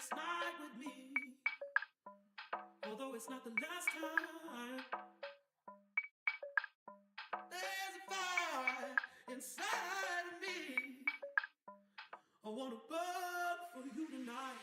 this night with me. Although it's not the last time, there's a fire inside of me. I wanna burn for you tonight.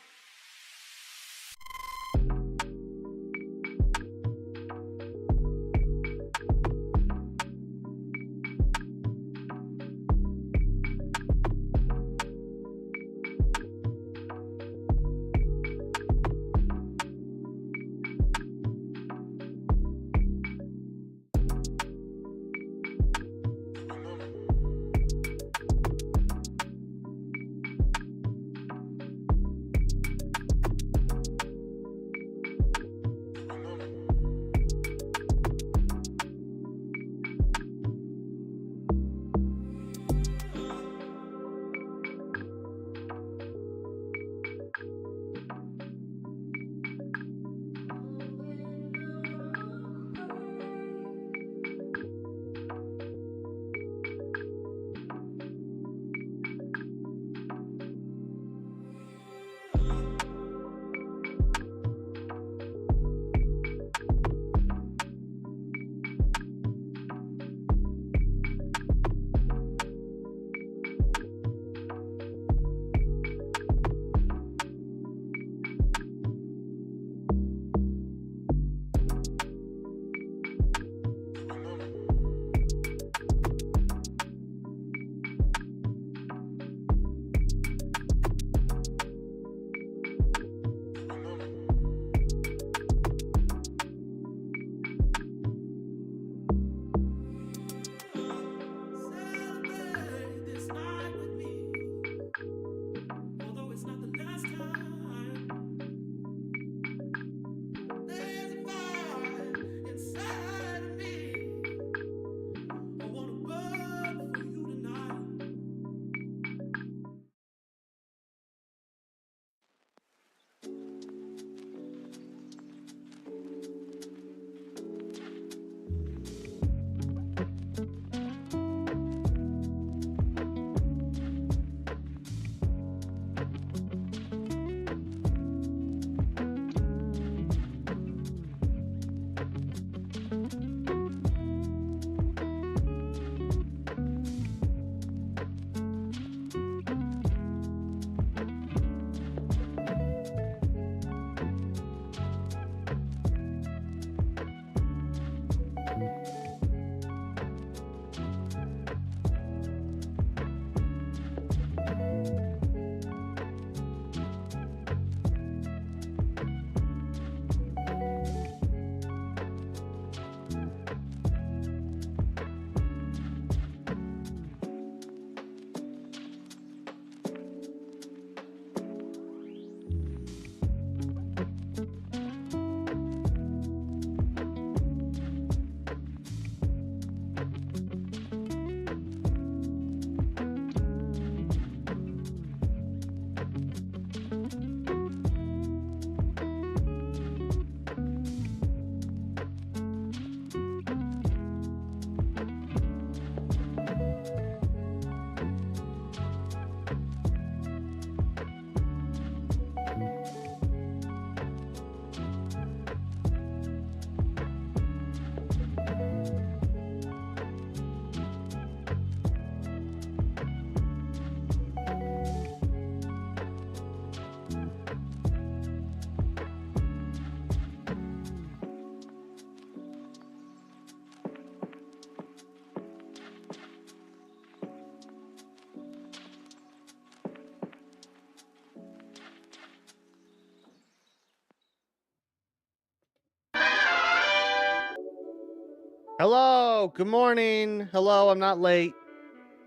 Hello, good morning. Hello, I'm not late.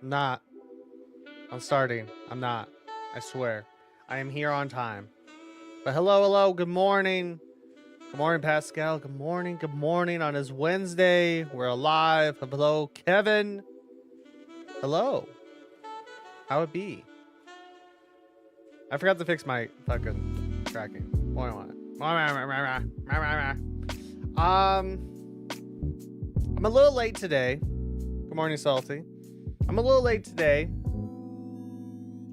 I'm not. I'm starting. I'm not. I swear. I am here on time. But hello, good morning. Good morning, Pascal. Good morning on his Wednesday. We're alive. Hello, Kevin. Hello. How it be? I forgot to fix my fucking tracking. I'm a little late today. Good morning, Salty. I'm a little late today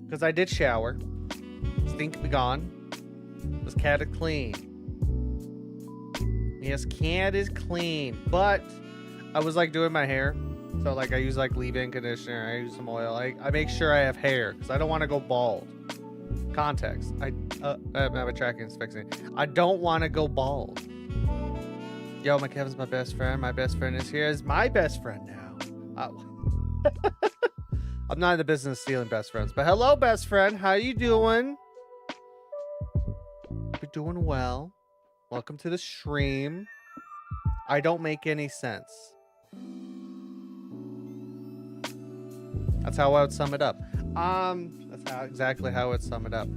because I did shower. Stink be gone. This cat is clean. Yes, cat is clean. But I was like doing my hair. So like I use like leave-in conditioner. I use some oil. I make sure I have hair because I don't want to go bald. Context. I have a tracking is fixing. I don't want to go bald. Yo, my Kevin's my best friend. My best friend is here. Is my best friend now. I'm not in the business of stealing best friends, but hello, best friend. How you doing? You're doing well. Welcome to the stream. I don't make any sense. That's how I would sum it up. That's exactly how I would sum it up.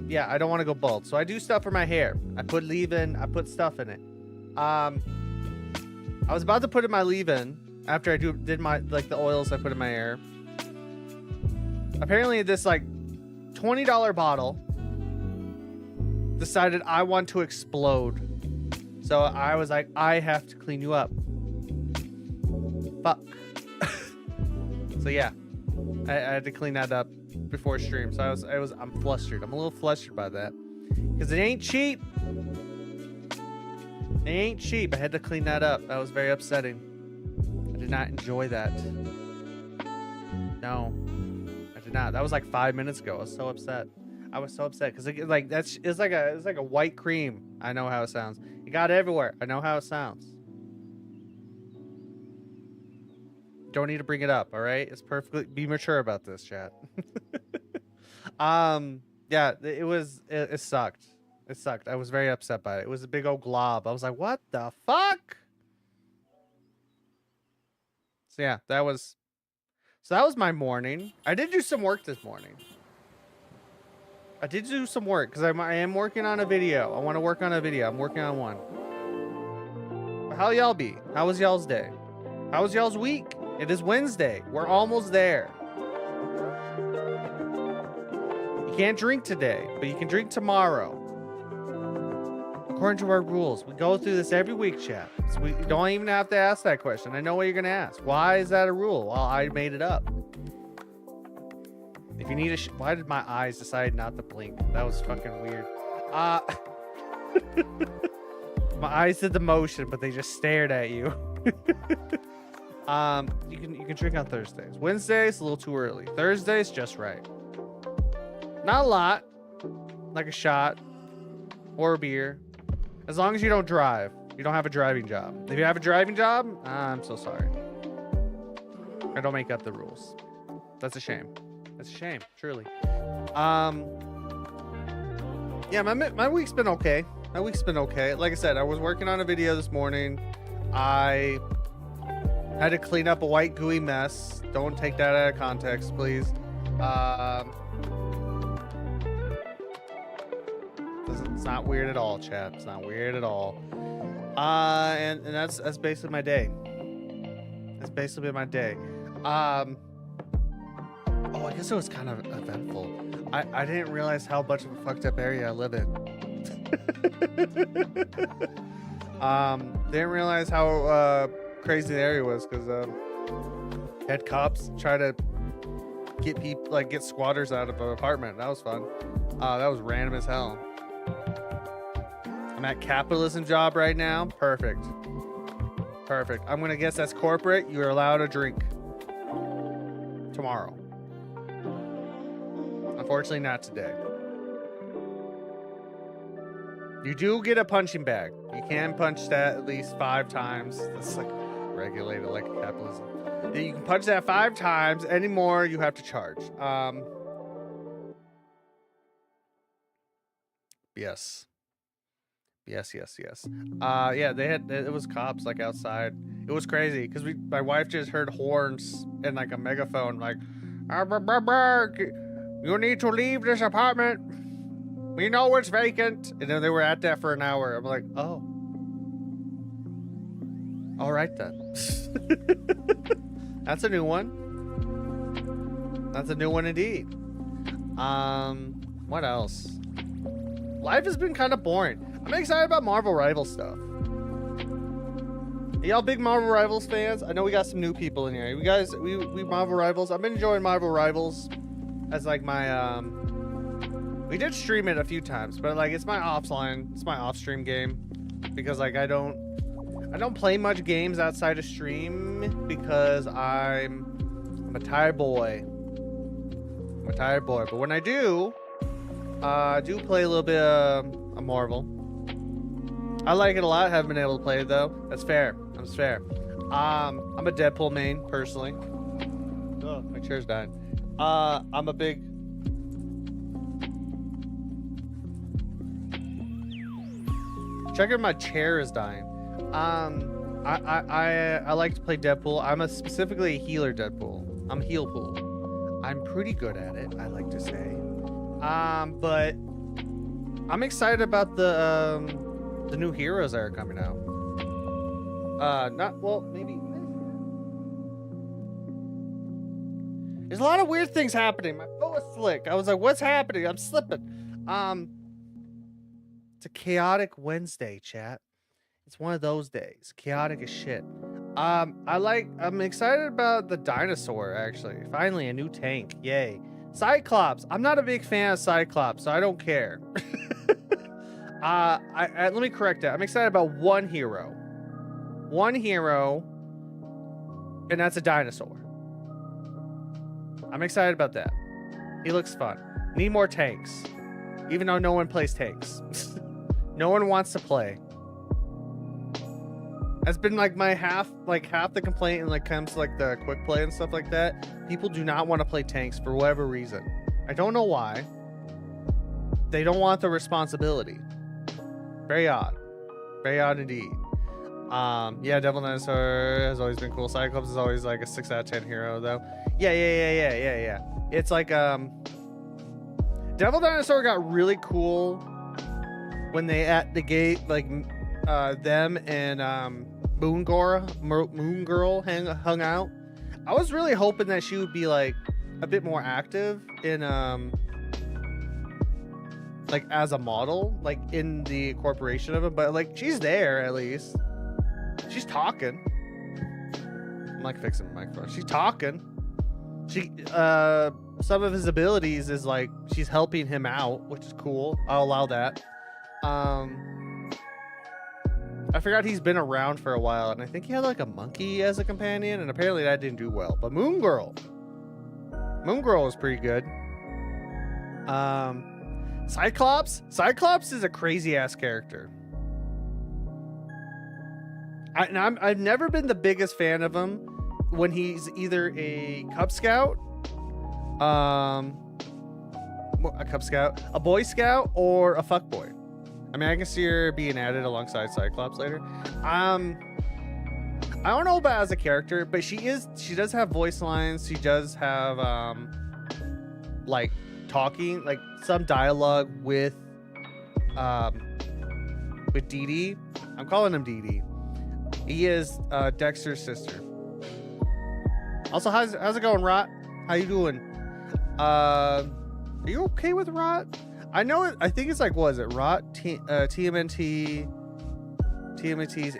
Yeah, I don't want to go bald, so I do stuff for my hair. I put leave-in. I put stuff in it. I was about to put in my leave-in after I did my like the oils I put in my hair. Apparently, this like $20 bottle decided I want to explode. So I was like, I have to clean you up. Fuck. So yeah, I had to clean that up before stream. So I'm flustered. I'm a little flustered by that because it ain't cheap. It ain't cheap. I had to clean that up. That was very upsetting. I did not enjoy that. No, I did not. That was like 5 minutes ago. I was so upset. I was so upset because like it's like a white cream. I know how it sounds. You got it everywhere. I know how it sounds. Don't need to bring it up. All right, it's perfectly. Be mature about this, chat. Yeah, it sucked. It sucked. I was very upset by it. It was a big old glob. I was like, what the fuck? So yeah, that was my morning. I did do some work this morning. I did do some work because I am working on a video. I want to work on a video. I'm working on one. But how y'all be? How was y'all's day? How was y'all's week? It is Wednesday. We're almost there. You can't drink today, but you can drink tomorrow. According to our rules, we go through this every week, chat. So we don't even have to ask that question. I know what you're going to ask. Why is that a rule? Well, I made it up. If you need a why did my eyes decide not to blink? That was fucking weird. My eyes did the motion, but they just stared at you. You can drink on Thursdays. Wednesdays, a little too early. Thursdays, just right. Not a lot. Like a shot. Or a beer. As long as you don't drive. You don't have a driving job. If you have a driving job, I'm so sorry. I don't make up the rules. That's a shame. That's a shame, truly. Yeah, my week's been okay. My week's been okay. Like I said, I was working on a video this morning. I had to clean up a white gooey mess. Don't take that out of context, please. It's not weird at all, chat. It's not weird at all. And that's basically my day. That's basically my day. Oh, I guess it was kind of eventful. I didn't realize how much of a fucked up area I live in. Didn't realize how crazy the area was because had cops try to get people get squatters out of an apartment. That was fun. That was random as hell. I'm at capitalism job right now. Perfect. Perfect. I'm gonna guess that's corporate. You are allowed a drink tomorrow. Unfortunately, not today. You do get a punching bag. You can punch that at least 5 times. That's like regulated like capitalism. You can punch that 5 times. Any more, you have to charge. Yes. Yes. Yeah, it was cops like outside. It was crazy because my wife just heard horns and like a megaphone like, you need to leave this apartment. We know it's vacant. And then they were at that for an hour. I'm like, oh. All right then. That's a new one. That's a new one indeed. What else? Life has been kind of boring. I'm excited about Marvel Rivals stuff. Are y'all big Marvel Rivals fans? I know we got some new people in here. You guys, we Marvel Rivals. I've been enjoying Marvel Rivals as like my We did stream it a few times, but like it's my offline, it's my off-stream game because like I don't play much games outside of stream because I'm a tired boy. I'm a tired boy, but when I do play a little bit of Marvel. I like it a lot. Haven't been able to play it though. That's fair. That's fair. I'm a Deadpool main personally. Oh, my chair's dying. I'm a big. Check if my chair is dying. I like to play Deadpool. I'm specifically a healer Deadpool. I'm heal pool. I'm pretty good at it, I like to say. But I'm excited about the new heroes that are coming out. Maybe. There's a lot of weird things happening. My foot was slick. I was like, what's happening? I'm slipping. It's a chaotic Wednesday, chat. It's one of those days. Chaotic as shit. I'm excited about the dinosaur, actually. Finally, a new tank. Yay. Cyclops. I'm not a big fan of Cyclops, so I don't care. Let me correct that. I'm excited about one hero. One hero, and that's a dinosaur. I'm excited about that. He looks fun. Need more tanks. Even though no one plays tanks. No one wants to play. That's been like my half the complaint and like comes to like the quick play and stuff like that. People do not want to play tanks for whatever reason. I don't know why. They don't want the responsibility. Very odd. Very odd indeed. Yeah, Devil Dinosaur has always been cool. Cyclops is always like a 6 out of 10 hero though. Yeah. It's like Devil Dinosaur got really cool when they at the gate like them and Moon Girl hung out. I was really hoping that she would be like a bit more active in like as a model, like in the corporation of it, but like she's there at least. She's talking. I'm like fixing the microphone. She's talking. She some of his abilities is like she's helping him out, which is cool. I'll allow that. I forgot he's been around for a while, and I think he had like a monkey as a companion, and apparently that didn't do well. But Moon Girl was pretty good. Cyclops is a crazy ass character. I've never been the biggest fan of him when he's either a Cub Scout, a Boy Scout, or a fuckboy. I mean, I can see her being added alongside Cyclops later. I don't know about as a character, but she does have voice lines. She does have like talking, like some dialogue with Dee Dee. I'm calling him Dee Dee. He is Dexter's sister. Also, how's it going, Rot? How you doing? Are you okay with Rot? I know it. I think it's like, what is it? Rot, TMNT's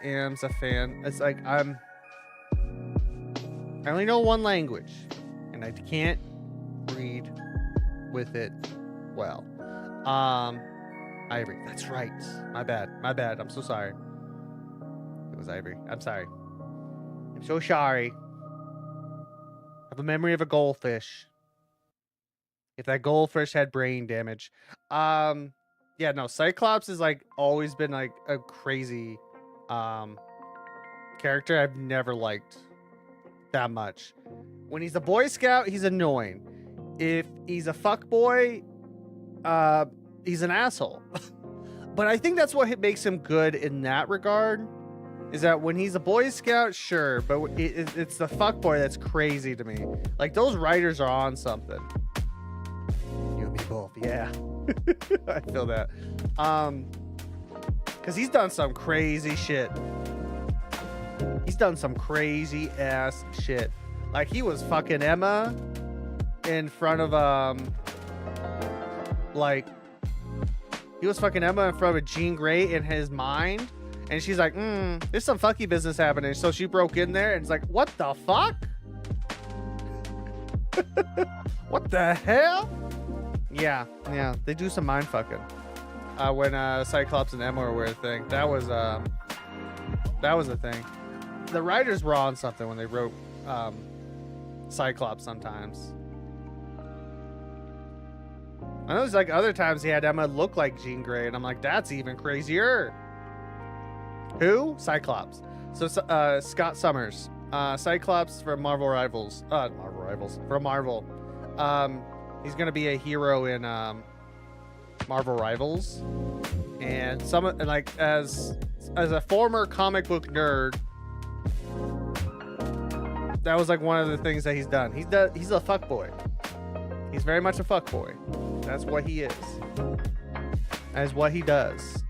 Am's a fan. It's like I only know one language, and I can't read with it well. Ivory. That's right. My bad. I'm so sorry. It was Ivory. I'm sorry. I'm so sorry. I have a memory of a goldfish. If that goldfish had brain damage. Yeah, no, Cyclops has like always been like a crazy character I've never liked that much. When he's a Boy Scout, he's annoying. If he's a fuckboy, he's an asshole. But I think that's what makes him good in that regard. Is that when he's a Boy Scout, sure, but it's the fuckboy that's crazy to me. Like those writers are on something. You and me both, yeah. I feel that. Cause he's done some crazy shit. He's done some crazy ass shit. Like he was fucking Emma in front of he was fucking Emma in front of Jean Grey in his mind. And she's like, there's some fucky business happening. So she broke in there and it's like, what the fuck? What the hell? Yeah, they do some mind fucking. When Cyclops and Emma were a thing, that was a thing. The writers were on something when they wrote Cyclops sometimes. I know there's like other times he had Emma look like Jean Grey, and I'm like, that's even crazier. Who? Cyclops. So Scott Summers, Cyclops from Marvel Rivals. From Marvel. He's gonna be a hero in Marvel Rivals, and as a former comic book nerd, that was like one of the things that he's done. He's a fuckboy. He's very much a fuckboy. That's what he is. That is what he does.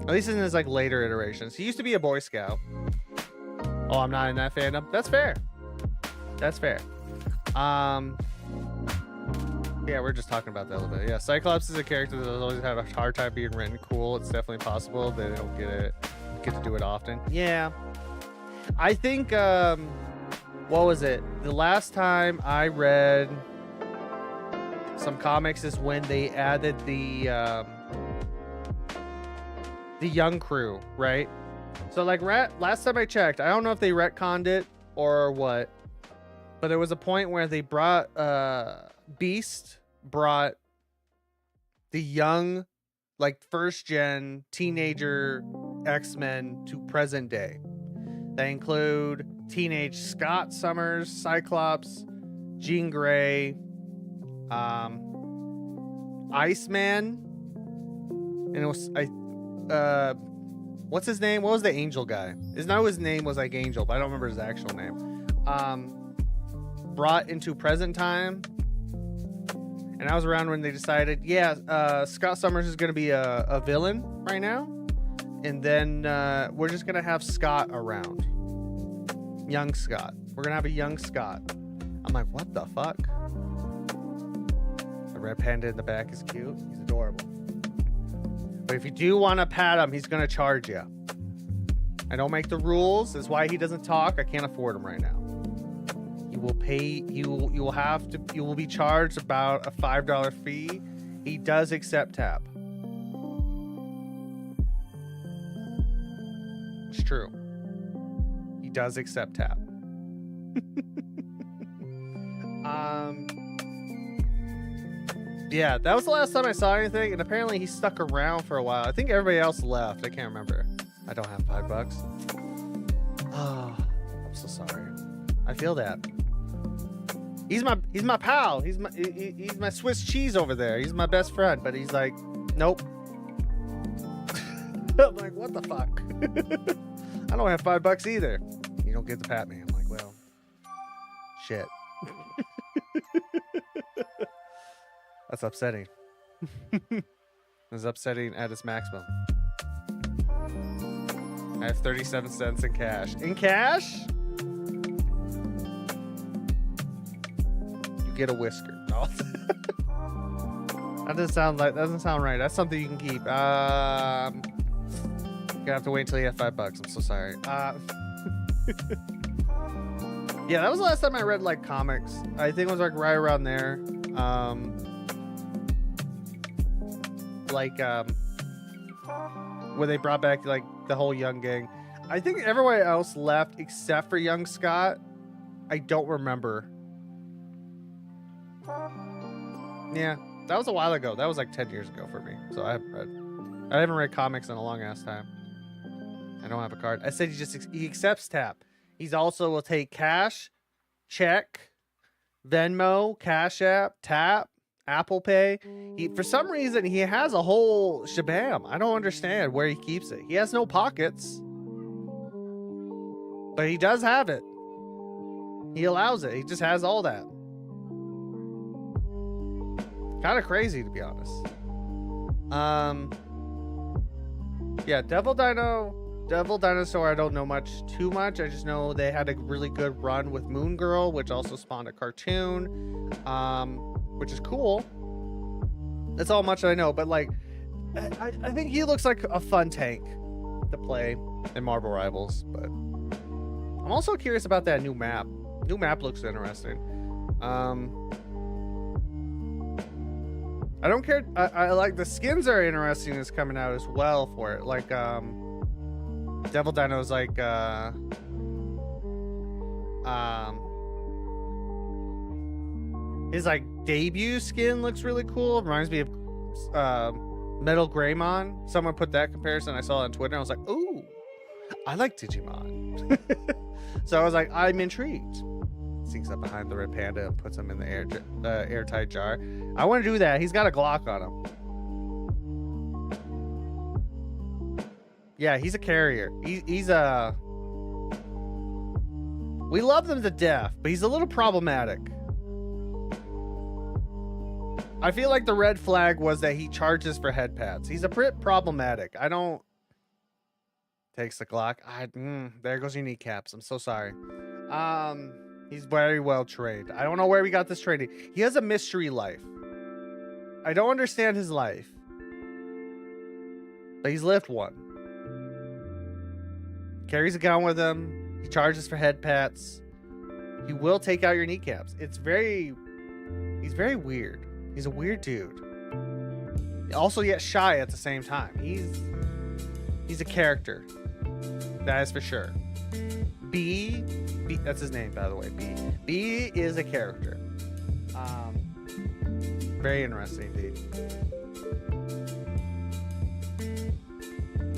At least in his like later iterations. He used to be a Boy Scout. Oh, I'm not in that fandom. That's fair. That's fair. Yeah, we're just talking about that a little bit. Yeah, Cyclops is a character that always had a hard time being written cool. It's definitely possible. They don't get to do it often. Yeah. I think, what was it? The last time I read some comics is when they added the young crew, right? So like last time I checked, I don't know if they retconned it or what, but there was a point where they brought Beast brought the young, like first gen teenager X-Men to present day. They include teenage Scott Summers, Cyclops, Jean Grey, Iceman, and it was what's his name? What was the Angel guy? His name was like Angel, but I don't remember his actual name. Brought into present time. And I was around when they decided, Scott Summers is going to be a villain right now. And then we're just going to have Scott around. Young Scott. We're going to have a young Scott. I'm like, what the fuck? The red panda in the back is cute. He's adorable. But if you do want to pat him, he's going to charge you. I don't make the rules. That's why he doesn't talk. I can't afford him right now. You will pay. You will be charged about a $5 fee. He does accept tap. It's true. He does accept tap. Yeah, that was the last time I saw anything, and apparently he stuck around for a while. I think everybody else left. I can't remember. I don't have $5. Oh, I'm so sorry. I feel that. He's my pal. He's my Swiss cheese over there. He's my best friend, but he's like, nope. I'm like, what the fuck? I don't have $5 either. You don't get to pat me. I'm like, well, shit. That's upsetting. It's upsetting at its maximum. I have 37 cents in cash. In cash? You get a whisker. Oh. That doesn't sound right. That's something you can keep. You're gonna have to wait until you have $5. I'm so sorry. Yeah, that was the last time I read like comics. I think it was like right around there. Where they brought back like the whole young gang. I think everyone else left except for young Scott. I don't remember. Yeah, that was a while ago. That was like 10 years ago for me. So I haven't read comics in a long ass time. I don't have a card. I said he accepts tap. He's also will take cash, check, Venmo, Cash App, tap, Apple Pay. For some reason, he has a whole shabam. I don't understand where he keeps it. He has no pockets, but he does have it. He allows it. He just has all that. Kind of crazy, to be honest. Yeah, Devil Dinosaur, I don't know too much. I just know they had a really good run with Moon Girl, which also spawned a cartoon, which is cool. That's all much I know, but like, I think he looks like a fun tank to play in Marvel Rivals. But I'm also curious about that new map. New map looks interesting. I don't care. I like the skins are interesting is coming out as well for it. Like Devil Dino's like his like debut skin looks really cool. Reminds me of Metal Greymon. Someone put that comparison. I saw it on Twitter and I was like, ooh, I like Digimon. So I was like, I'm intrigued. Sneaks up behind the red panda and puts him in the airtight jar. I want to do that. He's got a Glock on him. Yeah, he's a carrier. He's a... We love them to death, but he's a little problematic. I feel like the red flag was that he charges for head pads. He's a bit problematic. I don't... Takes the Glock. There goes your kneecaps. I'm so sorry. He's very well trained. I don't know where we got this training. He has a mystery life. I don't understand his life. But he's lived one. Carries a gun with him. He charges for head pats. He will take out your kneecaps. He's very weird. He's a weird dude. Also yet shy at the same time. He's a character. That is for sure. B, that's his name, by the way. B is a character. Very interesting indeed.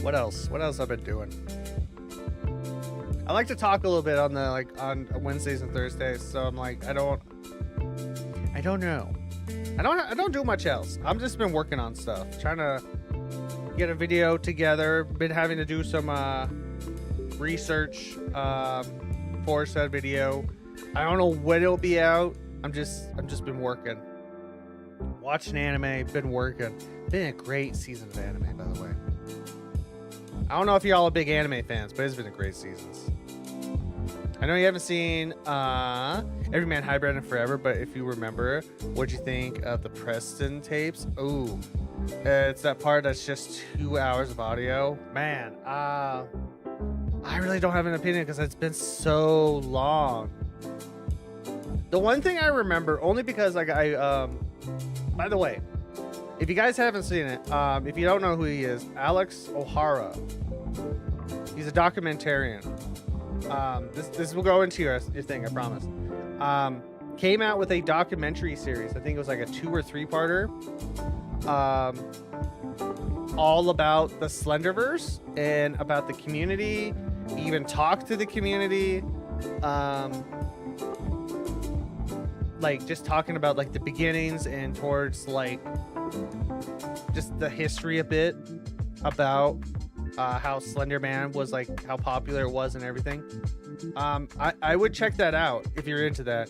What else? What else I've been doing? I like to talk a little bit on on Wednesdays and Thursdays. So I'm like, I don't know. I don't do much else. I've just been working on stuff, trying to get a video together. Been having to do some research for said video. I don't know when it'll be out. I've just been working, watching anime, been working. Been a great season of anime, by the way. I don't know if y'all are big anime fans, but it's been a great season. I know you haven't seen Every Man Hybrid in forever, but if you remember, what'd you think of the Preston tapes? Ooh, it's that part that's just 2 hours of audio. Man, I really don't have an opinion because it's been so long. The one thing I remember, only because like by the way, if you guys haven't seen it, if you don't know who he is, Alex O'Hara. He's a documentarian. This will go into your thing, I promise. Came out with a documentary series. I think it was like a 2 or 3-parter. All about the Slenderverse and about the community. He even talked to the community. Like just talking about like the beginnings and towards like just the history a bit about how Slender Man was, like how popular it was and everything. I would check that out if you're into that.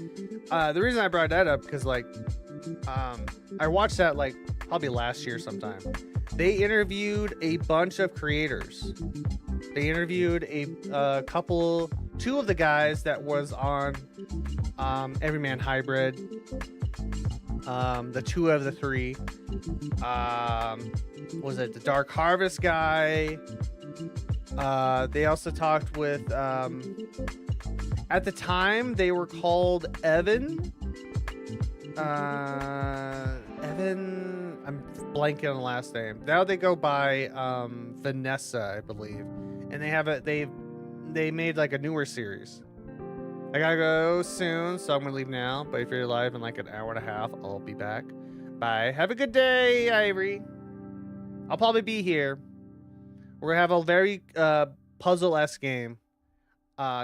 The reason I brought that up because like I watched that like probably last year sometime. They interviewed a bunch of creators. They interviewed a couple, 2 of the guys that was on Every Man Hybrid. The 2 of the 3. Was it the Dark Harvest guy? They also talked with at the time they were called Evan. Evan, I'm blanking on the last name. Now they go by Vanessa, I believe. And they made like a newer series. I gotta go soon, so I'm gonna leave now. But if you're live in like an hour and a half, I'll be back. Bye. Have a good day, Ivory. I'll probably be here. We're gonna have a very puzzle-esque game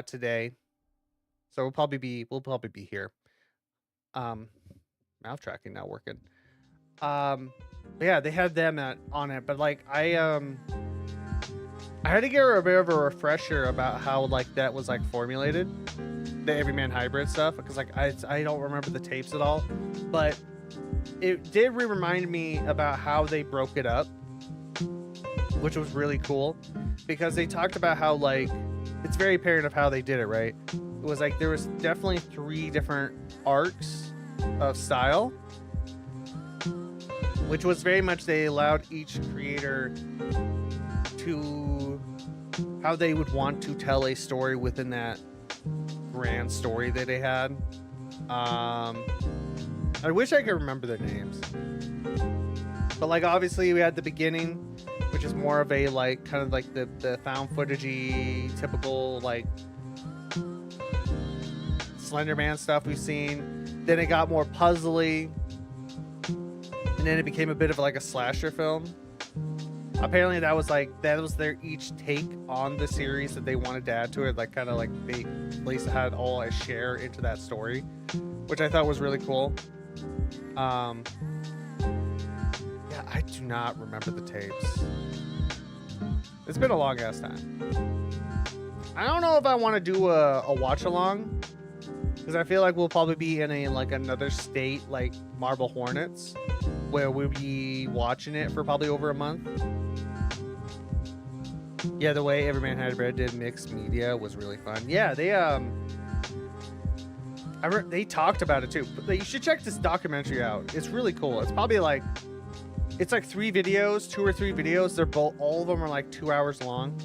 today. So we'll probably be here. Mouth tracking not working. But yeah, they had them on it, but like I had to get a bit of a refresher about how like that was like formulated, the Every Man Hybrid stuff, because like I don't remember the tapes at all, but it did remind me about how they broke it up, which was really cool, because they talked about how like it's very apparent of how they did it, right? It was like there was definitely 3 different arcs of style, which was very much they allowed each creator to how they would want to tell a story within that grand story that they had. I wish I could remember their names. But like obviously we had the beginning, which is more of a like kind of like the found footagey typical like Slender Man stuff we've seen. Then it got more puzzly, and then it became a bit of like a slasher film. Apparently that was their each take on the series that they wanted to add to it, like kind of like they at least had all a share into that story, which I thought was really cool. Yeah, I do not remember the tapes. It's been a long ass time. I don't know if I want to do a watch along, because I feel like we'll probably be in another state like Marble Hornets, where we'll be watching it for probably over a month. Yeah, the way Everyman Hybrid did mixed media was really fun. Yeah, they talked about it too. But you should check this documentary out. It's really cool. It's probably like, it's like 2 or 3 videos. They're all of them are like 2 hours long.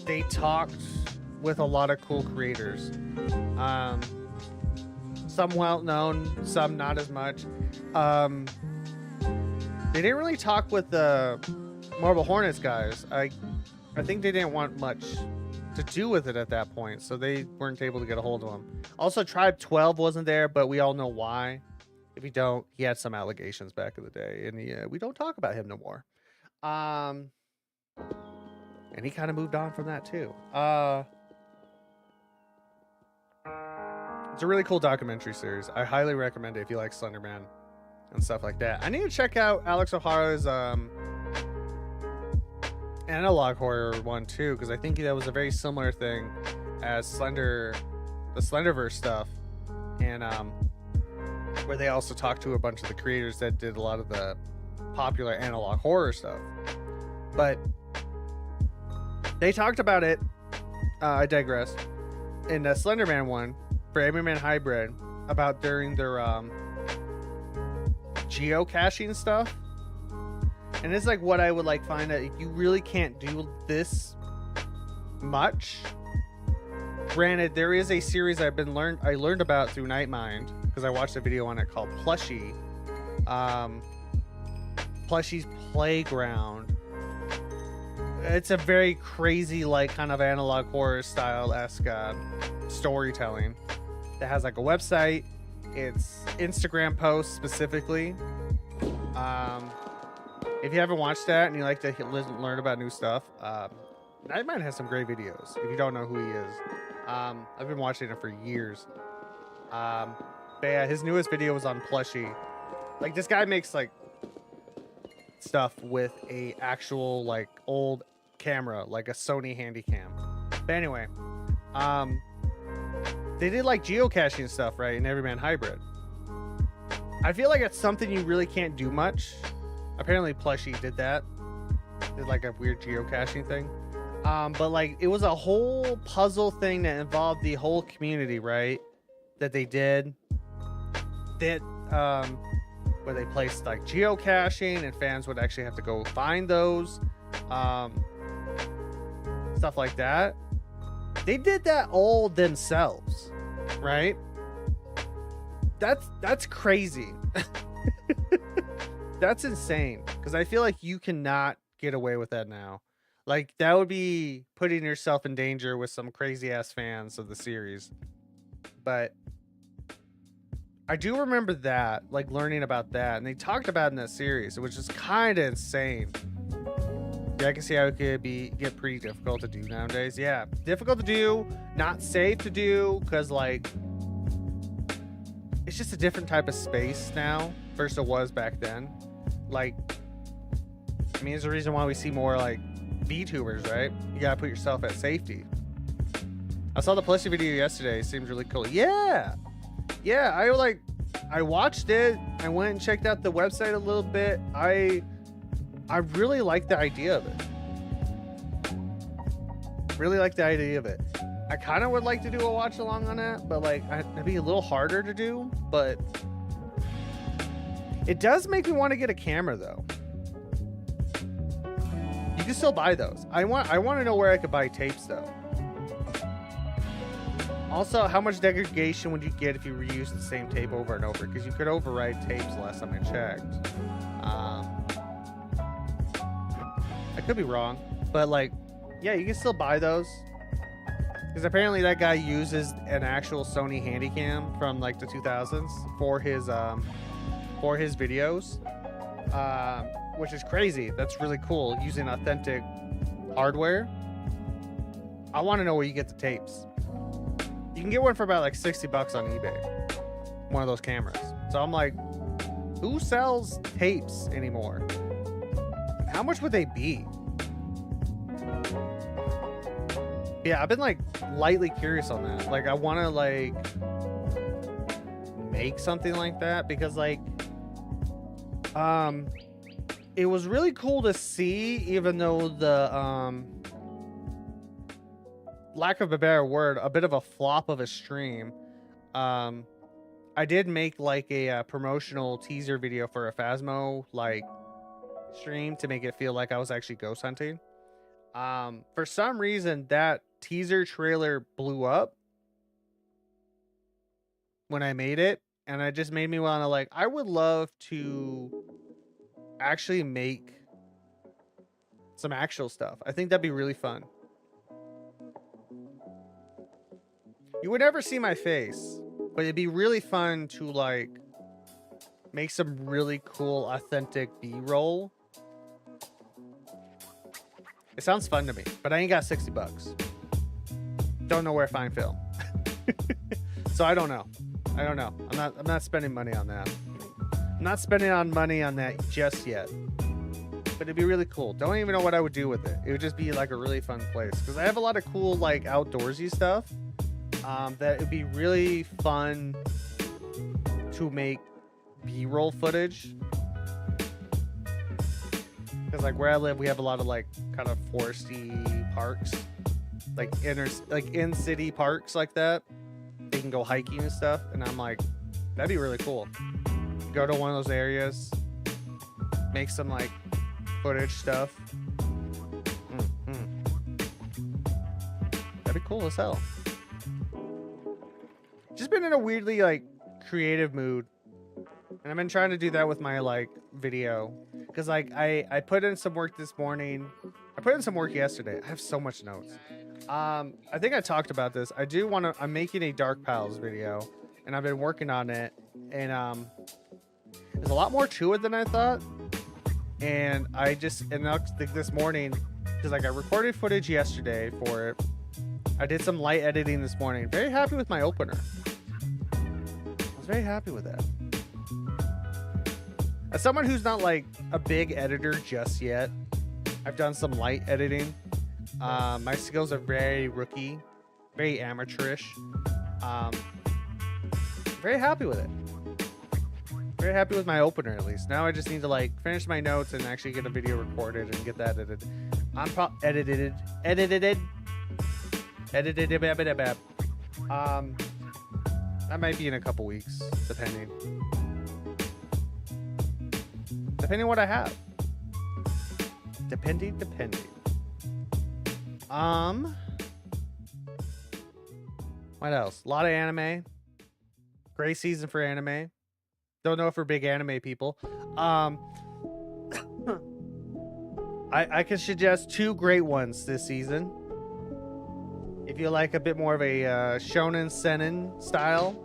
They talked with a lot of cool creators. Some well known, some not as much. They didn't really talk with the Marble Hornets guys. I think they didn't want much to do with it at that point, so they weren't able to get a hold of him. Also, Tribe 12 wasn't there, but we all know why. If you don't, he had some allegations back in the day, and we don't talk about him no more. And he kind of moved on from that too. It's a really cool documentary series. I highly recommend it if you like Slender Man and stuff like that. I need to check out Alex O'Hara's analog horror one too, because I think that was a very similar thing as the Slenderverse stuff, and where they also talked to a bunch of the creators that did a lot of the popular analog horror stuff. But they talked about it, I digress, in the Slenderman one for Everyman Hybrid, about during their geocaching stuff. And it's like what I would like find that you really can't do this much. Granted, there is a series I learned about through Nightmind, because I watched a video on it called Plushie. Plushie's Playground. It's a very crazy, like, kind of analog horror style-esque storytelling that has like a website. It's Instagram posts specifically. If you haven't watched that and you like to learn about new stuff, Nightmind has some great videos. If you don't know who he is, I've been watching it for years. But yeah, his newest video was on Plushie. Like, this guy makes like stuff with a actual like old camera, like a Sony Handycam. But anyway, they did like geocaching stuff, right, in Everyman Hybrid. I feel like it's something you really can't do much. Apparently Plushie did that. Did like a weird geocaching thing. But like it was a whole puzzle thing that involved the whole community, right? That they did. That where they placed like geocaching and fans would actually have to go find those. Stuff like that. They did that all themselves, right? That's crazy. That's insane, because I feel like you cannot get away with that now. Like, that would be putting yourself in danger with some crazy ass fans of the series. But I do remember that, like, learning about that, and they talked about it in that series, which is kind of insane. Yeah, I can see how it could get pretty difficult to do nowadays. Yeah, difficult to do, not safe to do, because like it's just a different type of space now versus it was back then. Like, I mean, there's a reason why we see more like VTubers, right? You gotta put yourself at safety. I saw the Plushie video yesterday. It seems really cool. Yeah, I watched it. I went and checked out the website a little bit. I really like the idea of it. I kind of would like to do a watch along on that, but like it'd be a little harder to do. But it does make me want to get a camera though. You can still buy those. I want to know where I could buy tapes though. Also, how much degradation would you get if you reused the same tape over and over? Because you could overwrite tapes last time I checked. I could be wrong, but like, yeah, you can still buy those. Because apparently that guy uses an actual Sony Handycam from like the 2000s for his videos, which is crazy. That's really cool, using authentic hardware. I want to know where you get the tapes. You can get one for about like 60 bucks on eBay. One of those cameras. So I'm like, who sells tapes anymore? How much would they be? Yeah, I've been like lightly curious on that. Like, I want to like make something like that because like, it was really cool to see, even though the lack of a better word, a bit of a flop of a stream. I did make like a promotional teaser video for a Phasmo like stream to make it feel like I was actually ghost hunting. For some reason that teaser trailer blew up when I made it, and it just made me want to like, I would love to actually make some actual stuff. I think that'd be really fun. You would never see my face, but it'd be really fun to like make some really cool authentic B-roll. It sounds fun to me, but I ain't got 60 bucks. Don't know where to find film. So I don't know. I'm not spending money on that. I'm not spending money on that just yet. But it'd be really cool. Don't even know what I would do with it. It would just be like a really fun place. Because I have a lot of cool like outdoorsy stuff. That would be really fun to make B-roll footage. Because like where I live, we have a lot of like kind of foresty parks, like in city parks like that. They can go hiking and stuff, and I'm like, that'd be really cool. Go to one of those areas, make some like footage stuff. That'd be cool as hell. Just been in a weirdly like creative mood, and I've been trying to do that with my like video. Because like I put in some work this morning. I put in some work yesterday. I have so much notes. I think I talked about this. I'm making a Dark Pals video, and I've been working on it, and there's a lot more to it than I thought. And this morning, because like I recorded footage yesterday for it. I did some light editing this morning. Very happy with my opener. I was very happy with that. As someone who's not like a big editor just yet, I've done some light editing. My skills are very rookie, very amateurish. Very happy with it. Very happy with my opener, at least. Now I just need to like finish my notes and actually get a video recorded and get that edited. That might be in a couple weeks, depending what I have. Depending. What else? A lot of anime. Great season for anime. Don't know if we're big anime people. I can suggest two great ones this season. If you like a bit more of a shonen seinen style.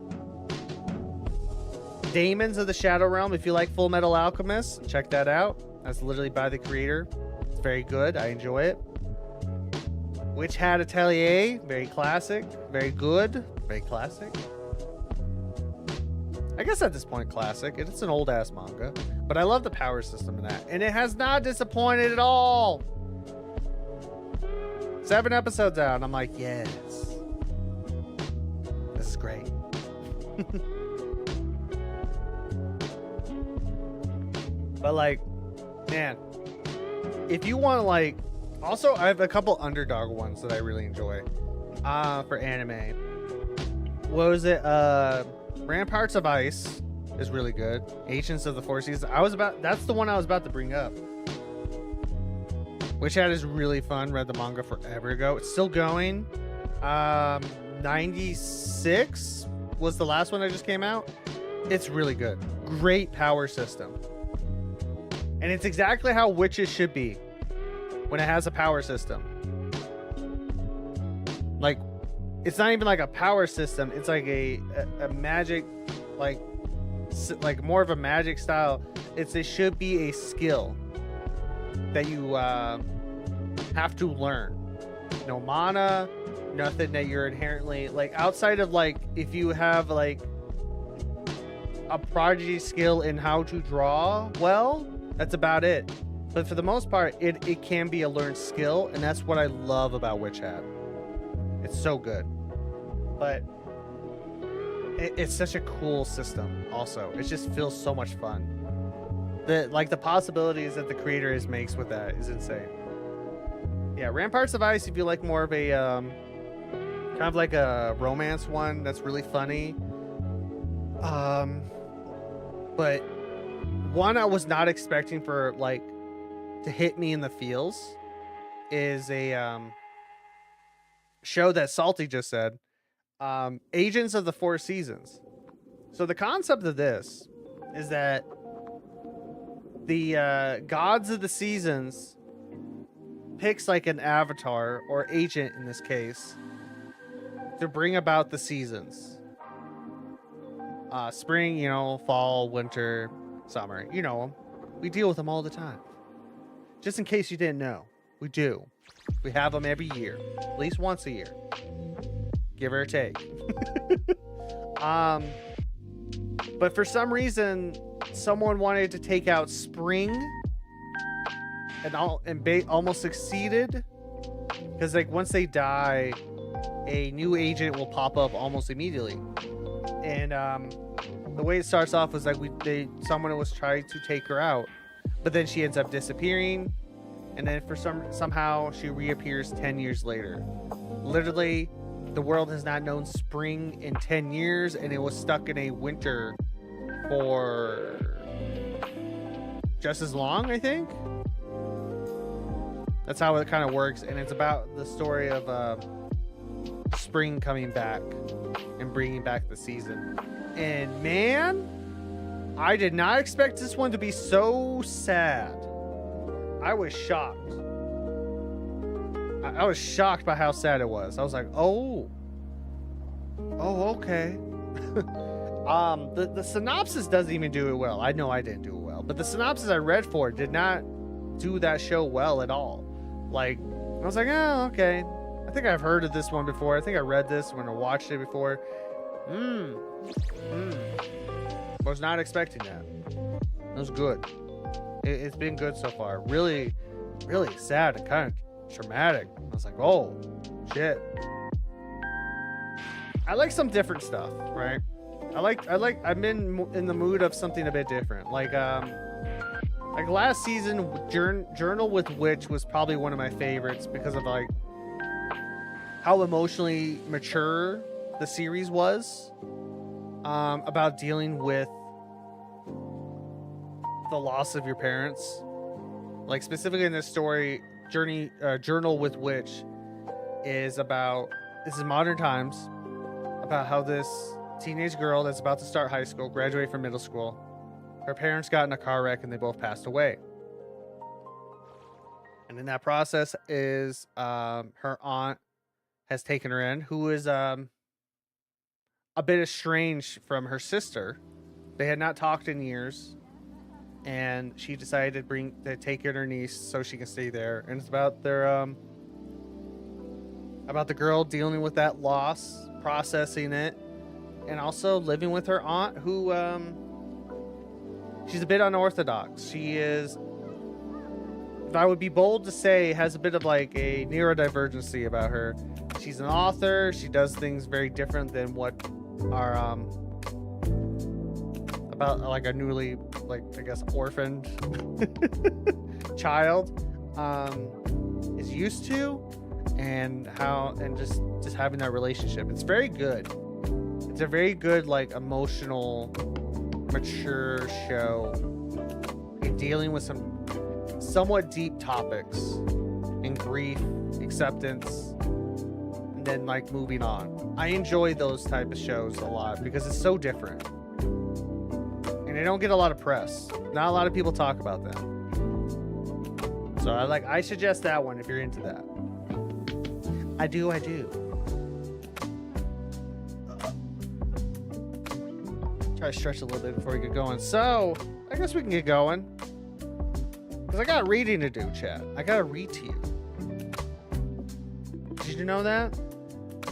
Daemons of the Shadow Realm. If you like Full Metal Alchemist, check that out. That's literally by the creator. It's very good. I enjoy it. Witch Hat Atelier. Very classic. Very good. Very classic. I guess at this point, classic. It's an old ass manga. But I love the power system in that. And it has not disappointed at all. 7 episodes out, and I'm like, yes. This is great. But like, man, if you want to like, also I have a couple underdog ones that I really enjoy for anime. What was it? Ramparts of Ice is really good. Ancients of the Four Seasons. That's the one I was about to bring up. Witch Hat is really fun. Read the manga forever ago. It's still going. 96 was the last one that just came out. It's really good. Great power system. And it's exactly how witches should be when it has a power system. Like, it's not even like a power system. It's like a magic, like more of a magic style. It should be a skill that you have to learn. No mana, nothing that you're inherently like outside of like if you have like a prodigy skill in how to draw well, that's about it. But for the most part, it can be a learned skill, and that's what I love about Witch Hat. It's so good. But it's such a cool system also. It just feels so much fun. The possibilities that the creator makes with that is insane. Yeah, Ramparts of Ice, if you like more of a kind of like a romance one that's really funny. But one I was not expecting for like to hit me in the feels is a show that Salty just said, Agents of the Four Seasons. So the concept of this is that the gods of the seasons picks like an avatar or agent in this case to bring about the seasons. Spring, fall, winter, summer, them. We deal with them all the time. Just in case you didn't know, we do. We have them every year, at least once a year, give or take. But for some reason, someone wanted to take out spring and almost succeeded, because like once they die, a new agent will pop up almost immediately. And the way it starts off was like someone was trying to take her out, but then she ends up disappearing, and then somehow she reappears 10 years later. Literally, the world has not known spring in 10 years, and it was stuck in a winter for just as long, I think. That's how it kind of works, and it's about the story of spring coming back and bringing back the season. And man, I did not expect this one to be so sad. I was shocked. I was shocked by how sad it was. I was like, oh, okay. The synopsis doesn't even do it well. I know I didn't do it well, but the synopsis I read for did not do that show well at all. Like, I was like, oh, okay. I think I've heard of this one before. I think I read this when I watched it before. Was not expecting that. It was good. It's been good so far. Really, really sad and kind of traumatic. I was like, oh, shit. I like some different stuff, right? I've been in the mood of something a bit different. Like last season, Journal with Witch was probably one of my favorites because of like how emotionally mature the series was, about dealing with the loss of your parents. Like specifically in this story, Journal with Witch is about, this is modern times, about how this teenage girl that's about to start high school, graduate from middle school, her parents got in a car wreck and they both passed away. And in that process is her aunt has taken her in, who is a bit estranged from her sister. They had not talked in years, and she decided to take in her niece so she can stay there. And it's about about the girl dealing with that loss, processing it, and also living with her aunt, who she's a bit unorthodox. She is, if I would be bold to say, has a bit of like a neurodivergency about her. She's an author. She does things very different than what our about like a newly, like, I guess, orphaned child is used to, and just having that relationship. It's very good. It's a very good, like, emotional, mature show dealing with some somewhat deep topics in grief, acceptance, then like moving on. I enjoy those type of shows a lot because it's so different. And they don't get a lot of press. Not a lot of people talk about them. So I suggest that one if you're into that. I do. Try to stretch a little bit before we get going. So, I guess we can get going. Because I got reading to do, chat. I gotta read to you. Did you know that?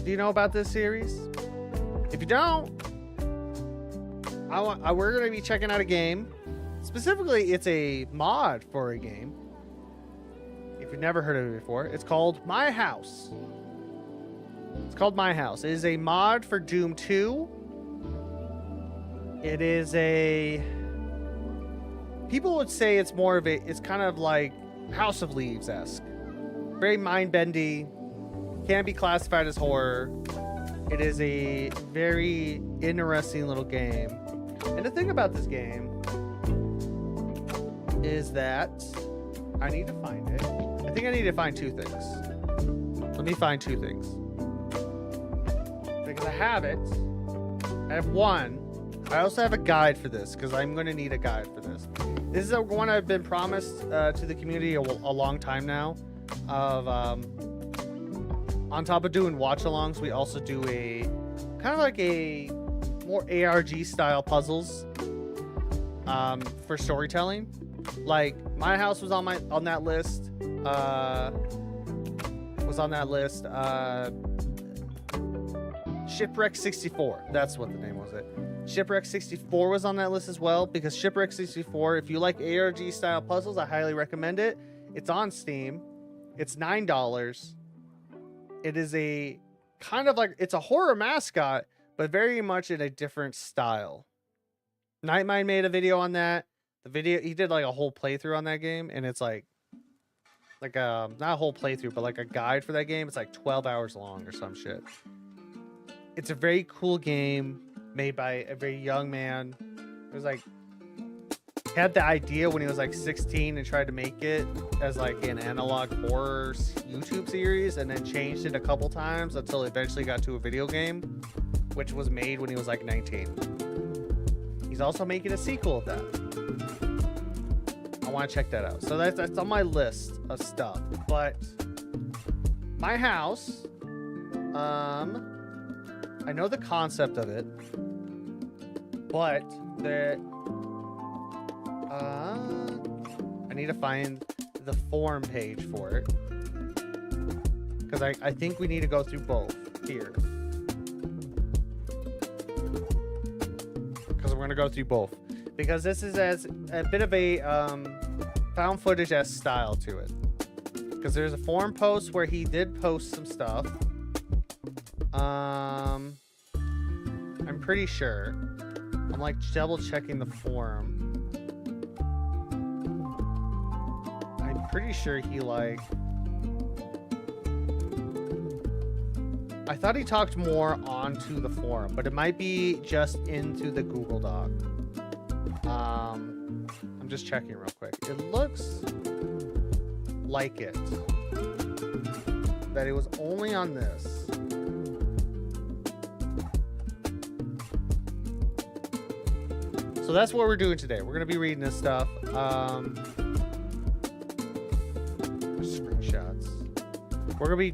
Do you know about this series? If you don't, we're gonna be checking out a game. Specifically, it's a mod for a game. If you've never heard of it before, it's called My House. It's called My House. It is a mod for Doom 2. It is a... People would say it's more of a... It's kind of like House of Leaves-esque. Very mind-bendy. Can't be classified as horror. It is a very interesting little game. And the thing about this game is that I need to find it. I think I need to find two things. Let me find two things. Because I have it. I have one. I also have a guide for this because I'm going to need a guide for this. This is one I've been promised to the community a long time now. Of on top of doing watch-alongs, we also do a kind of like a more ARG style puzzles for storytelling. Like My House was on that list. Shipwreck 64. That's what the name was. Shipwreck 64 was on that list as well, because Shipwreck 64, if you like ARG style puzzles, I highly recommend it. It's on Steam. It's $9. It is a kind of like, it's a horror mascot, but very much in a different style. Nightmind made a video on that. He did like a whole playthrough on that game, and it's like not a whole playthrough, but like a guide for that game. It's like 12 hours long or some shit. It's a very cool game made by a very young man. It was like, had the idea when he was like 16 and tried to make it as like an analog horror YouTube series, and then changed it a couple times until it eventually got to a video game, which was made when he was like 19. He's also making a sequel of that. I want to check that out. So that's on my list of stuff. But My House, I know the concept of it, but I need to find the forum page for it, because I think we need to go through both here, because we're gonna go through both, because this is as a bit of a found footage-esque style to it, because there's a forum post where he did post some stuff. I'm pretty sure. I'm like double checking the forum. I'm pretty sure he like... I thought he talked more onto the forum, but it might be just into the Google Doc. I'm just checking real quick. It looks like it. That it was only on this. So that's what we're doing today. We're going to be reading this stuff. Screenshots. We're going to be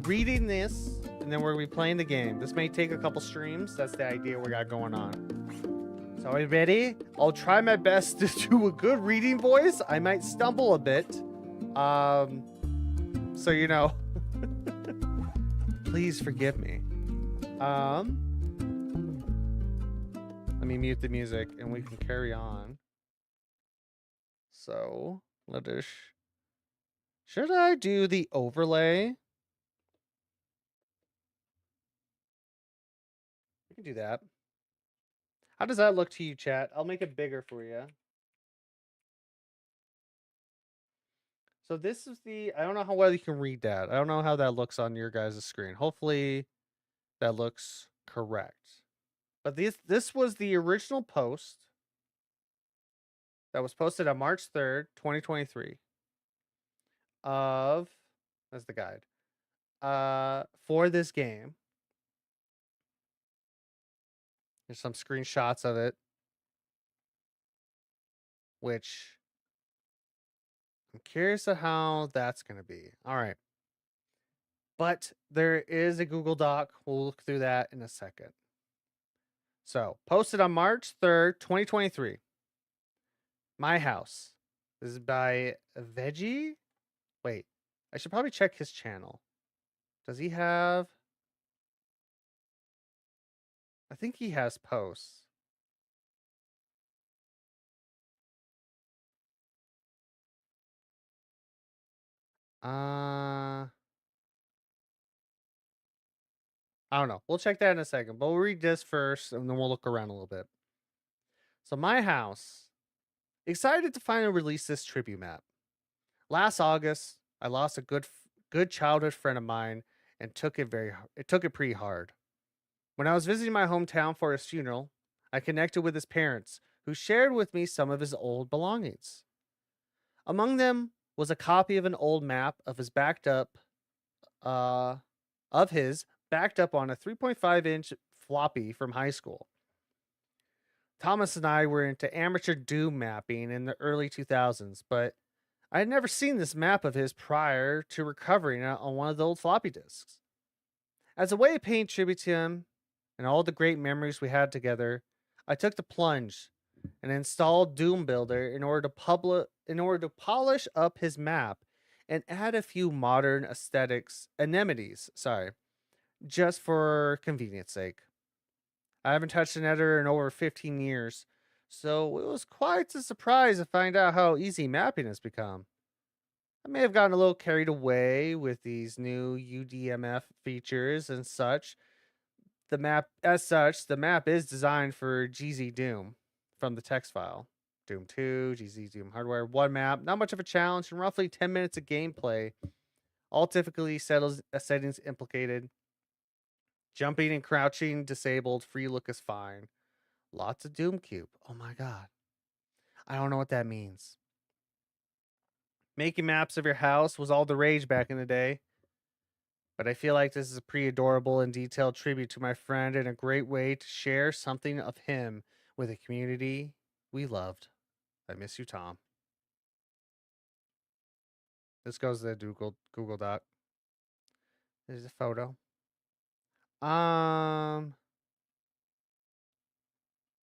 reading this, and then we're going to be playing the game. This may take a couple streams. That's the idea we got going on. So are you ready? I'll try my best to do a good reading voice. I might stumble a bit. So, you know. Please forgive me. Let me mute the music and we can carry on. So, should I do the overlay? We can do that. How does that look to you, chat? I'll make it bigger for you. So this is I don't know how well you can read that. I don't know how that looks on your guys' screen. Hopefully that looks correct. But this was the original post that was posted on March 3rd, 2023 that's the guide, for this game. There's some screenshots of it, which I'm curious of how that's going to be. All right. But there is a Google Doc. We'll look through that in a second. So, posted on March 3rd, 2023. My House. This is by Veggie. Wait, I should probably check his channel. Does he have? I think he has posts. I don't know. We'll check that in a second, but we'll read this first and then we'll look around a little bit. So, My House. Excited to finally release this tribute map. Last August, I lost a good childhood friend of mine and took it pretty hard. When I was visiting my hometown for his funeral, I connected with his parents, who shared with me some of his old belongings. Among them was a copy of an old map of his backed up on a 3.5-inch floppy from high school. Thomas and I were into amateur Doom mapping in the early 2000s, but I had never seen this map of his prior to recovering it on one of the old floppy disks. As a way of paying tribute to him and all the great memories we had together, I took the plunge and installed Doom Builder in order to polish up his map and add a few modern amenities, just for convenience sake. I haven't touched an editor in over 15 years, so it was quite a surprise to find out how easy mapping has become. I may have gotten a little carried away with these new UDMF features and such. The map is designed for GZ Doom from the text file. Doom 2, GZ Doom hardware, one map, not much of a challenge, and roughly 10 minutes of gameplay. All typically settings implicated. Jumping and crouching disabled, free look is fine. Lots of Doom Cube. Oh my god. I don't know what that means. Making maps of your house was all the rage back in the day. But I feel like this is a pretty adorable and detailed tribute to my friend and a great way to share something of him with a community we loved. I miss you, Tom. This goes to the Google Doc. There's a photo.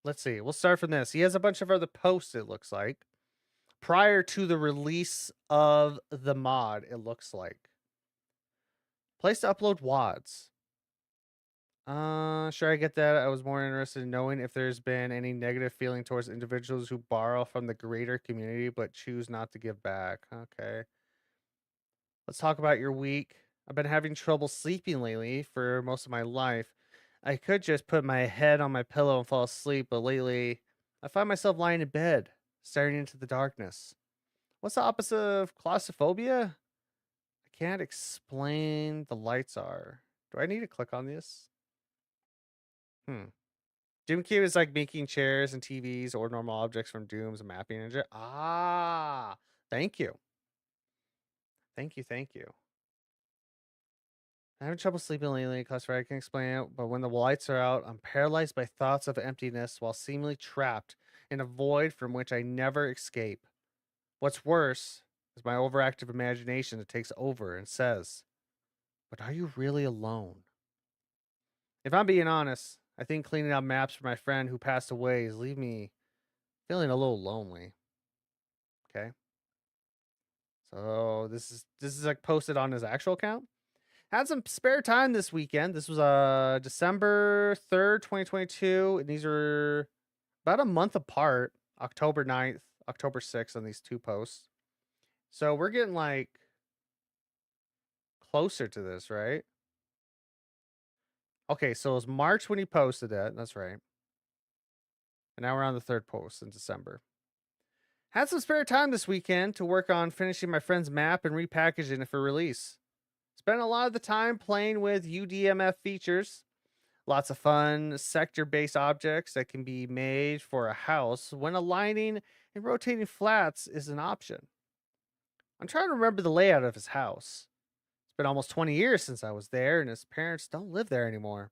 Let's see. We'll start from this. He has a bunch of other posts, it looks like. Prior to the release of the mod, it looks like. Place to upload WADs. Sure, I get that. I was more interested in knowing if there's been any negative feeling towards individuals who borrow from the greater community but choose not to give back. Okay. Let's talk about your week. I've been having trouble sleeping lately for most of my life. I could just put my head on my pillow and fall asleep, but lately I find myself lying in bed, staring into the darkness. What's the opposite of claustrophobia? I can't explain the lights are. Do I need to click on this? Doom Cube is like making chairs and TVs or normal objects from Doom's mapping engine. Ah, thank you. Thank you. Thank you. I'm having trouble sleeping lately, Cluster. I can explain it, but when the lights are out, I'm paralyzed by thoughts of emptiness while seemingly trapped in a void from which I never escape. What's worse is my overactive imagination that takes over and says, "But are you really alone?" If I'm being honest, I think cleaning out maps for my friend who passed away is leaving me feeling a little lonely. Okay. So this is like posted on his actual account. Had some spare time this weekend. This was December 3rd, 2022, and these are about a month apart. October 9th, October 6th on these two posts. So we're getting like closer to this, right? Okay, so it was March when he posted it. That's right. And now we're on the third post in December. Had some spare time this weekend to work on finishing my friend's map and repackaging it for release. Spent a lot of the time playing with UDMF features. Lots of fun sector-based objects that can be made for a house when aligning and rotating flats is an option. I'm trying to remember the layout of his house. been almost 20 years since I was there, and his parents don't live there anymore.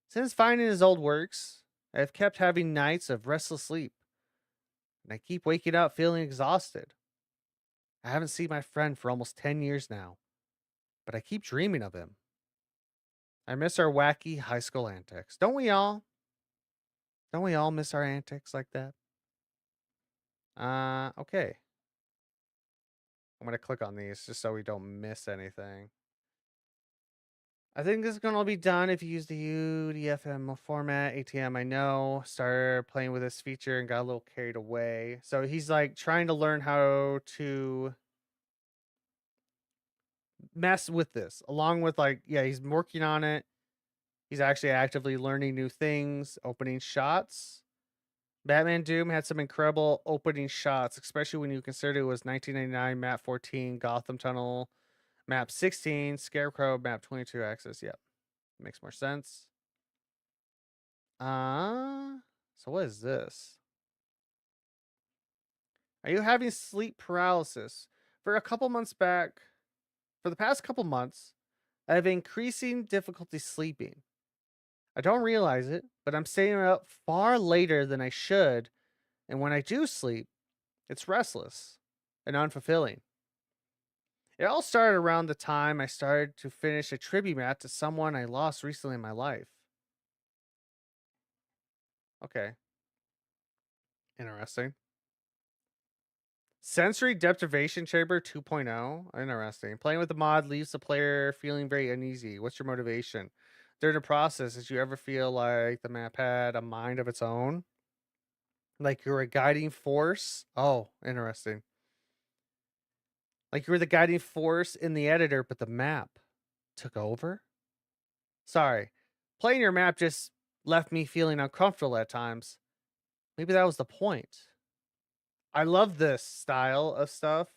Since finding his old works, I've kept having nights of restless sleep, and I keep waking up feeling exhausted. I haven't seen my friend for almost 10 years now, but I keep dreaming of him. I miss our wacky high school antics. Don't we all? Don't we all miss our antics like that? Okay. I'm going to click on these just so we don't miss anything. I think this is going to be done if you use the UDFM format. ATM, I know. Started playing with this feature and got a little carried away. So he's like trying to learn how to mess with this, along with like, yeah, he's working on it. He's actually actively learning new things, opening shots. Batman Doom had some incredible opening shots, especially when you consider it was 1999 map 14, Gotham Tunnel, map 16, Scarecrow, map 22 Axis. Yep. Makes more sense. So what is this? Are you having sleep paralysis? For a couple months back, for the past couple months, I have increasing difficulty sleeping. I don't realize it, but I'm staying up far later than I should, and when I do sleep, it's restless and unfulfilling. It all started around the time I started to finish a tribute mat to someone I lost recently in my life. Okay, interesting. Sensory deprivation chamber 2.0. Interesting. Playing with the mod leaves the player feeling very uneasy. What's your motivation? During the process, did you ever feel like the map had a mind of its own? Like you're a guiding force? Oh, interesting. Like you were the guiding force in the editor, but the map took over? Sorry. Playing your map just left me feeling uncomfortable at times. Maybe that was the point. I love this style of stuff.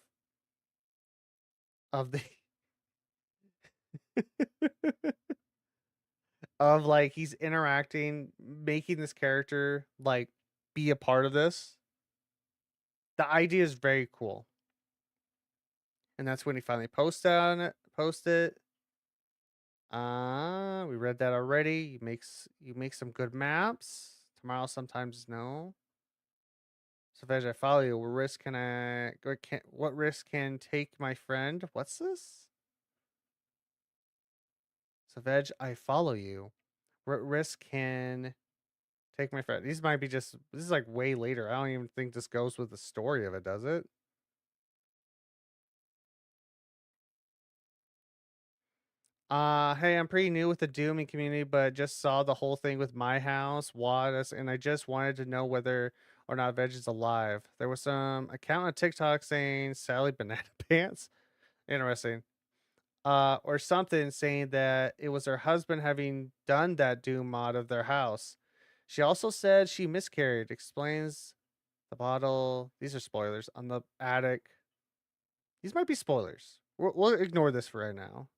Of the of like he's interacting, making this character like be a part of this. The idea is very cool. And that's when he finally post it. We read that already. You make some good maps. Tomorrow sometimes no. So Veg, I follow you. What risk can what risk can take my friend? What's this? So Veg, I follow you. What risk can take my friend? These might be just this is like way later. I don't even think this goes with the story of it, does it? Hey, I'm pretty new with the Dooming community, but just saw the whole thing with my house, WAD, and I just wanted to know whether or not Veg is alive. There was some account on TikTok saying Sally Banana Pants. Interesting. Or something saying that it was her husband having done that Doom mod of their house. She also said she miscarried. Explains the bottle. These are spoilers on the attic. These might be spoilers. We'll ignore this for right now.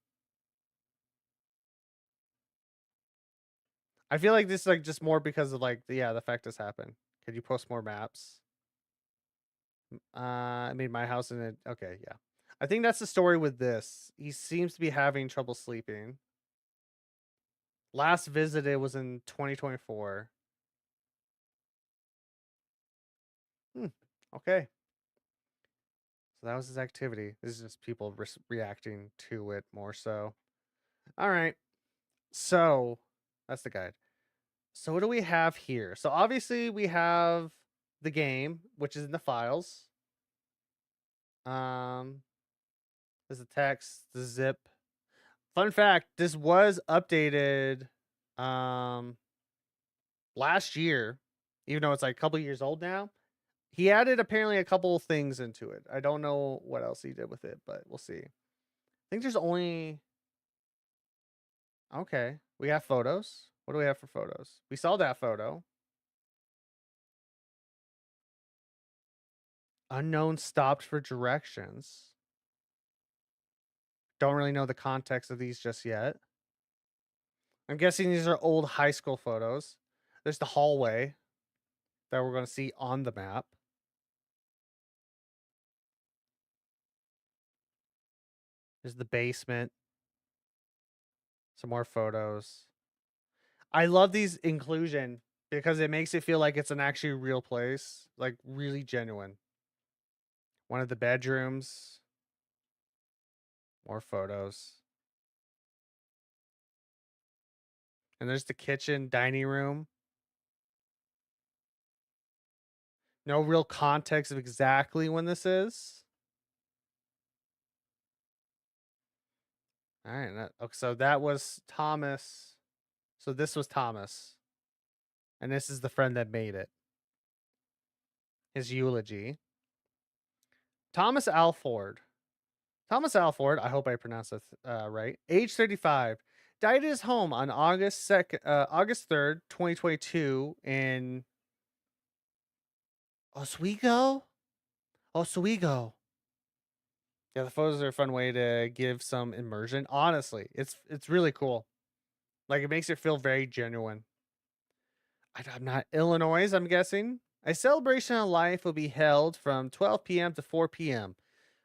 I feel like this is like just more because of like the fact this happened. Could you post more maps? I made my house in it. Okay, yeah. I think that's the story with this. He seems to be having trouble sleeping. Last visited was in 2024. Hmm. Okay. So that was his activity. This is just people reacting to it more so. All right. So that's the guide. So what do we have here? So obviously we have the game, which is in the files. There's the text, the zip. Fun fact, this was updated um last year, even though it's like a couple years old now. He added apparently a couple things into it. I don't know what else he did with it, but we'll see. I think there's only okay. We have photos. What do we have for photos? We saw that photo. Unknown stopped for directions. Don't really know the context of these just yet. I'm guessing these are old high school photos. There's the hallway that we're going to see on the map. There's the basement. Some more photos. I love these inclusion because it makes it feel like it's an actually real place, like really genuine. One of the bedrooms. More photos. And there's the kitchen, dining room. No real context of exactly when this is. All right. Okay, so that was Thomas. So this was Thomas. And this is the friend that made it. His eulogy. Thomas Alford. Thomas Alford, I hope I pronounced that right. Age 35. Died at his home on August 3rd, 2022 in Oswego? Oswego. Yeah, the photos are a fun way to give some immersion. Honestly, it's really cool. Like it makes it feel very genuine. I'm not Illinois, I'm guessing. A celebration of life will be held from 12 p.m. to 4 p.m.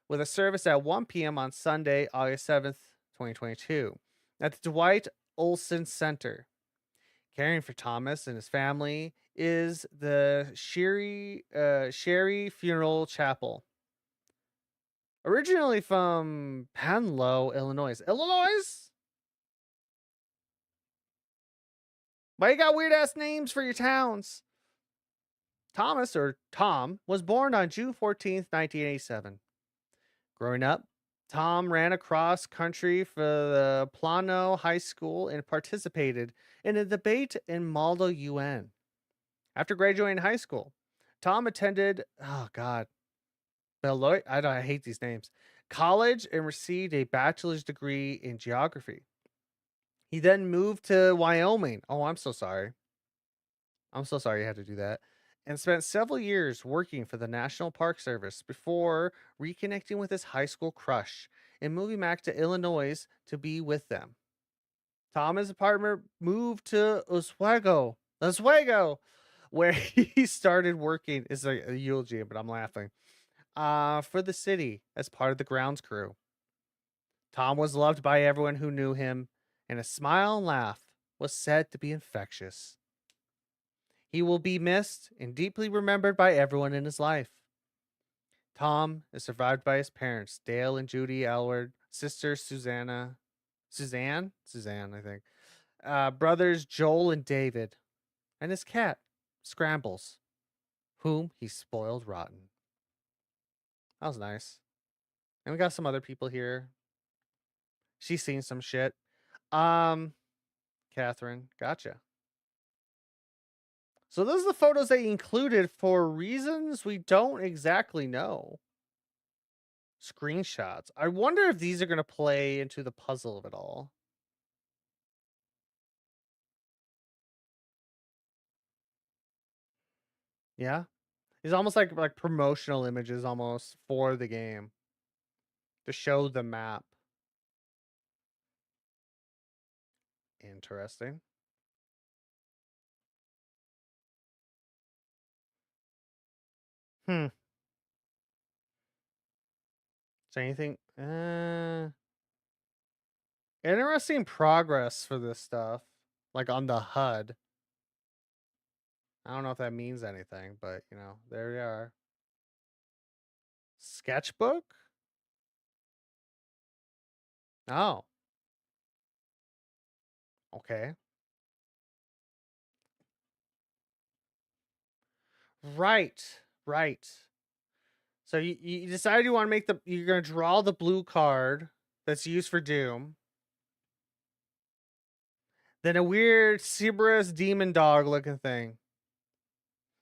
with a service at 1 p.m. on Sunday, August 7th, 2022, at the Dwight Olson Center. Caring for Thomas and his family is the Sherry Funeral Chapel. Originally from Panlow, Illinois. Illinois? Why you got weird ass names for your towns? Thomas, or Tom, was born on June 14th, 1987. Growing up, Tom ran across country for the Plano High School and participated in a debate in Maldo UN. After graduating high school, Tom attended, oh God, Beloit, I hate these names, college and received a bachelor's degree in geography. He then moved to Wyoming. Oh, I'm so sorry. I'm so sorry you had to do that. And spent several years working for the National Park Service before reconnecting with his high school crush and moving back to Illinois to be with them. Tom and his partner moved to Oswego, where he started working. It's a eulogy, but I'm laughing. For the city as part of the grounds crew. Tom was loved by everyone who knew him, and his smile and laugh was said to be infectious. He will be missed and deeply remembered by everyone in his life. Tom is survived by his parents, Dale and Judy Elward, sister Suzanne, I think, brothers Joel and David, and his cat, Scrambles, whom he spoiled rotten. That was nice. And we got some other people here. She's seen some shit. Catherine, gotcha. So those are the photos they included for reasons we don't exactly know. Screenshots. I wonder if these are going to play into the puzzle of it all. Yeah. It's almost like promotional images almost for the game to show the map. Interesting. Hmm. Is anything interesting progress for this stuff, like on the HUD. I don't know if that means anything, but there we are. Sketchbook? Oh. Okay. Right. Right. So you decide you want to make you're gonna draw the blue card that's used for Doom. Then a weird Cerberus demon dog looking thing.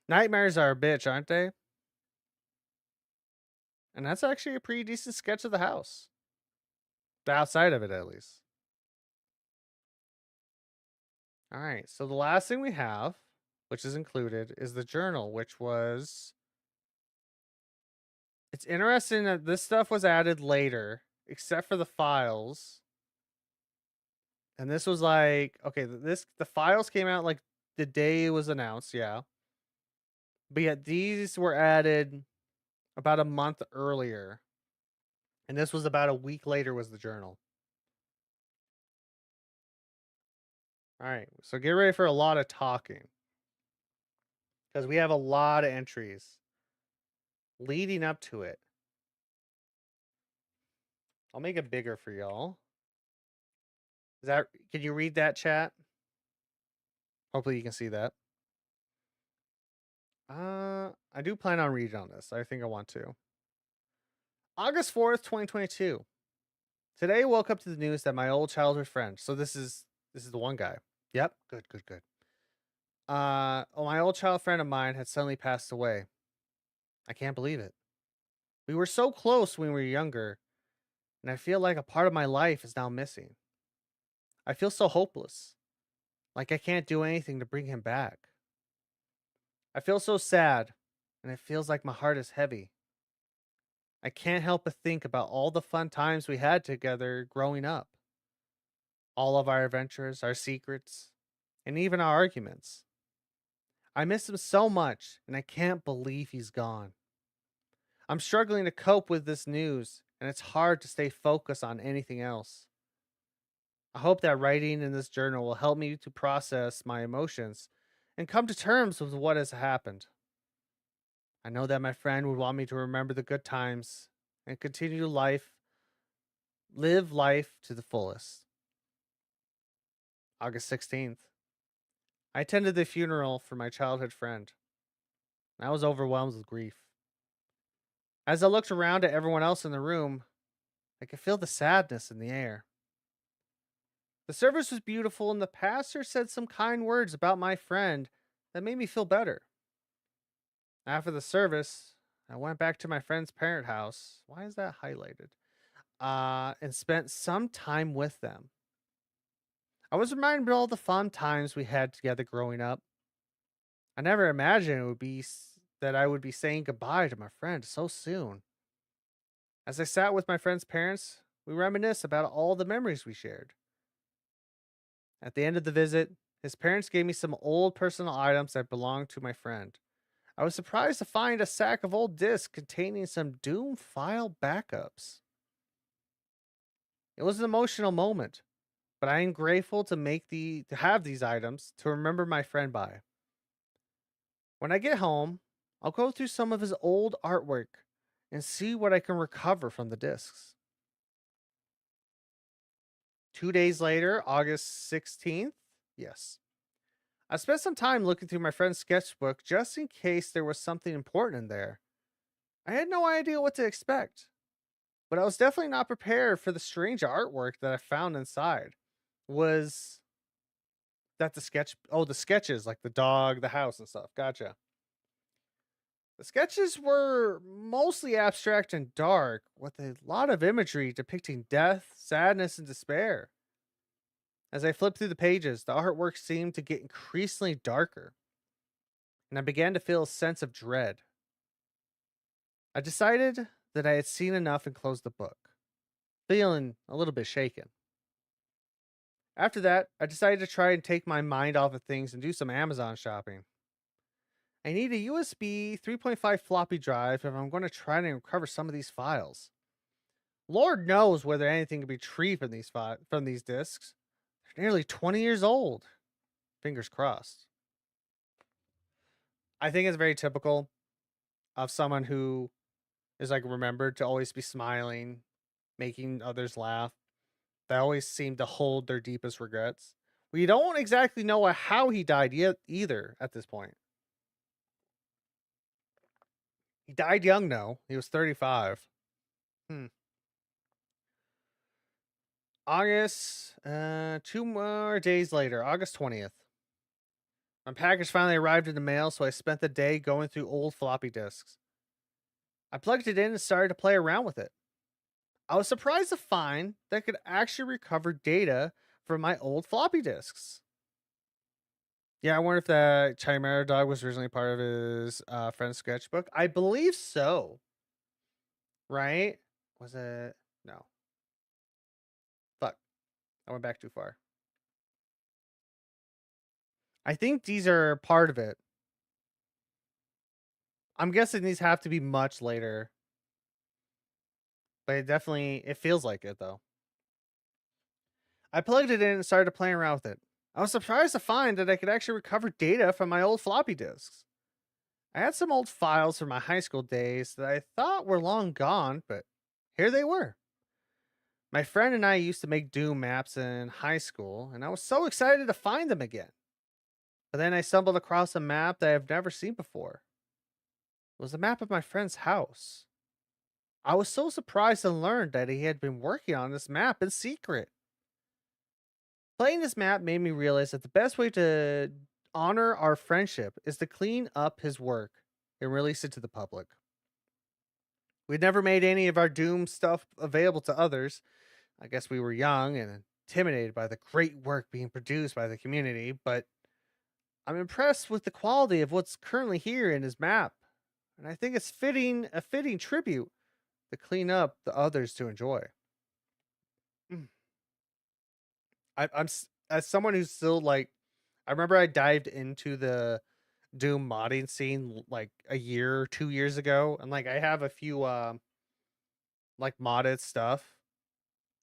Nightmares are a bitch, aren't they? And that's actually a pretty decent sketch of the house. The outside of it, at least. All right. So the last thing we have, which is included, is the journal, which was. It's interesting that this stuff was added later, except for the files. And this was like, okay, the files came out like the day it was announced, yeah. But yet these were added about a month earlier. And this was about a week later was the journal. All right, so get ready for a lot of talking because we have a lot of entries leading up to it. I'll make it bigger for y'all. Can you read that, chat? Hopefully you can see that. I do plan on reading on this. I think I want to. August 4th, 2022. Today woke up to the news that my old childhood friend. So this is the one guy. Yep. Good. My old child friend of mine had suddenly passed away. I can't believe it. We were so close when we were younger, and I feel like a part of my life is now missing. I feel so hopeless, like I can't do anything to bring him back. I feel so sad, and it feels like my heart is heavy. I can't help but think about all the fun times we had together growing up. All of our adventures, our secrets, and even our arguments. I miss him so much, and I can't believe he's gone. I'm struggling to cope with this news, and it's hard to stay focused on anything else. I hope that writing in this journal will help me to process my emotions and come to terms with what has happened. I know that my friend would want me to remember the good times and continue live life to the fullest. August 16th. I attended the funeral for my childhood friend. I was overwhelmed with grief. As I looked around at everyone else in the room, I could feel the sadness in the air. The service was beautiful, and the pastor said some kind words about my friend that made me feel better. After the service, I went back to my friend's parent house. Why is that highlighted? And spent some time with them. I was reminded of all the fun times we had together growing up. I never imagined that I would be saying goodbye to my friend so soon. As I sat with my friend's parents, we reminisced about all the memories we shared. At the end of the visit, his parents gave me some old personal items that belonged to my friend. I was surprised to find a sack of old discs containing some Doom file backups. It was an emotional moment, but I am grateful to have these items to remember my friend by. When I get home, I'll go through some of his old artwork and see what I can recover from the discs. 2 days later, August 16th, yes. I spent some time looking through my friend's sketchbook just in case there was something important in there. I had no idea what to expect, but I was definitely not prepared for the strange artwork that I found inside. Was that the sketches, like the dog, the house, and stuff. Gotcha. The sketches were mostly abstract and dark, with a lot of imagery depicting death, sadness, and despair. As I flipped through the pages, the artwork seemed to get increasingly darker, and I began to feel a sense of dread. I decided that I had seen enough and closed the book, feeling a little bit shaken. After that, I decided to try and take my mind off of things and do some Amazon shopping. I need a USB 3.5 floppy drive if I'm going to try and recover some of these files. Lord knows whether anything can be retrieved from from these discs. They're nearly 20 years old. Fingers crossed. I think it's very typical of someone who is like remembered to always be smiling, making others laugh. They always seem to hold their deepest regrets. We don't exactly know how he died yet either at this point. He died young though. He was 35. Hmm. August, 2 more days later, August 20th. My package finally arrived in the mail, so I spent the day going through old floppy disks. I plugged it in and started to play around with it. I was surprised to find that I could actually recover data from my old floppy disks. Yeah, I wonder if that Chimera dog was originally part of his friend's sketchbook. I believe so. Right? Was it? No. Fuck. I went back too far. I think these are part of it. I'm guessing these have to be much later. but it feels like it though. I plugged it in and started playing around with it. I was surprised to find that I could actually recover data from my old floppy disks. I had some old files from my high school days that I thought were long gone, but here they were. My friend and I used to make Doom maps in high school, and I was so excited to find them again. But then I stumbled across a map that I've never seen before. It was a map of my friend's house. I was so surprised to learn that he had been working on this map in secret. Playing this map made me realize that the best way to honor our friendship is to clean up his work and release it to the public. We'd never made any of our Doom stuff available to others. I guess we were young and intimidated by the great work being produced by the community, but I'm impressed with the quality of what's currently here in his map. And I think it's a fitting tribute to clean up the others to enjoy. Mm. As someone who's still like, I remember I dived into the Doom modding scene like a year or 2 years ago, and like I have a few like modded stuff.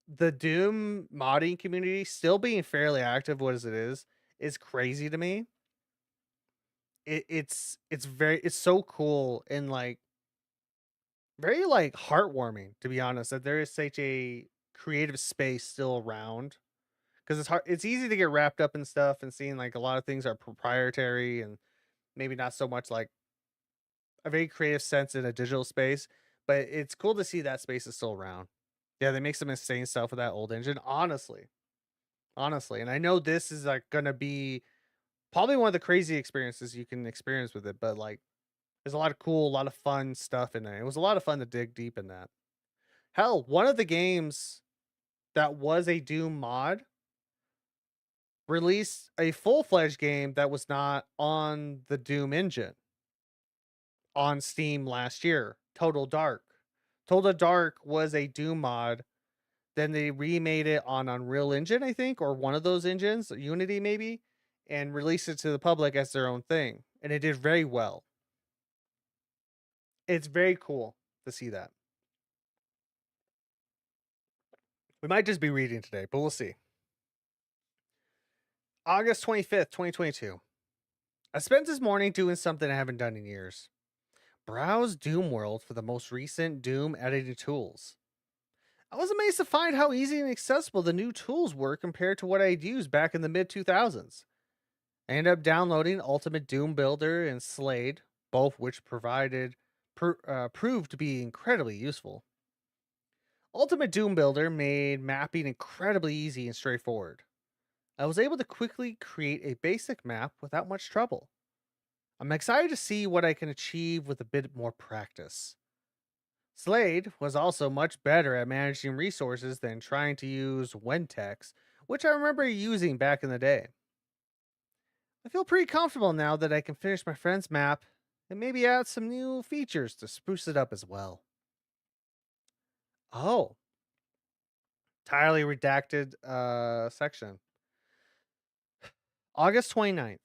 The Doom modding community still being fairly active, what as it is crazy to me. It's so cool and like very like heartwarming to be honest that there is such a creative space still around because it's easy to get wrapped up in stuff and seeing like a lot of things are proprietary and maybe not so much like a very creative sense in a digital space, but it's cool to see that space is still around. Yeah, they make some insane stuff with that old engine, honestly. And I know this is like gonna be probably one of the crazy experiences you can experience with it, but like there's a lot of cool, a lot of fun stuff in there. It was a lot of fun to dig deep in that. Hell, one of the games that was a Doom mod released a full-fledged game that was not on the Doom engine on Steam last year. Total Dark. Total Dark was a Doom mod. Then they remade it on Unreal Engine, I think, or one of those engines, Unity maybe, and released it to the public as their own thing. And it did very well. It's very cool to see that. We might just be reading today, but we'll see. August 25th, 2022. I spent this morning doing something I haven't done in years. Browse Doom World for the most recent Doom editing tools. I was amazed to find how easy and accessible the new tools were compared to what I'd used back in the mid 2000s. I ended up downloading Ultimate Doom Builder and Slade, both which proved to be incredibly useful. Ultimate Doom Builder made mapping incredibly easy and straightforward. I was able to quickly create a basic map without much trouble. I'm excited to see what I can achieve with a bit more practice. Slade was also much better at managing resources than trying to use Wentex, which I remember using back in the day. I feel pretty comfortable now that I can finish my friend's map and maybe add some new features to spruce it up as well. Oh, entirely redacted section. August 29th.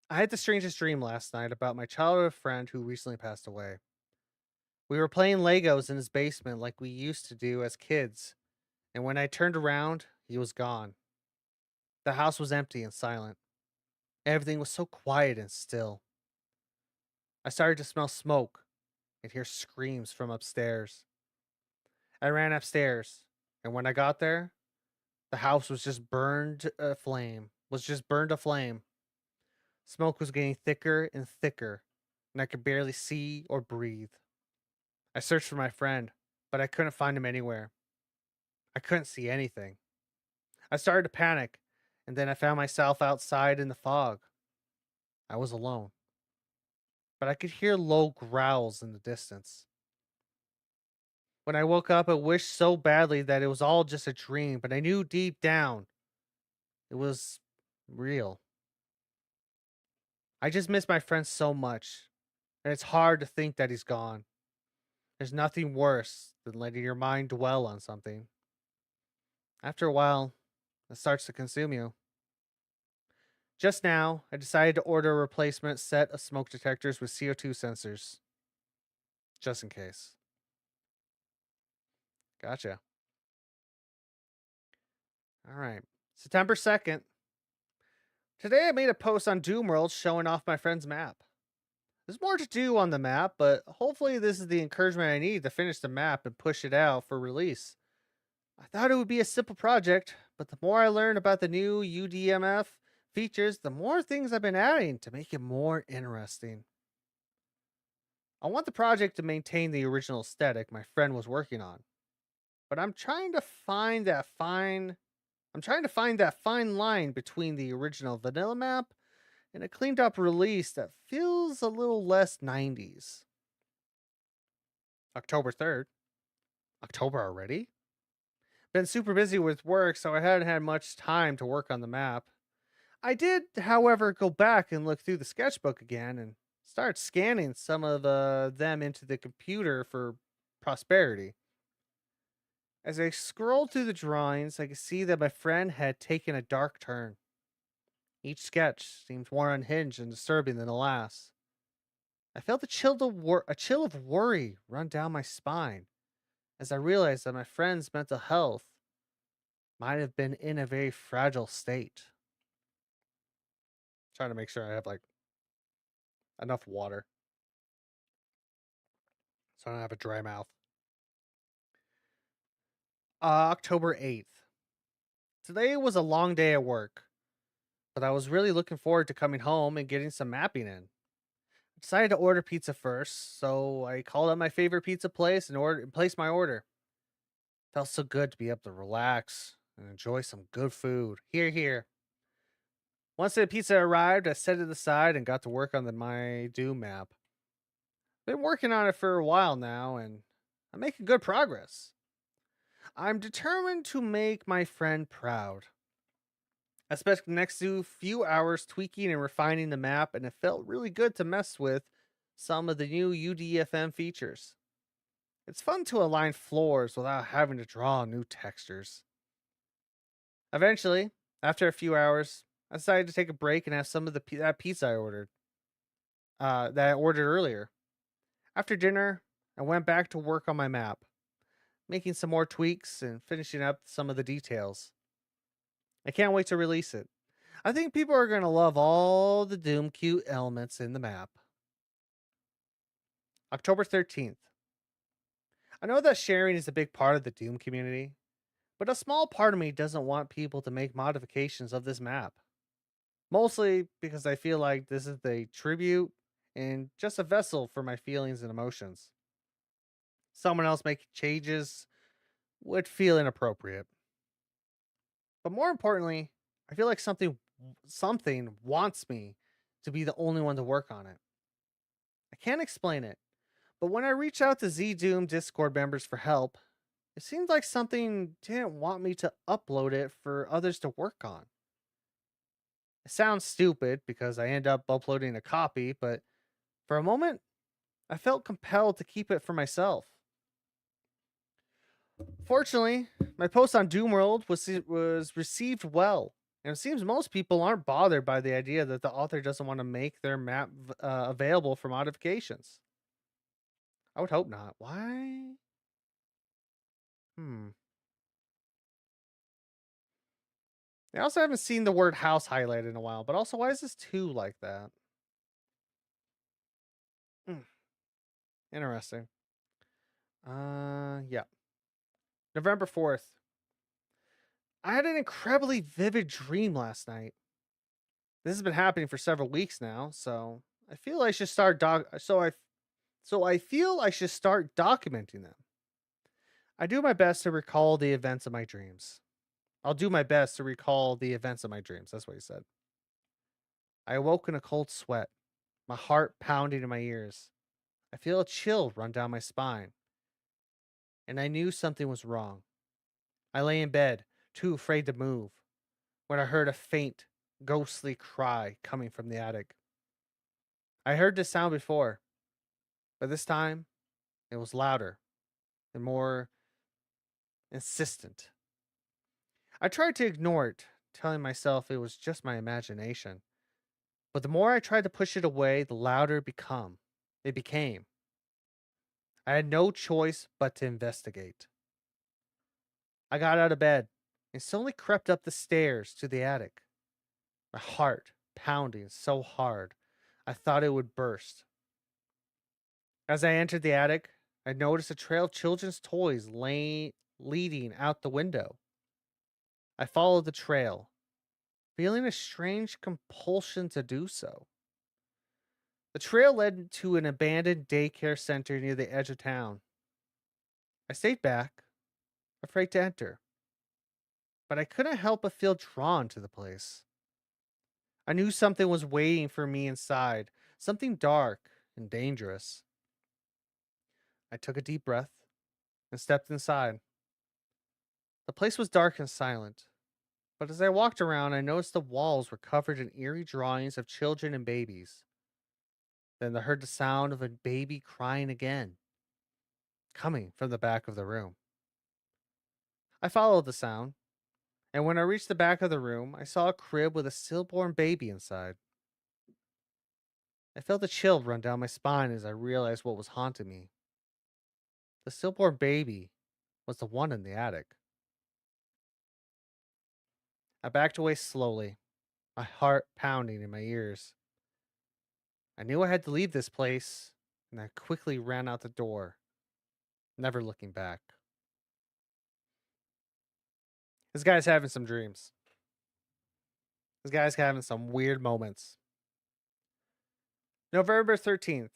I had the strangest dream last night about my childhood friend who recently passed away. We were playing Legos in his basement like we used to do as kids, and when I turned around, he was gone. The house was empty and silent. Everything was so quiet and still. I started to smell smoke and hear screams from upstairs. I ran upstairs, and when I got there, the house was just burned aflame. Smoke was getting thicker and thicker, and I could barely see or breathe. I searched for my friend, but I couldn't find him anywhere. I couldn't see anything. I started to panic, and then I found myself outside in the fog. I was alone, but I could hear low growls in the distance. When I woke up, I wished so badly that it was all just a dream, but I knew deep down it was real. I just miss my friend so much, and it's hard to think that he's gone. There's nothing worse than letting your mind dwell on something. After a while, it starts to consume you. Just now, I decided to order a replacement set of smoke detectors with CO2 sensors, just in case. Gotcha. All right. September 2nd. Today I made a post on Doomworld showing off my friend's map. There's more to do on the map, but hopefully this is the encouragement I need to finish the map and push it out for release. I thought it would be a simple project, but the more I learn about the new UDMF features, the more things I've been adding to make it more interesting. I want the project to maintain the original aesthetic my friend was working on, but I'm trying to find that fine line between the original vanilla map and a cleaned up release that feels a little less 90s. October 3rd. October already? Been super busy with work, so I hadn't had much time to work on the map. I did, however, go back and look through the sketchbook again and start scanning some of them into the computer for prosperity. As I scrolled through the drawings, I could see that my friend had taken a dark turn. Each sketch seemed more unhinged and disturbing than the last. I felt a chill of worry run down my spine as I realized that my friend's mental health might have been in a very fragile state. Trying to make sure I have like enough water so I don't have a dry mouth. October 8th. Today was a long day at work, but I was really looking forward to coming home and getting some mapping in. I decided to order pizza first, so I called up my favorite pizza place and placed my order. Felt so good to be able to relax and enjoy some good food. Here, here. Once the pizza arrived, I set it aside and got to work on my Doom map. Been working on it for a while now, and I'm making good progress. I'm determined to make my friend proud. I spent the next few hours tweaking and refining the map, and it felt really good to mess with some of the new UDFM features. It's fun to align floors without having to draw new textures. Eventually, after a few hours, I decided to take a break and have some of that pizza that I ordered earlier. After dinner, I went back to work on my map, making some more tweaks and finishing up some of the details. I can't wait to release it. I think people are going to love all the Doom cute elements in the map. October 13th. I know that sharing is a big part of the Doom community, but a small part of me doesn't want people to make modifications of this map. Mostly because I feel like this is a tribute and just a vessel for my feelings and emotions. Someone else making changes would feel inappropriate. But more importantly, I feel like something wants me to be the only one to work on it. I can't explain it, but when I reach out to Z Doom Discord members for help, it seems like something didn't want me to upload it for others to work on. It sounds stupid because I end up uploading a copy, but for a moment, I felt compelled to keep it for myself. Fortunately, my post on Doomworld was received well, and it seems most people aren't bothered by the idea that the author doesn't want to make their map available for modifications. I would hope not. Why? Hmm. I also haven't seen the word house highlighted in a while, but also, why is this two like that? Hmm. Interesting. Yeah. November 4th. I had an incredibly vivid dream last night. This has been happening for several weeks now, so I feel I should start doc so I feel I should start documenting them. I do my best to recall the events of my dreams. I'll do my best to recall the events of my dreams. That's what he said. I awoke in a cold sweat, my heart pounding in my ears. I feel a chill run down my spine, and I knew something was wrong. I lay in bed, too afraid to move, when I heard a faint, ghostly cry coming from the attic. I heard this sound before, but this time it was louder and more insistent. I tried to ignore it, telling myself it was just my imagination. But the more I tried to push it away, the louder it became. I had no choice but to investigate. I got out of bed and slowly crept up the stairs to the attic, my heart pounding so hard I thought it would burst. As I entered the attic, I noticed a trail of children's toys leading out the window. I followed the trail, feeling a strange compulsion to do so. The trail led to an abandoned daycare center near the edge of town. I stayed back, afraid to enter, but I couldn't help but feel drawn to the place. I knew something was waiting for me inside, something dark and dangerous. I took a deep breath and stepped inside. The place was dark and silent, but as I walked around, I noticed the walls were covered in eerie drawings of children and babies. Then I heard the sound of a baby crying again, coming from the back of the room. I followed the sound, and when I reached the back of the room, I saw a crib with a stillborn baby inside. I felt a chill run down my spine as I realized what was haunting me. The stillborn baby was the one in the attic. I backed away slowly, my heart pounding in my ears. I knew I had to leave this place, and I quickly ran out the door, never looking back. This guy's having some dreams. This guy's having some weird moments. November 13th.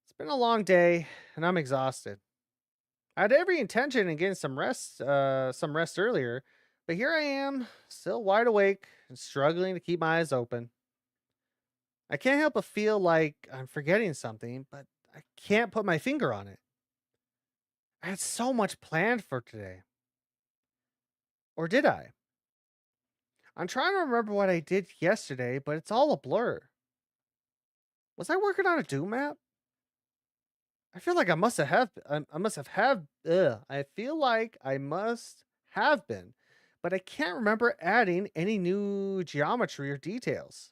It's been a long day, and I'm exhausted. I had every intention in getting some rest earlier, but here I am, still wide awake and struggling to keep my eyes open. I can't help but feel like I'm forgetting something, but I can't put my finger on it. I had so much planned for today. Or did I? I'm trying to remember what I did yesterday, but it's all a blur. Was I working on a doom map? I feel like I must have I feel like I must have been, but I can't remember adding any new geometry or details.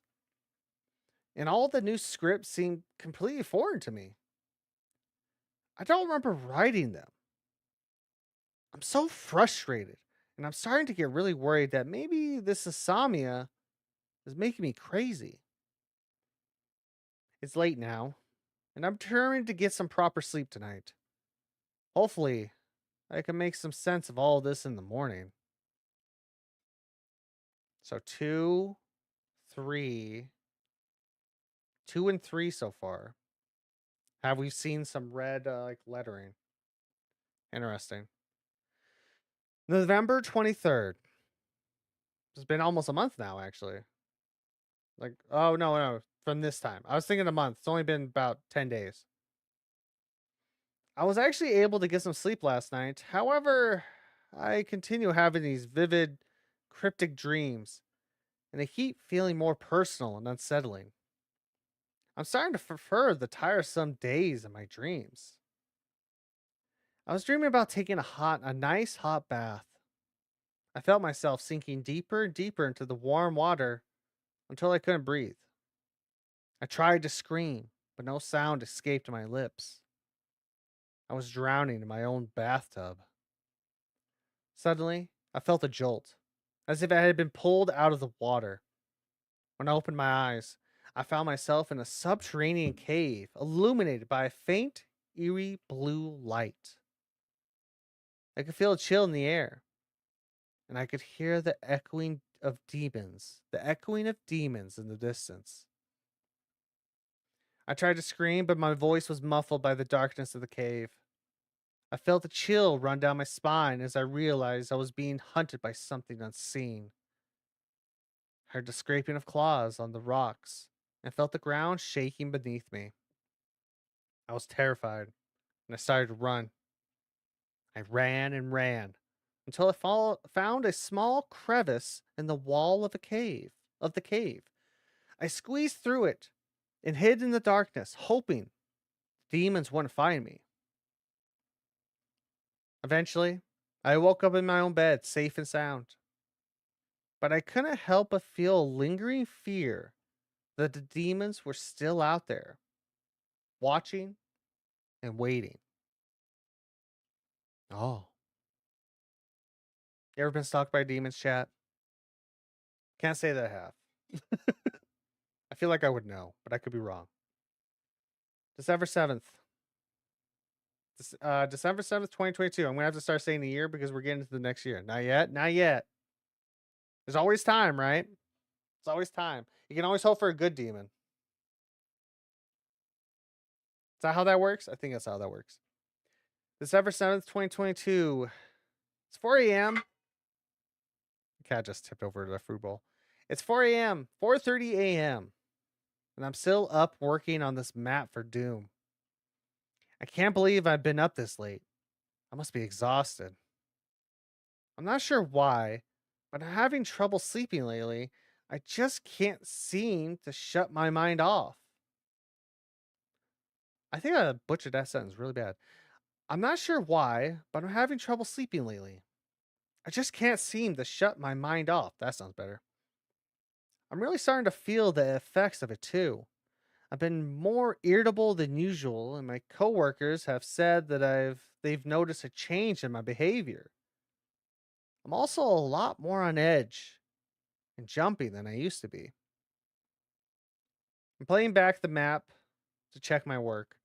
And all the new scripts seem completely foreign to me. I don't remember writing them. I'm so frustrated, and I'm starting to get really worried that maybe this insomnia is making me crazy. It's late now, and I'm determined to get some proper sleep tonight. Hopefully, I can make some sense of all this in the morning. So three, two and three so far. Have we seen some red like lettering? Interesting. November 23rd. It's been almost a month now, actually. Like, oh no, from this time. I was thinking a month. It's only been about 10 days. I was actually able to get some sleep last night. However, I continue having these vivid, cryptic dreams, and they keep feeling more personal and unsettling. I'm starting to prefer the tiresome days in my dreams. I was dreaming about taking a nice hot bath. I felt myself sinking deeper and deeper into the warm water until I couldn't breathe. I tried to scream, but no sound escaped my lips. I was drowning in my own bathtub. Suddenly, I felt a jolt, as if I had been pulled out of the water. When I opened my eyes, I found myself in a subterranean cave illuminated by a faint, eerie blue light. I could feel a chill in the air, and I could hear the echoing of demons in the distance. I tried to scream, but my voice was muffled by the darkness of the cave. I felt a chill run down my spine as I realized I was being hunted by something unseen. I heard the scraping of claws on the rocks and felt the ground shaking beneath me. I was terrified and I started to run. I ran and ran until found a small crevice in the wall of the cave. I squeezed through it and hid in the darkness, hoping the demons wouldn't find me. Eventually, I woke up in my own bed, safe and sound. But I couldn't help but feel a lingering fear that the demons were still out there, watching and waiting. Oh. You ever been stalked by demons, chat? Can't say that I have. I feel like I would know, but I could be wrong. December 7th. December 7th, 2022. I'm going to have to start saying the year because we're getting into the next year. Not yet. Not yet. There's always time, right? There's always time. You can always hope for a good demon. Is that how that works? I think that's how that works. December 7th, 2022. It's 4 a.m. Cat just tipped over to the fruit bowl. It's 4 a.m., 4:30 a.m., and I'm still up working on this map for Doom. I can't believe I've been up this late. I must be exhausted. I'm not sure why, but I'm having trouble sleeping lately. I just can't seem to shut my mind off. I think I butchered that sentence really bad. I'm not sure why, but I'm having trouble sleeping lately. I just can't seem to shut my mind off. That sounds better. I'm really starting to feel the effects of it too. I've been more irritable than usual, and my coworkers have said that they've noticed a change in my behavior. I'm also a lot more on edge and jumpy than I used to be. I'm playing back the map to check my work,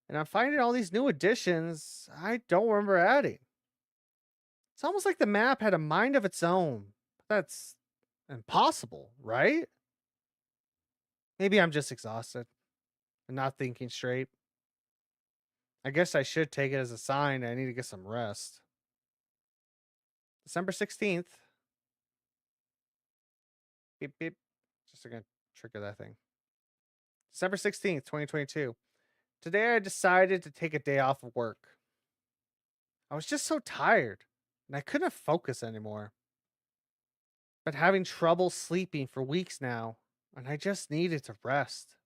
and I'm finding all these new additions I don't remember adding. It's almost like the map had a mind of its own. That's impossible, right? Maybe I'm just exhausted and not thinking straight. I guess I should take it as a sign I need to get some rest. December 16th. Beep, beep. Just gonna trigger that thing. December 16th, 2022. Today I decided to take a day off of work. I was just so tired and I couldn't focus anymore. But having trouble sleeping for weeks now, and I just needed to rest.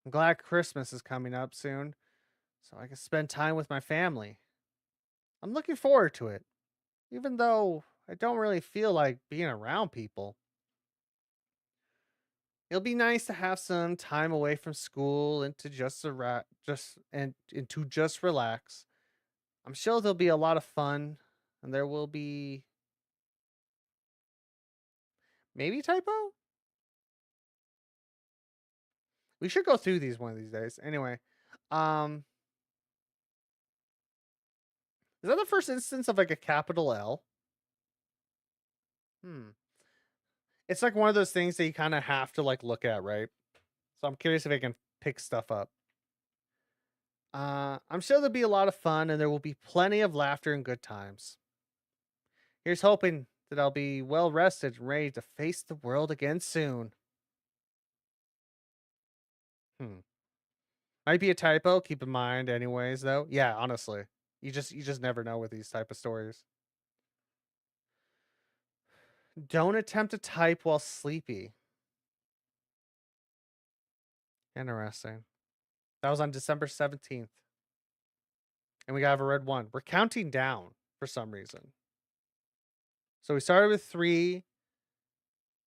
I'm glad Christmas is coming up soon so I can spend time with my family. I'm looking forward to it, even though I don't really feel like being around people. It'll be nice to have some time away from school and to just relax. I'm sure there'll be a lot of fun, and there will be maybe typo. We should go through these one of these days. Anyway, um, is that the first instance of like a capital L? Hmm. It's like one of those things that you kind of have to like look at, right? So I'm curious if I can pick stuff up. I'm sure there'll be a lot of fun and there will be plenty of laughter and good times. Here's hoping that I'll be well rested and ready to face the world again soon. Hmm. Might be a typo. Keep in mind, anyways. Though, yeah. Honestly, you just never know with these type of stories. Don't attempt to type while sleepy. Interesting. That was on December 17th, and we got a red one. We're counting down for some reason. So we started with 3,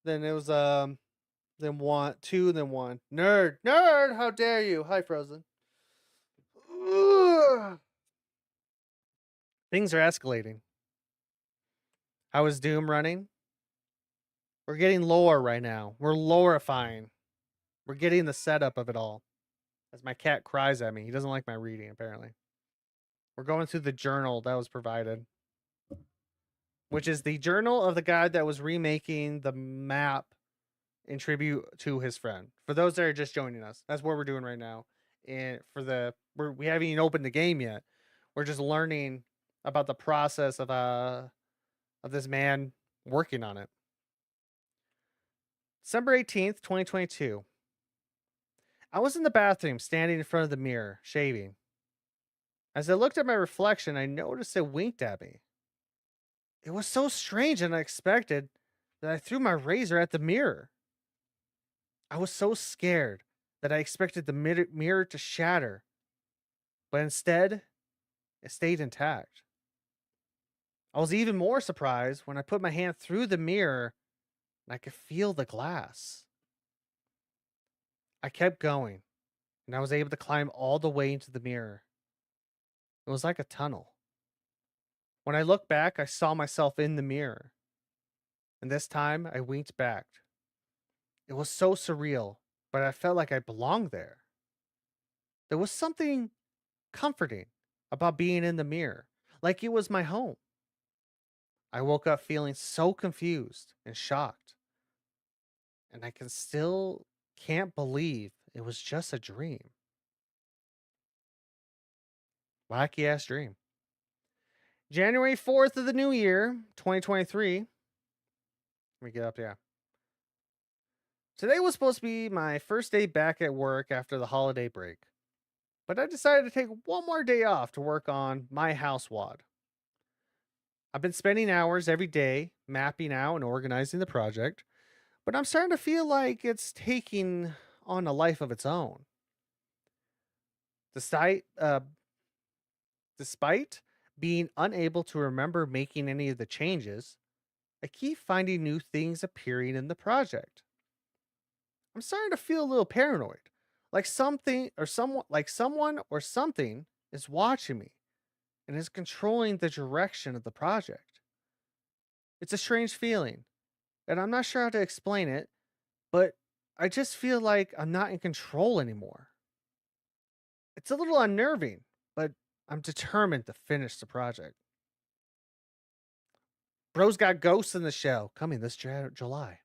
then it was then 1, 2, then 1. Nerd, how dare you? Hi, Frozen. Ugh. Things are escalating. How is Doom running? We're getting lore right now. We're lorifying. We're getting the setup of it all. As my cat cries at me. He doesn't like my reading, apparently. We're going through the journal that was provided, which is the journal of the guy that was remaking the map in tribute to his friend. For those that are just joining us, that's what we're doing right now. And we haven't even opened the game yet. We're just learning about the process of this man working on it. December 18th, 2022. I was in the bathroom standing in front of the mirror, shaving. As I looked at my reflection, I noticed it winked at me. It was so strange and unexpected that I threw my razor at the mirror. I was so scared that I expected the mirror to shatter, but instead, it stayed intact. I was even more surprised when I put my hand through the mirror and I could feel the glass. I kept going, and I was able to climb all the way into the mirror. It was like a tunnel. When I looked back, I saw myself in the mirror, and this time I winked back. It was so surreal, but I felt like I belonged there. There was something comforting about being in the mirror, like it was my home. I woke up feeling so confused and shocked, and I can still can't believe it was just a dream. Wacky ass dream. January 4th of the new year, 2023. Let me get up, yeah. Today was supposed to be my first day back at work after the holiday break, but I decided to take one more day off to work on myhouse.wad. I've been spending hours every day mapping out and organizing the project, but I'm starting to feel like it's taking on a life of its own. Despite, uh, despite being unable to remember making any of the changes, I keep finding new things appearing in the project. I'm starting to feel a little paranoid, like someone or something is watching me and is controlling the direction of the project. It's a strange feeling, and I'm not sure how to explain it, but I just feel like I'm not in control anymore. It's a little unnerving, but I'm determined to finish the project. Bro's got Ghosts in the Shell coming this July.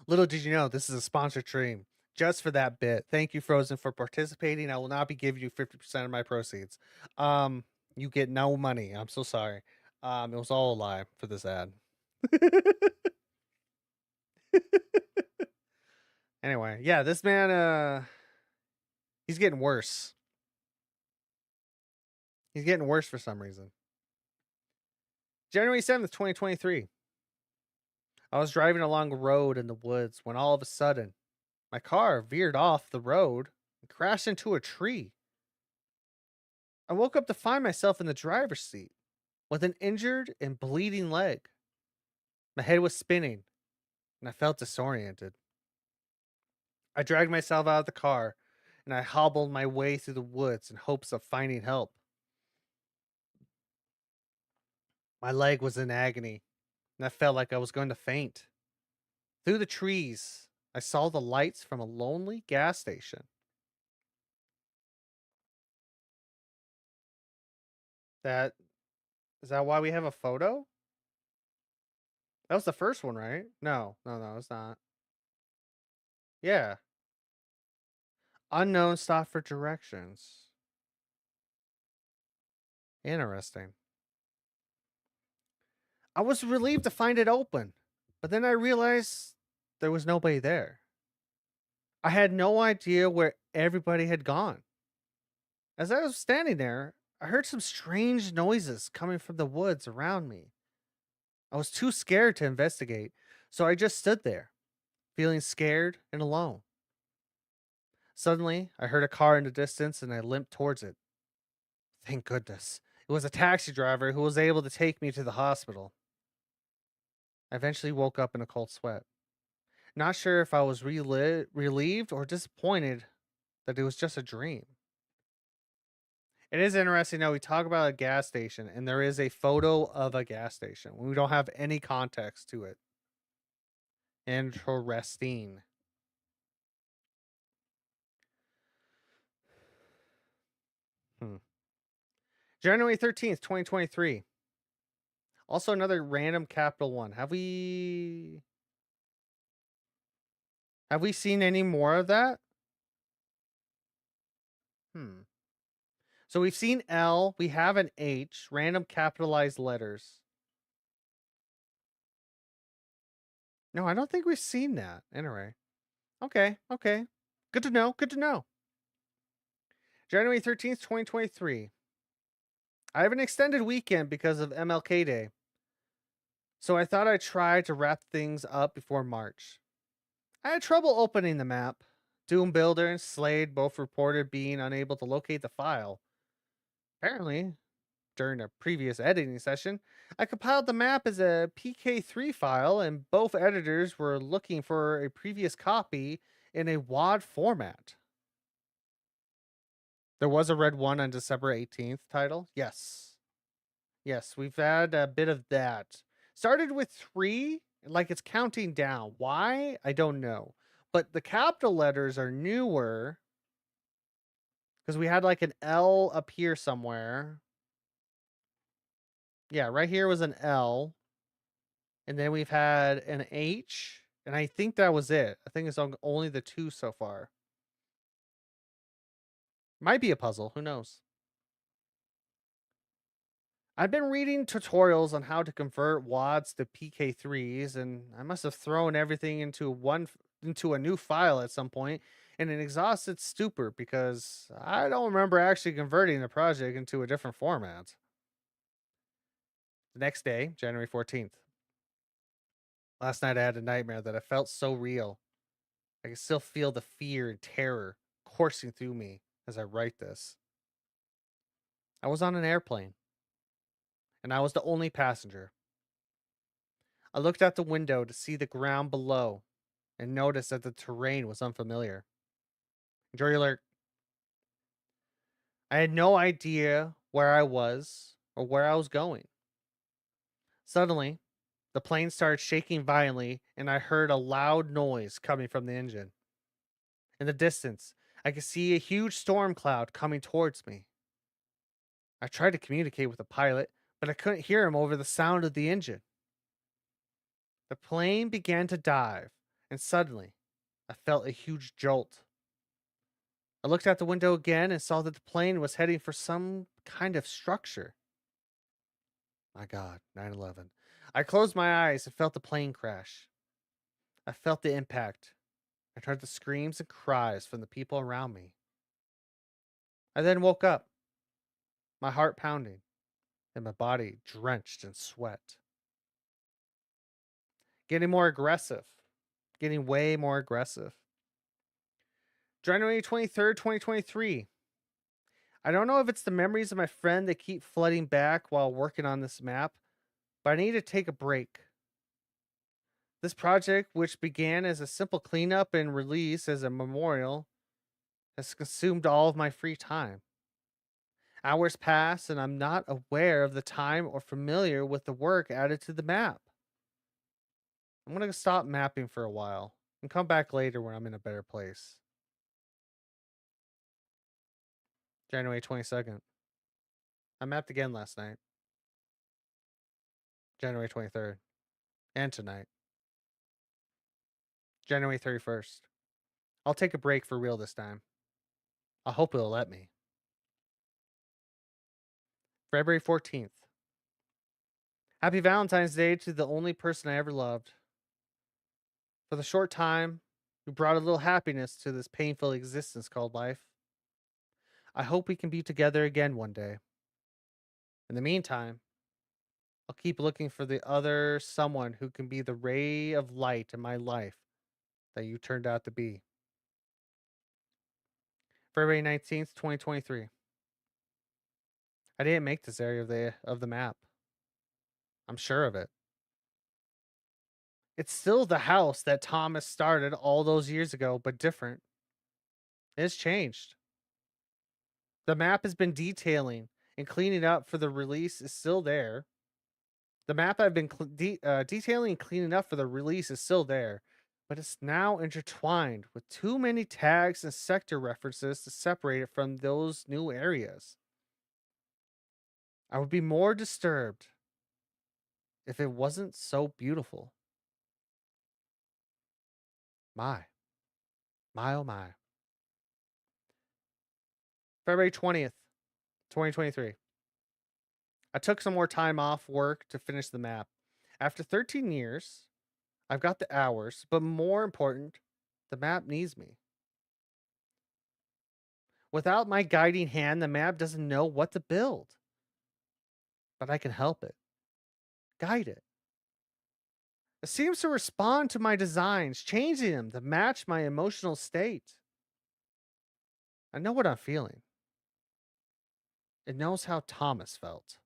Little did you know, this is a sponsored stream just for that bit. Thank you, Frozen, for participating. I will not be giving you 50% of my proceeds. You get no money. I'm so sorry. It was all a lie for this ad. Anyway, yeah, this man, he's getting worse. He's getting worse for some reason. January 7th, 2023. I was driving along a road in the woods when all of a sudden my car veered off the road and crashed into a tree. I woke up to find myself in the driver's seat with an injured and bleeding leg. My head was spinning and I felt disoriented. I dragged myself out of the car and I hobbled my way through the woods in hopes of finding help. My leg was in agony and I felt like I was going to faint. Through the trees, I saw the lights from a lonely gas station. That is that why we have a photo? That was the first one, right? No, it's not. Yeah. Unknown stop for directions. Interesting. I was relieved to find it open, but then I realized there was nobody there. I had no idea where everybody had gone. As I was standing there, I heard some strange noises coming from the woods around me. I was too scared to investigate, so I just stood there, feeling scared and alone. Suddenly, I heard a car in the distance and I limped towards it. Thank goodness. It was a taxi driver who was able to take me to the hospital. I eventually woke up in a cold sweat. Not sure if I was relieved or disappointed that it was just a dream. It is interesting though. We talk about a gas station, and there is a photo of a gas station. We don't have any context to it. Interesting. Hmm. January 13th, 2023. Also another random capital one. Have we seen any more of that? Hmm. So we've seen L, we have an H, random capitalized letters. No, I don't think we've seen that. Anyway. Okay. Good to know. Good to know. January 13th, 2023. I have an extended weekend because of MLK Day. So I thought I'd try to wrap things up before March. I had trouble opening the map. Doom Builder and Slade both reported being unable to locate the file. Apparently, during a previous editing session, I compiled the map as a PK3 file, and both editors were looking for a previous copy in a WAD format. There was a red one on December 18th title. Yes. Yes, we've had a bit of that. Started with 3, like it's counting down. Why? I don't know. But the capital letters are newer because we had like an L up here somewhere. Yeah, right here was an L. And then we've had an H. And I think that was it. I think it's only the 2 so far. Might be a puzzle. Who knows? I've been reading tutorials on how to convert WADs to PK3s, and I must have thrown everything into a new file at some point in an exhausted stupor because I don't remember actually converting the project into a different format. The next day, January 14th. Last night I had a nightmare that I felt so real. I can still feel the fear and terror coursing through me as I write this. I was on an airplane, and I was the only passenger. I looked out the window to see the ground below and noticed that the terrain was unfamiliar. Jury alert. I had no idea where I was or where I was going. Suddenly, the plane started shaking violently, and I heard a loud noise coming from the engine. In the distance, I could see a huge storm cloud coming towards me. I tried to communicate with the pilot, but I couldn't hear him over the sound of the engine. The plane began to dive, and suddenly, I felt a huge jolt. I looked out the window again and saw that the plane was heading for some kind of structure. My God, 9/11. I closed my eyes and felt the plane crash. I felt the impact. I heard the screams and cries from the people around me. I then woke up, my heart pounding and my body drenched in sweat. Getting more aggressive. Getting way more aggressive. January 23rd, 2023. I don't know if it's the memories of my friend that keep flooding back while working on this map, but I need to take a break. This project, which began as a simple cleanup and release as a memorial, has consumed all of my free time. Hours pass, and I'm not aware of the time or familiar with the work added to the map. I'm going to stop mapping for a while and come back later when I'm in a better place. January 22nd. I mapped again last night. January 23rd. And tonight. January 31st. I'll take a break for real this time. I hope it'll let me. February 14th. Happy Valentine's Day to the only person I ever loved. For the short time, you brought a little happiness to this painful existence called life. I hope we can be together again one day. In the meantime, I'll keep looking for the other someone who can be the ray of light in my life that you turned out to be. February 19th, 2023. I didn't make this area of the map. I'm sure of it. It's still the house that Thomas started all those years ago, but different. It's changed. The map has been detailing and cleaning up for the release is still there. The map I've been detailing and cleaning up for the release is still there, but it's now intertwined with too many tags and sector references to separate it from those new areas. I would be more disturbed if it wasn't so beautiful. My, oh my. February 20th, 2023. I took some more time off work to finish the map. After 13 years, I've got the hours, but more important, the map needs me. Without my guiding hand, the map doesn't know what to build. But I can help it, guide it. It seems to respond to my designs, changing them to match my emotional state. I know what I'm feeling. It knows how Thomas felt.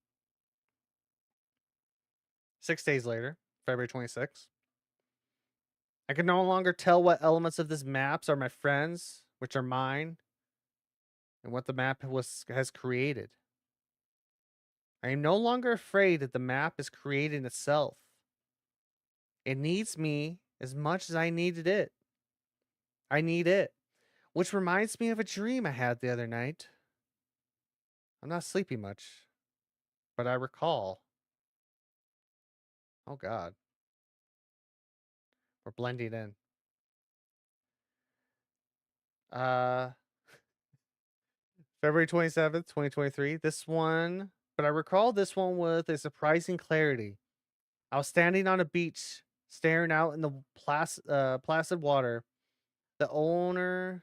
6 days later, February 26th, I can no longer tell what elements of this maps are my friends, which are mine, and what the map has created. I am no longer afraid that the map is creating itself. It needs me as much as I needed it. I need it. Which reminds me of a dream I had the other night. I'm not sleeping much, but I recall. Oh God, we're blending in. Uh February 27th, 2023. This one, but I recall this one with a surprising clarity. I was standing on a beach, staring out in the placid water. The owner,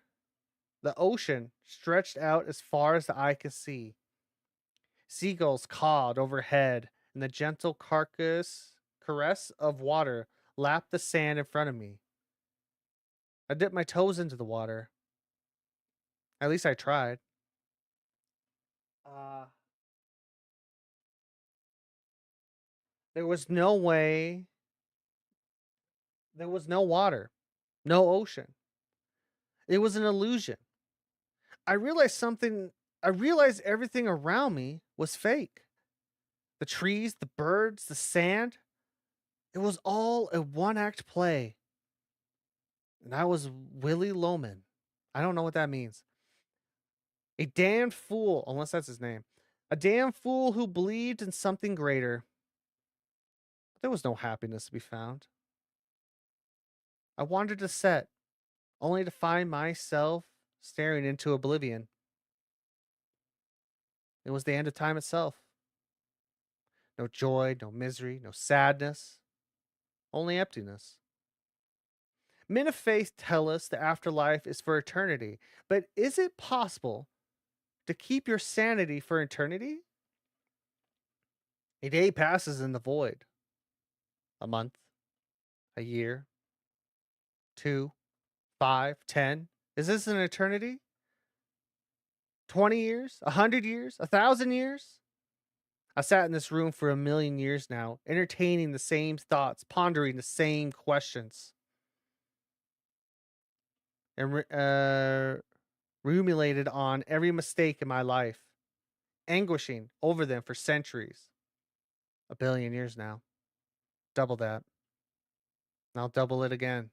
the ocean stretched out as far as the eye could see. Seagulls cawed overhead, and the gentle caress of water lapped the sand in front of me. I dipped my toes into the water. At least I tried. Uh, there was no way. There was no water, no ocean. It was an illusion. I realized something. I realized everything around me was fake. The trees, the birds, the sand. It was all a one act play. And I was Willie Loman. I don't know what that means. A damned fool, unless that's his name. A damn fool who believed in something greater. But there was no happiness to be found. I wandered to set, only to find myself staring into oblivion. It was the end of time itself. No joy, no misery, no sadness, only emptiness. Men of faith tell us the afterlife is for eternity, but is it possible to keep your sanity for eternity? A day passes in the void. A month, a year, 2, 5, 10. Is this an eternity? 20 years? 100 years? 1,000 years? I sat in this room for a million years now, entertaining the same thoughts, pondering the same questions, and ruminated on every mistake in my life, anguishing over them for centuries. A billion years now. Double that. And I'll double it again.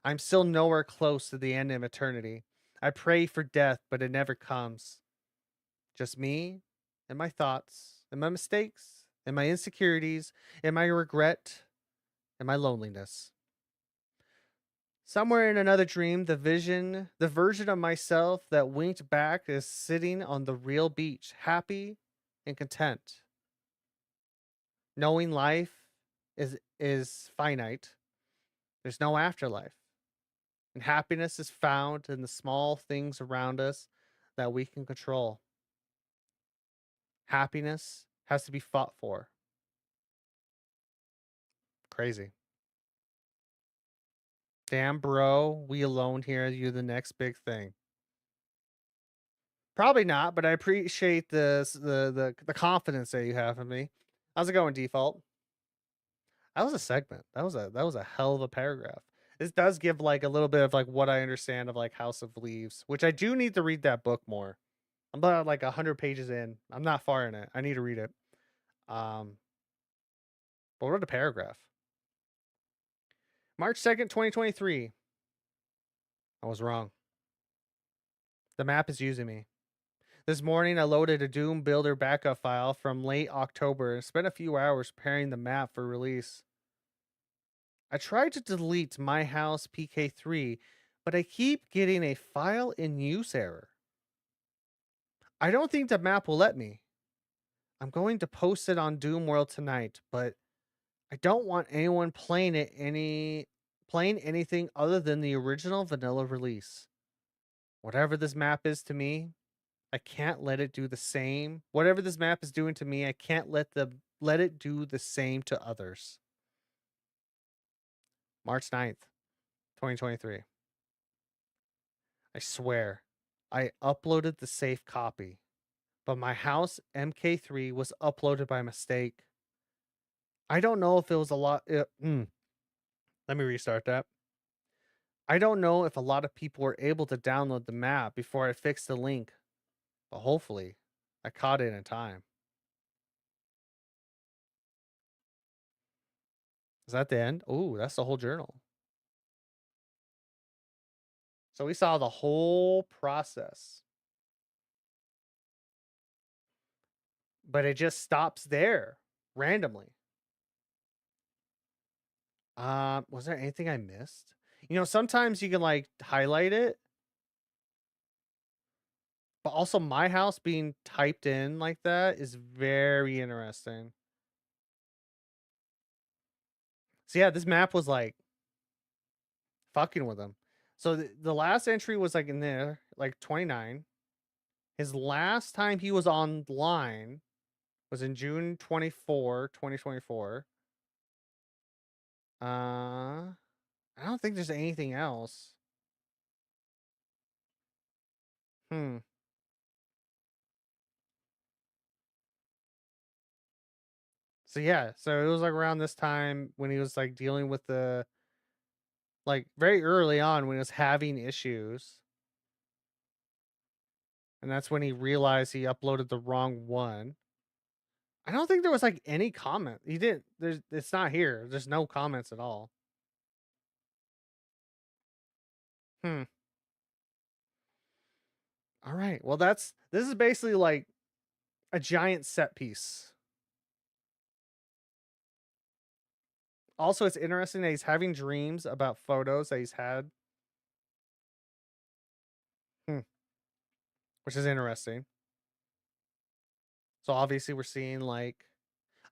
I'm still nowhere close to the end of eternity. I pray for death, but it never comes. Just me and my thoughts and my mistakes and my insecurities and my regret and my loneliness. Somewhere in another dream, the version of myself that winked back is sitting on the real beach, happy and content, knowing life is finite. There's no afterlife. And happiness is found in the small things around us that we can control. Happiness has to be fought for. Crazy. Damn, bro, we alone here. You the next big thing. Probably not, but I appreciate the confidence that you have in me. How's it going, default? That was a segment. That was a hell of a paragraph. This does give like a little bit of like what I understand of like House of Leaves, which I do need to read that book more. I'm about like 100 pages in. I'm not far in it. I need to read it. But what a paragraph. March 2nd, 2023. I was wrong. The map is using me. This morning, I loaded a Doom Builder backup file from late October and spent a few hours preparing the map for release. I tried to delete myhouse PK3, but I keep getting a file in use error. I don't think the map will let me. I'm going to post it on Doom World tonight, but I don't want anyone playing anything other than the original vanilla release. Whatever this map is to me, I can't let it do the same. Whatever this map is doing to me, I can't let it do the same to others. March 9th, 2023. I swear, I uploaded the safe copy, but my house MK3 was uploaded by mistake. I don't know if it was a lot. Let me restart that. I don't know if a lot of people were able to download the map before I fixed the link, But hopefully, I caught it in time. Is that the end? Oh, that's the whole journal. So we saw the whole process, but it just stops there randomly. Was there anything I missed? You know, sometimes you can like highlight it, but also my house being typed in like that is very interesting. So yeah, this map was like fucking with him. So the last entry was like in there, like 29. His last time he was online was in June 24, 2024. I don't think there's anything else. Hmm. So yeah, so it was like around this time when he was like dealing with the like very early on when he was having issues. And that's when he realized he uploaded the wrong one. I don't think there was like any comment. He didn't it's not here. There's no comments at all. Hmm. All right. Well, this is basically like a giant set piece. Also, it's interesting that he's having dreams about photos that he's had. Hmm. Which is interesting. So obviously we're seeing like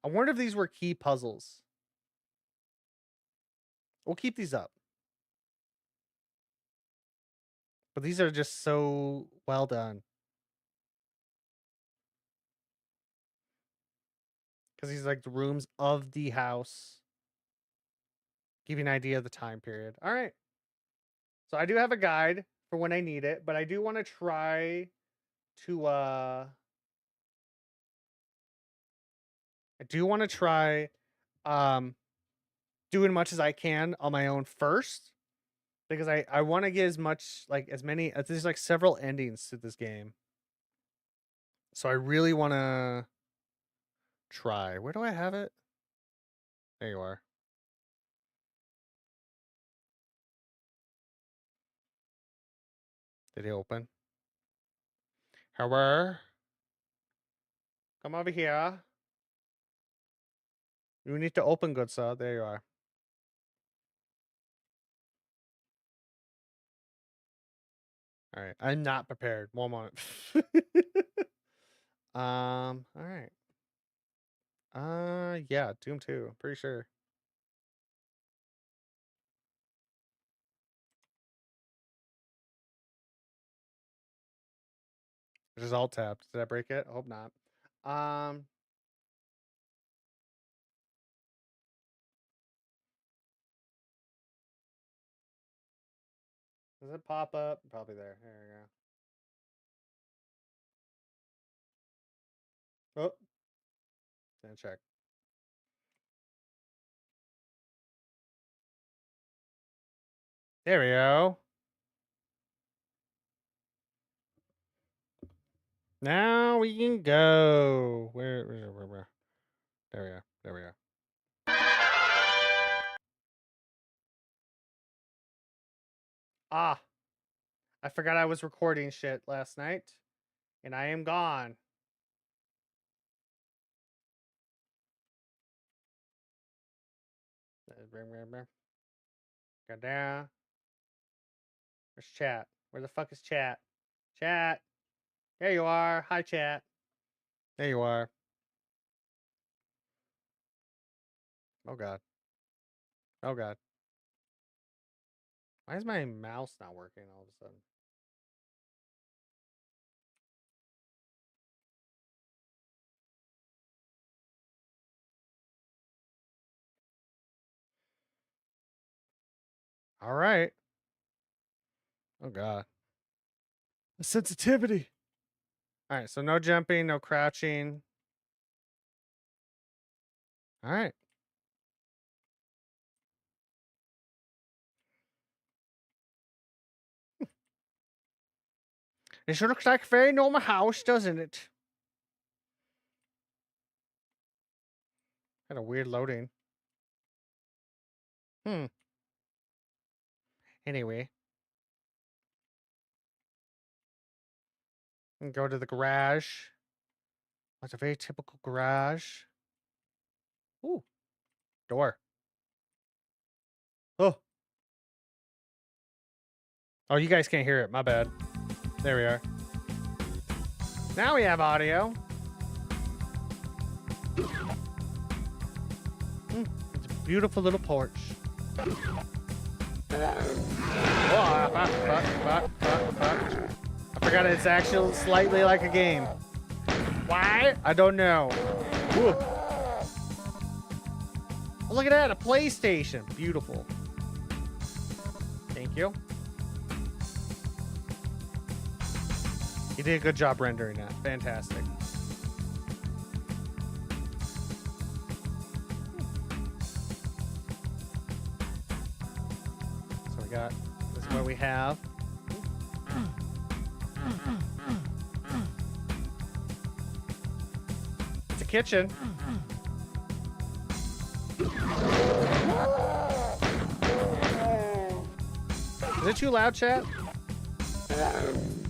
I wonder if these were key puzzles. We'll keep these up. But these are just so well done. Because these are like the rooms of the house. Give you an idea of the time period. All right. So I do have a guide for when I need it, but I do want to try to I do want to try um doing much as I can on my own first. Because I want to get as much like as many there's like several endings to this game. So I really want to try. Where do I have it? There you are. Did it open? Hello? Come over here. You need to open, good sir. There you are. All right. I'm not prepared. One moment. All right. Yeah, Doom 2. I'm pretty sure. It is alt tapped. Did I break it? I hope not. Um, does it pop up? Probably there. There we go. Oh, then check. There we go. Now we can go. Where? There we go. There we go. Ah, I forgot I was recording shit last night, and I am gone. Go down. Where's chat? Where the fuck is chat? Chat. There you are. Hi, chat. There you are. Oh god. Oh god. Why is my mouse not working all of a sudden? All right. Oh god. The sensitivity. All right. So no jumping, no crouching. All right. This looks like a very normal house, doesn't it? Kind of weird loading. Anyway. And go to the garage. That's a very typical garage. Ooh. Door. Oh. Oh, you guys can't hear it. My bad. There we are. Now we have audio. It's a beautiful little porch. Oh, fuck. I forgot it's actually slightly like a game. Why? I don't know. Ooh. Oh, look at that. A PlayStation. Beautiful. Thank you. You did a good job rendering that. Fantastic. So we got, this is what we have. It's a kitchen. Is it too loud, chat?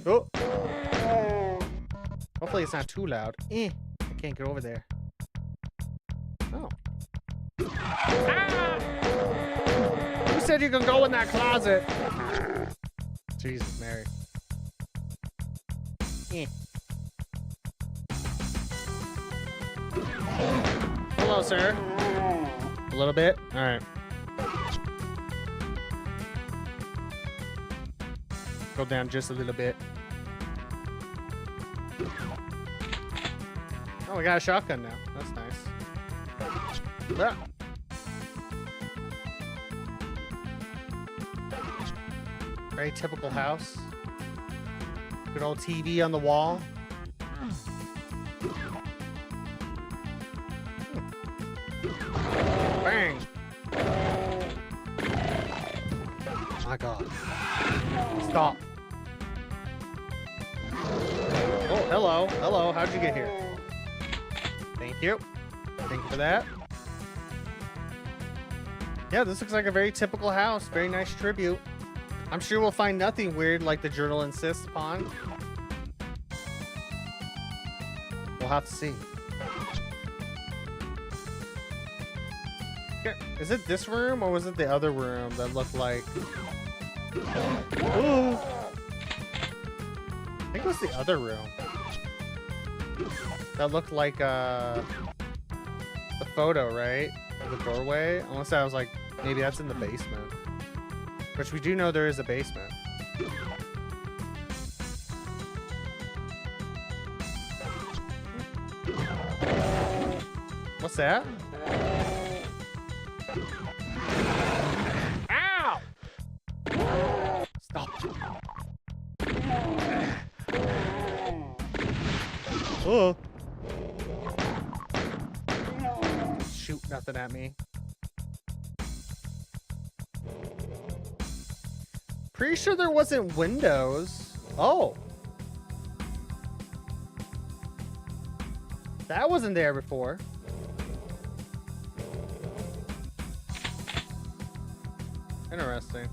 Oh. Hopefully it's not too loud. I can't get over there. Oh. Ah! Who said you can go in that closet? Jesus, Mary. Hello, sir. A little bit? Alright. Go down just a little bit. Oh, we got a shotgun now. That's nice. Ah. Very typical house. Good old TV on the wall. Bang! My God. Stop. Oh, hello. Hello. How'd you get here? Thank you. Thank you for that. Yeah, this looks like a very typical house. Very nice tribute. I'm sure we'll find nothing weird like the journal insists upon. We'll have to see. Okay. Is it this room or was it the other room that looked like... Ooh. I think it was the other room. That looked like the photo, right? The doorway. Unless I was like, maybe that's in the basement. Which we do know there is a basement. What's that? Ow! Stop. Oh. Shoot nothing at me. Pretty sure there wasn't windows. Oh. That wasn't there before. Interesting.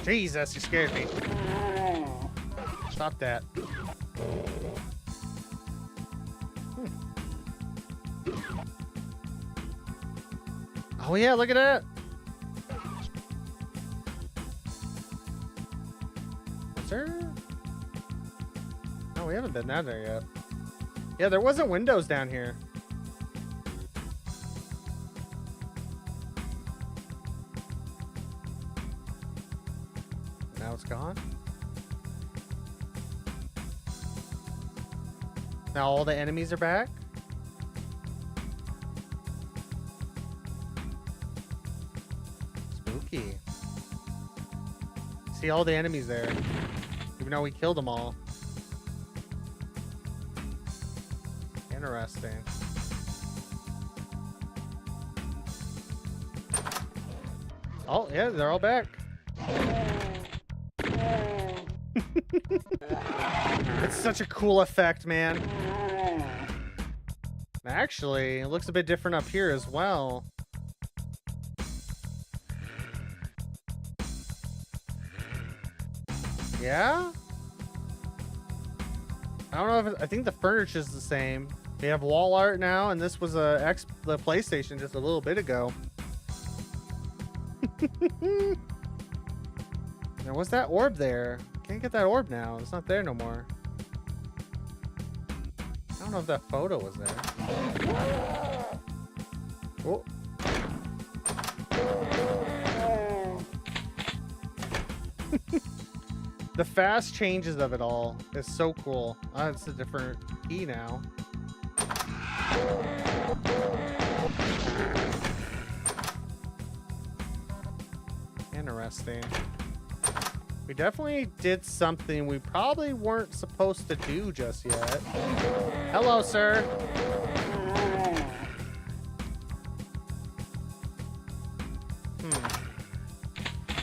Jesus, you scared me. Stop that. Oh yeah, look at that. Is there? No, we haven't been down there yet. Yeah, there wasn't windows down here. Now it's gone. Now all the enemies are back. Spooky. See all the enemies there. Even though we killed them all. Interesting. Oh, yeah, they're all back. It's such a cool effect, man. Actually, it looks a bit different up here as well. Yeah? I don't know if I think the furniture's the same. They have wall art now, and this was the PlayStation just a little bit ago. Now, what's that orb there? Can't get that orb now. It's not there no more. I don't know if that photo was there. Oh. The fast changes of it all is so cool. Oh, it's a different key now. Interesting. We definitely did something we probably weren't supposed to do just yet. Hello, sir.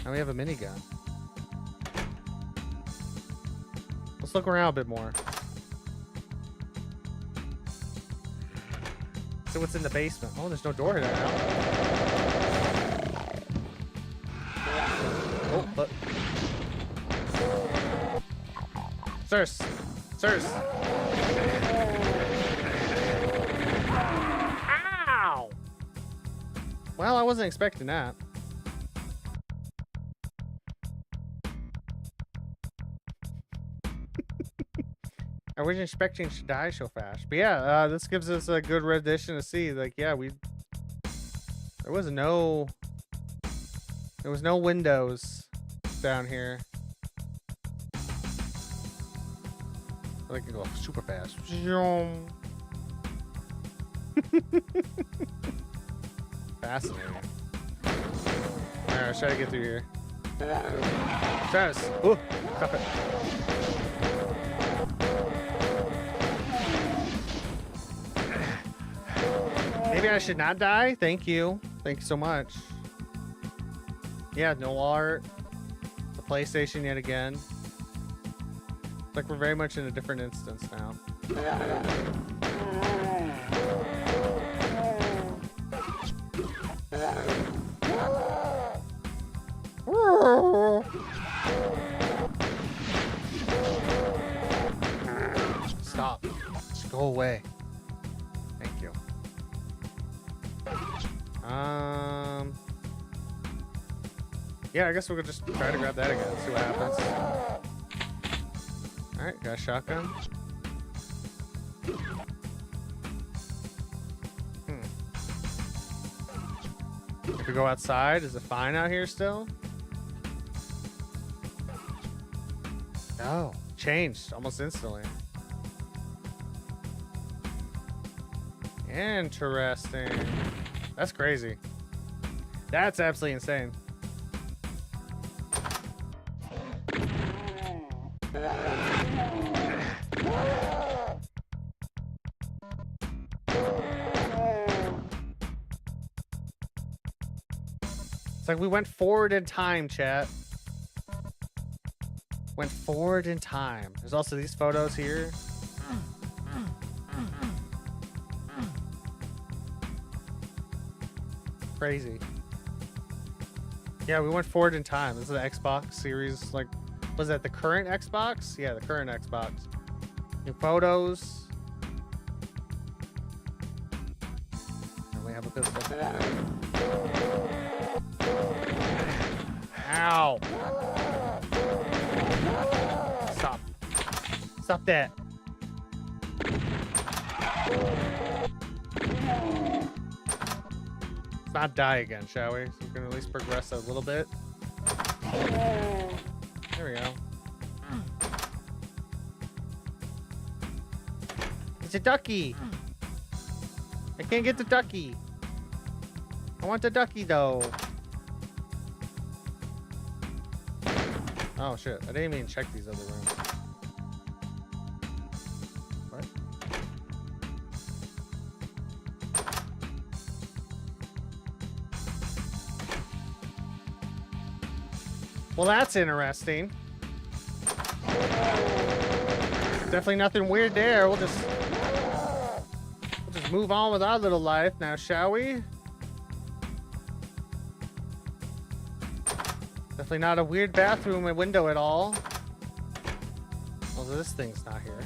Now we have a minigun. Let's look around a bit more. See what's in the basement. Oh, there's no door here now. Oh, but... Sirs! Sirs! Ow! Well, I wasn't expecting that. I wasn't expecting to die so fast. But yeah, this gives us a good rendition to see. Like, yeah, there was no windows down here. I can go super fast. Fascinating. Alright, let's try to get through here. Travis! Ooh! Stop it. Maybe I should not die? Thank you. Thank you so much. Yeah, no art. The PlayStation yet again. Like we're very much in a different instance now. Stop. Just go away. Thank you. Yeah, I guess we'll just try to grab that again. See what happens. Alright, got a shotgun. If we go outside, is it fine out here still? Oh, changed almost instantly. Interesting. That's crazy. That's absolutely insane. It's like we went forward in time, chat. Went forward in time. There's also these photos here. Crazy. Yeah, we went forward in time. This is the Xbox series. Like, was that the current Xbox? Yeah, the current Xbox. New photos. And we have a pistol. Ow. Stop. Stop that. Let's not die again, shall we? So we can at least progress a little bit. There we go. It's a ducky. I can't get the ducky. I want the ducky though. Oh shit, I didn't even check these other rooms. What? Well, that's interesting. Definitely nothing weird there. We'll just move on with our little life now, shall we? Definitely not a weird bathroom or window at all. Although this thing's not here.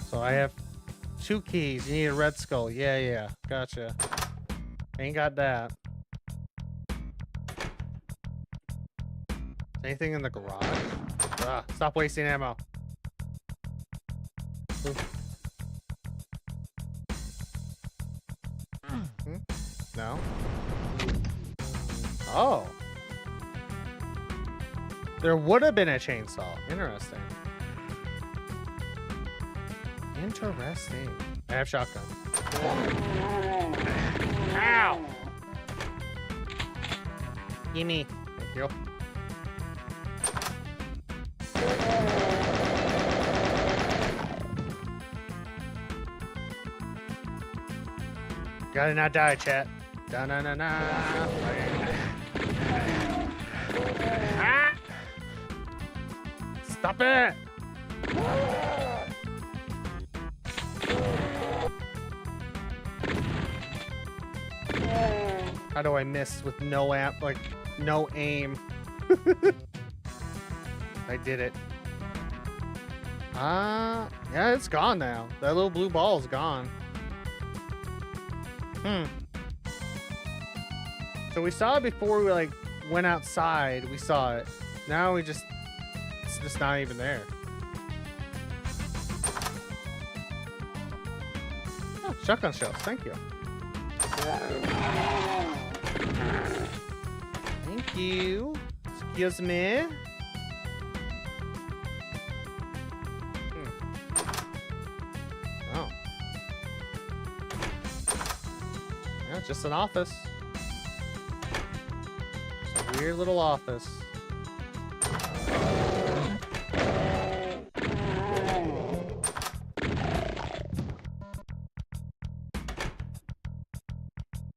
So I have 2 keys. You need a red skull. Yeah. Gotcha. Ain't got that. Anything in the garage? Ah, stop wasting ammo. No. Oh. There would have been a chainsaw. Interesting. Interesting. I have shotgun. Ow! Gimme. Thank you. Gotta not die, chat. Da-na-na-na. Ah! Stop it! How do I miss with no no aim? I did it. Yeah, it's gone now. That little blue ball is gone. So we saw it before we went outside. We saw it. Now it's just not even there. Oh, shotgun shells. Thank you. Thank you. Excuse me. Oh. Yeah, it's just an office. Just a weird little office.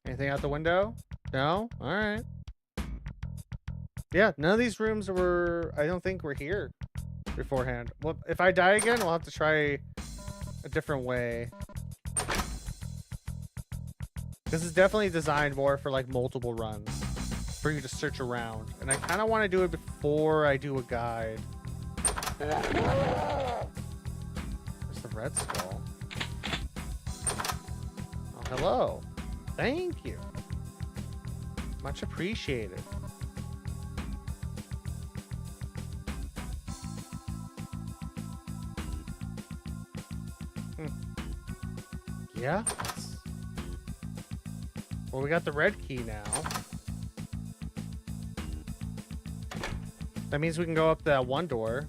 Anything out the window? No? Alright. Yeah, none of these rooms I don't think were here beforehand. Well, if I die again, we'll have to try a different way. This is definitely designed more for multiple runs. For you to search around. And I kind of want to do it before I do a guide. There's the red skull. Oh, hello. Thank you. Much appreciated. Yeah. Well, we got the red key now. That means we can go up that one door.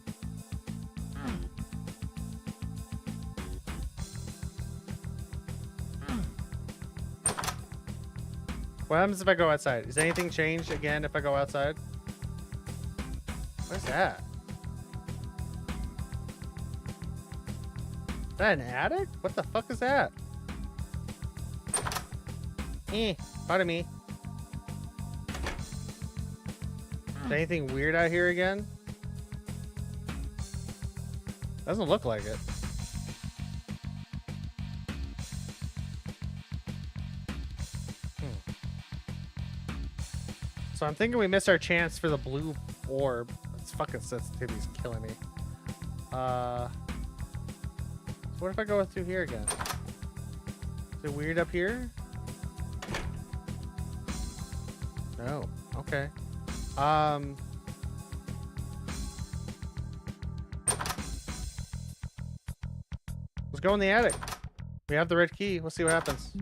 What happens if I go outside? Is anything changed again if I go outside? What is that? Is that an attic? What the fuck is that? Pardon me. Is anything weird out here again? Doesn't look like it. So I'm thinking we missed our chance for the blue orb. This fucking sensitivity's killing me. So what if I go through here again? Is it weird up here? No. Okay. Let's go in the attic. We have the red key. We'll see what happens.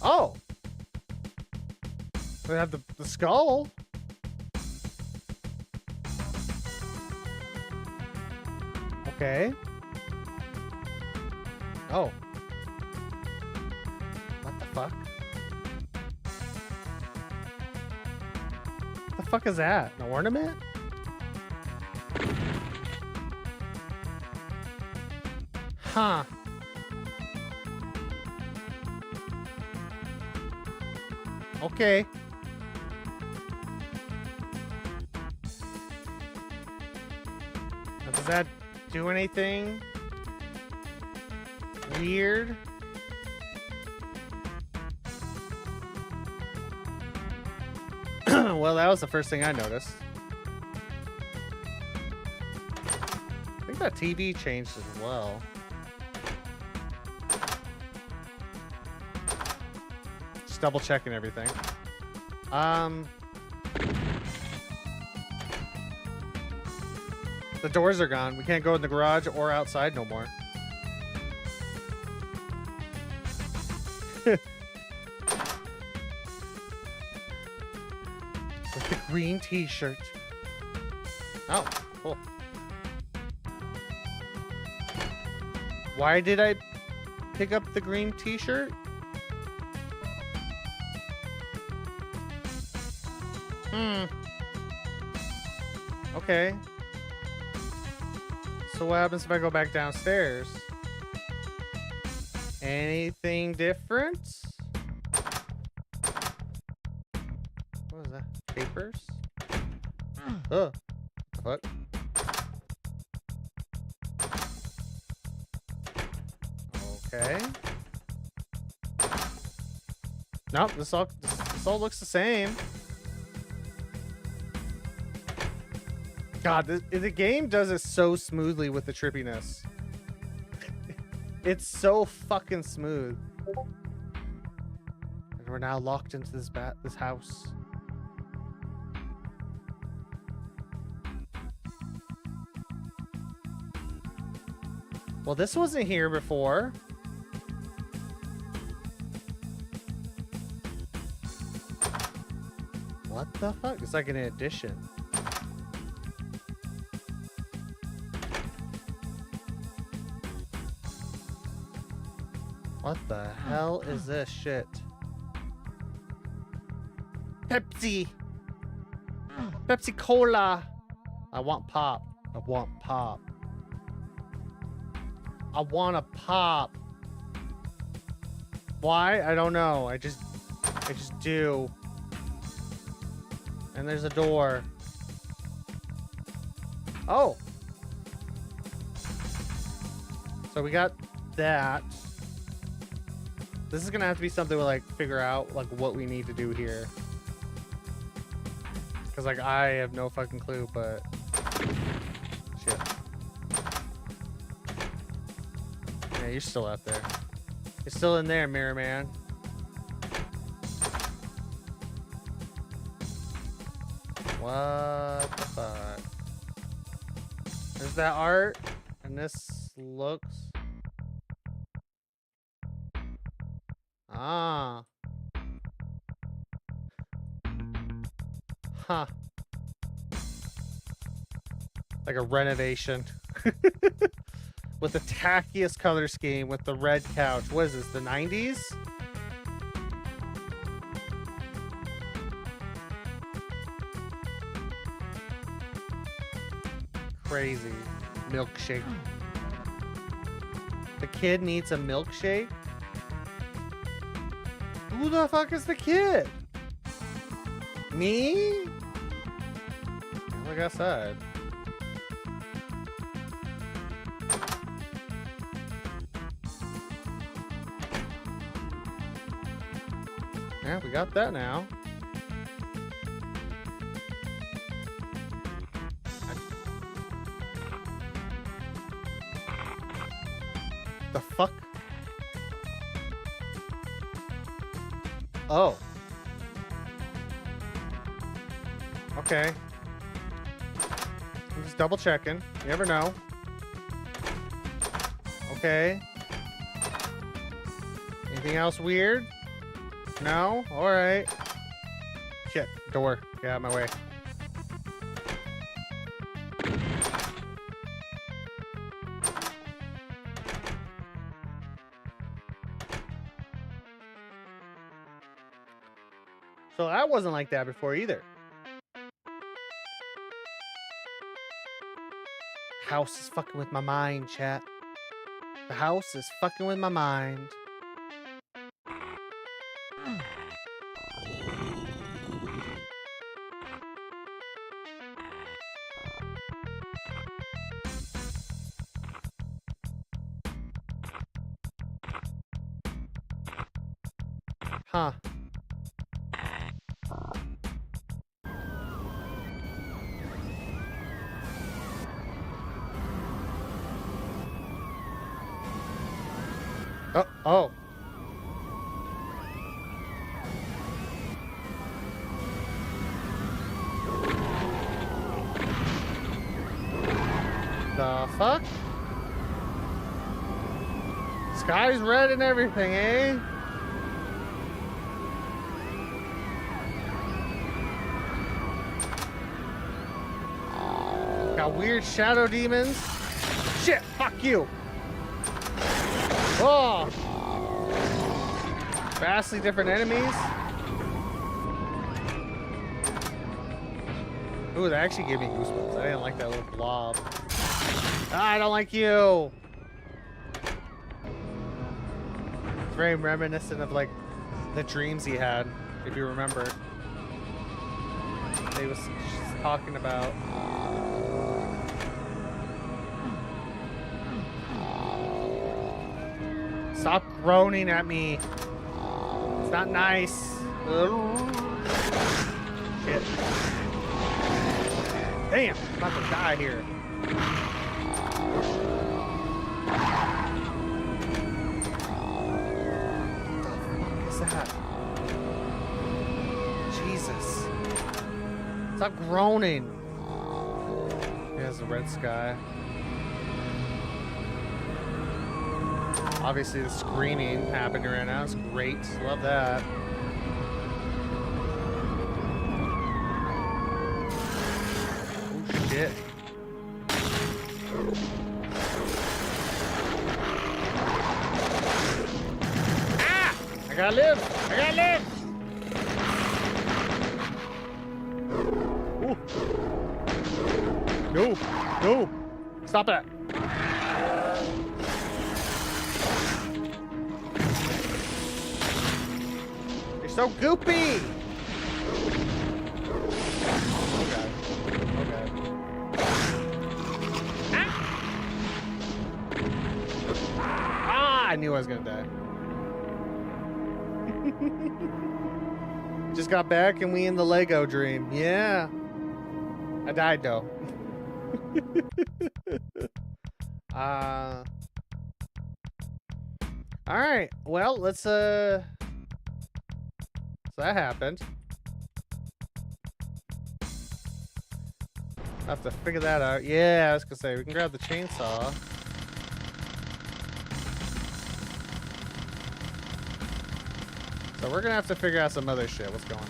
Oh! We have the skull. Okay. Oh. What the fuck? What the fuck is that? An ornament? Huh. Okay. Now, does that do anything weird? Well, that was the first thing I noticed. I think that TV changed as well. Just double checking everything. The doors are gone. We can't go in the garage or outside no more. With the green t-shirt. Oh, cool. Why did I pick up the green t-shirt? Okay. So what happens if I go back downstairs? Anything different? What is that? Papers? Oh, what? Okay. Nope, this all looks the same. God, the game does it so smoothly with the trippiness. It's so fucking smooth. And we're now locked into this house. Well, this wasn't here before. What the fuck? It's like an addition. What the hell is this shit? Pepsi! Pepsi Cola! I want pop. I want pop. I want a pop. Why? I don't know. I just do. And there's a door. Oh. So we got that. This is gonna have to be something we like figure out like what we need to do here. Cause like I have no fucking clue, but shit. Yeah, you're still out there. You're still in there, Mirror Man. What the fuck? There's that art, and this looks. Ah. Huh. Like a renovation. With the tackiest color scheme with the red couch. What is this, the 90s? Crazy. Milkshake. The kid needs a milkshake? Who the fuck is the kid? Me? Look outside. Yeah, we got that now. The fuck? Oh. Okay. I'm just double checking. You never know. Okay. Anything else weird? No? Alright. Shit. Door. Get out of my way. So that wasn't like that before either. House is fucking with my mind, chat. The house is fucking with my mind. Huh. Oh, oh. The fuck? Sky's red and everything, eh? Got weird shadow demons. Shit, fuck you. Oh. Vastly different enemies. Ooh, that actually gave me goosebumps. I didn't like that little blob. Ah, I don't like you. It's very reminiscent of like the dreams he had, if you remember. They was talking about. Stop groaning at me. It's not nice. Shit. Damn, I'm about to die here. What is that? Jesus. Stop groaning. There's the red sky. Obviously, the screaming happening right now. It's great. Love that. Oh, shit. Ah! I gotta live! I gotta live! Ooh. No! No! Stop that! So goopy! Okay. Okay. Ah! I knew I was gonna die. Just got back and we in the Lego dream. Yeah. I died though. Alright. Well, let's So that happened. I have to figure that out. Yeah, I was gonna say we can grab the chainsaw. So we're gonna have to figure out some other shit. What's going on?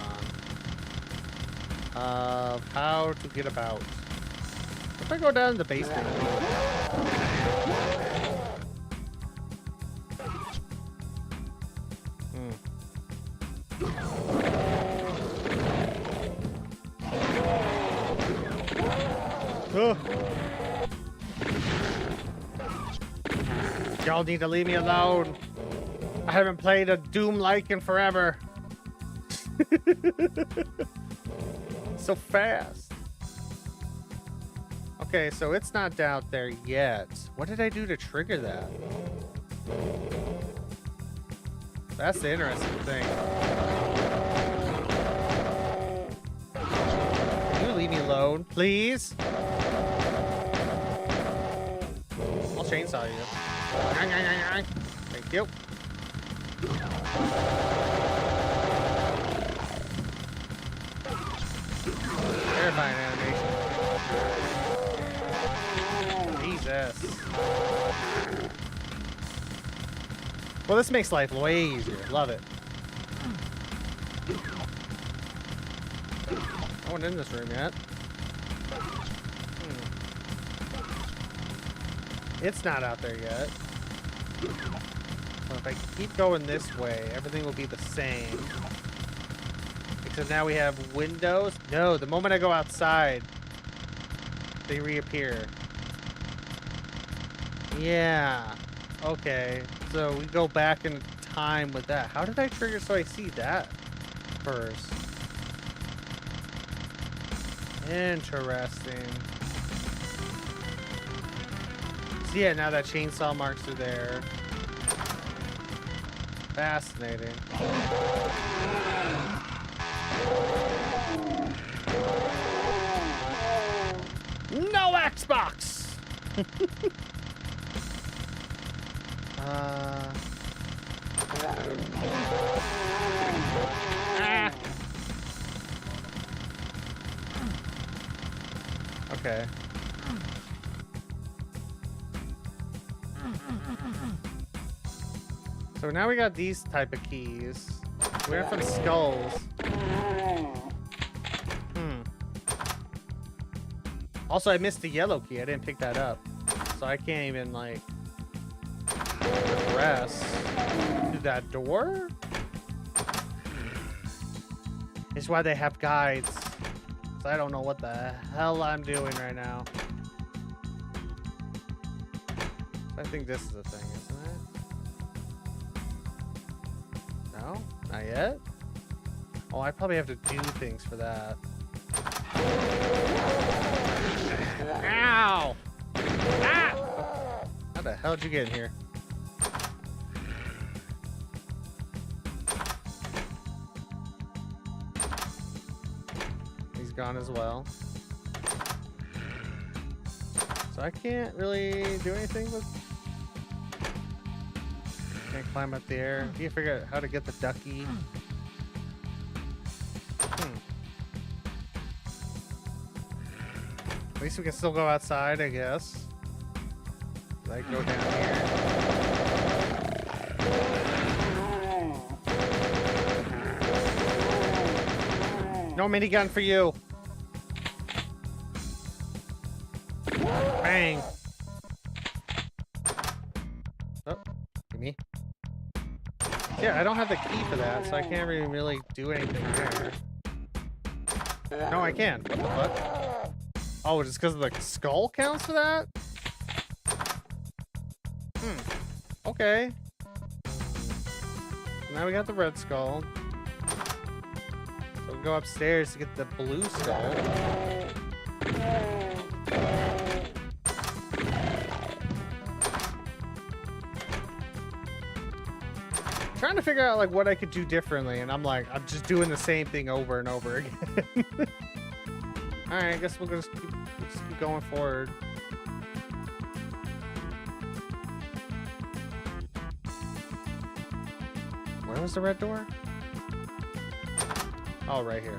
How to get about. What if I go down to the basement? Y'all need to leave me alone. I haven't played a Doom-like in forever. So fast. Okay, so it's not down there yet. What did I do to trigger that? That's the interesting thing. Can you leave me alone, please? I'll chainsaw you. Thank you. Terrifying animation. Jesus. Well, this makes life way easier. Love it. No one in this room yet. It's not out there yet. So if I keep going this way, everything will be the same. Except now we have windows. No, the moment I go outside, they reappear. Yeah. Okay. So we go back in time with that. How did I trigger so I see that first? Interesting. So yeah, now that chainsaw marks are there. Fascinating. No Xbox! Ah. Okay. So now we got these type of keys. We have some skulls. Also, I missed the yellow key. I didn't pick that up. So I can't even, like, progress through that door? It's why they have guides. So I don't know what the hell I'm doing right now. I think this is the thing, isn't it? No? Not yet? Oh, I probably have to do things for that. Ow! Ah! How the hell did you get in here? He's gone as well. So I can't really do anything with... Can't climb up there. You can figure out how to get the ducky. At least we can still go outside, I guess. Like, go down here. No minigun for you. Bang. Oh, me. Yeah, I don't have the key for that, so I can't really do anything there. No, I can. What the fuck? Oh, just because the skull counts for that? Okay. Now we got the red skull. So we'll go upstairs to get the blue skull. Trying to figure out like what I could do differently, and I'm like, I'm just doing the same thing over and over again. Alright, I guess we'll just keep going forward. Where was the red door? Oh, right here.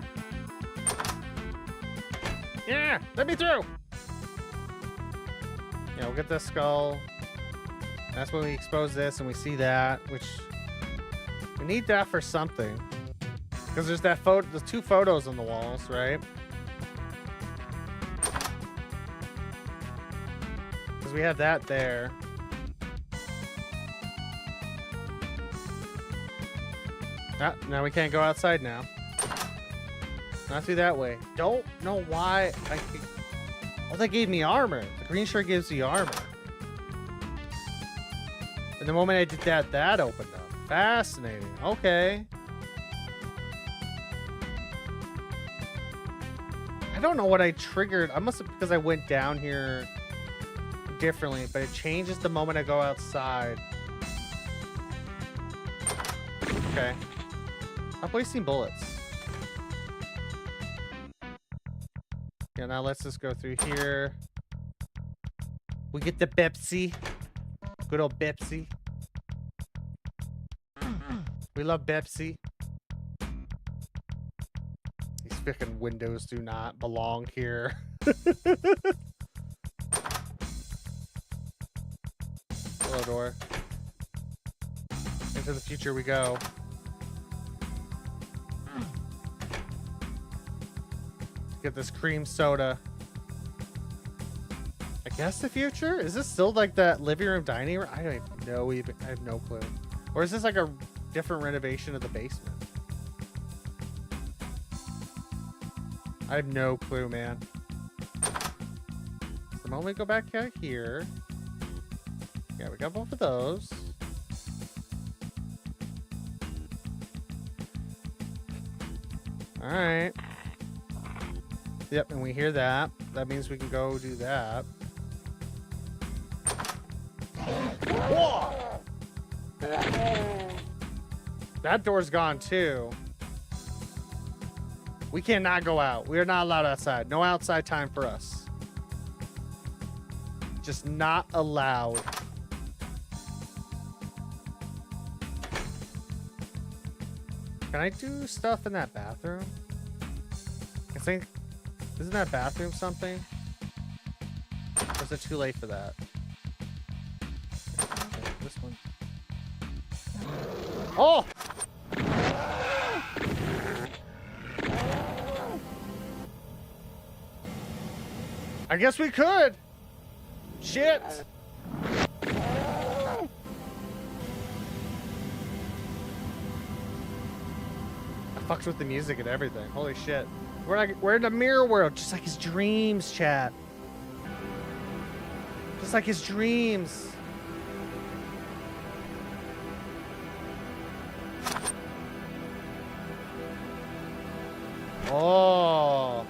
Yeah! Let me through! Yeah, we'll get the skull. That's when we expose this and we see that, which... We need that for something. Because there's that photo, there's two photos on the walls, right? Because we have that there. Ah, now we can't go outside now. Not through that way. Don't know why I could... Oh, they gave me armor. The green shirt gives you armor. And the moment I did that, that opened up. Fascinating. Okay. I don't know what I triggered. I must have, because I went down here differently, but it changes the moment I go outside. Okay. Stop wasting bullets. Yeah, now let's just go through here. We get the Pepsi. Good old Pepsi. We love Pepsi. These freaking windows do not belong here. Hello, door. Into the future we go. Get this cream soda. I guess the future? Is this still like that living room, dining room? I don't even know. I have no clue. Or is this like a different renovation of the basement? I have no clue, man. The moment we go back out here. Yeah, we got both of those. Alright. Yep, and we hear that. That means we can go do that. That door's gone too. We cannot go out. We are not allowed outside. No outside time for us. Just not allowed. Can I do stuff in that bathroom? I think... Isn't that bathroom something? Or is it too late for that? Okay, this one? Oh! I guess we could! Shit! I fucked with the music and everything. Holy shit. We're in the mirror world, just like his dreams, chat. Just like his dreams. Oh.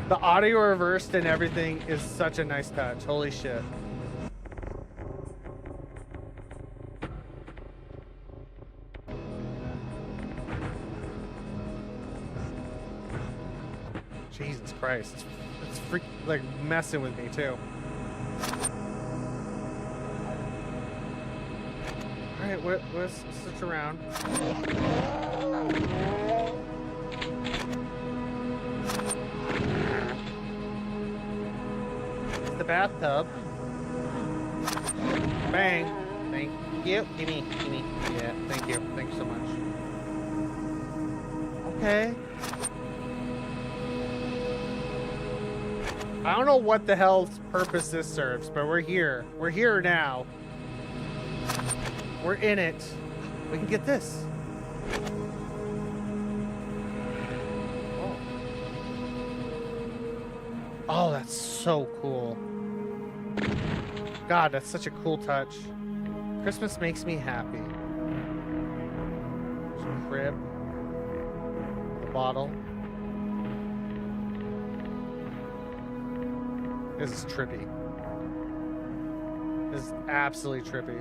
The audio reversed and everything is such a nice touch. Holy shit. Jesus Christ. It's freak like messing with me too. Alright, let's switch around. It's the bathtub. Bang. Thank you. Gimme. Yeah, thank you. Thank you so much. Okay. I don't know what the hell's purpose this serves, but we're here. We're here now. We're in it. We can get this. Oh, that's so cool. God, that's such a cool touch. Christmas makes me happy. There's a crib. A bottle. This is trippy. This is absolutely trippy.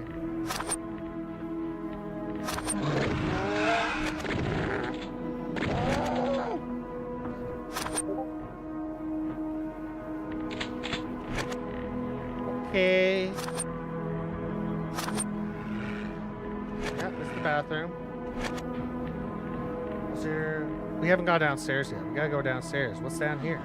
Okay. Yeah, this is the bathroom. Is there... We haven't gone downstairs yet. We gotta go downstairs. What's down here?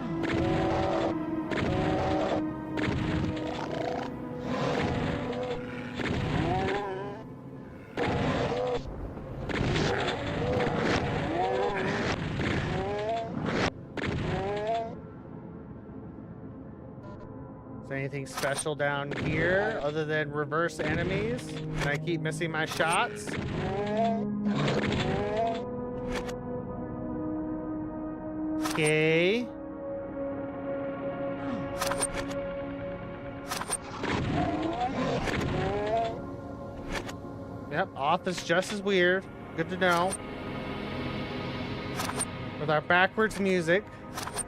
Anything special down here other than reverse enemies? Can I keep missing my shots? Okay. Yep, off is just as weird. Good to know. With our backwards music.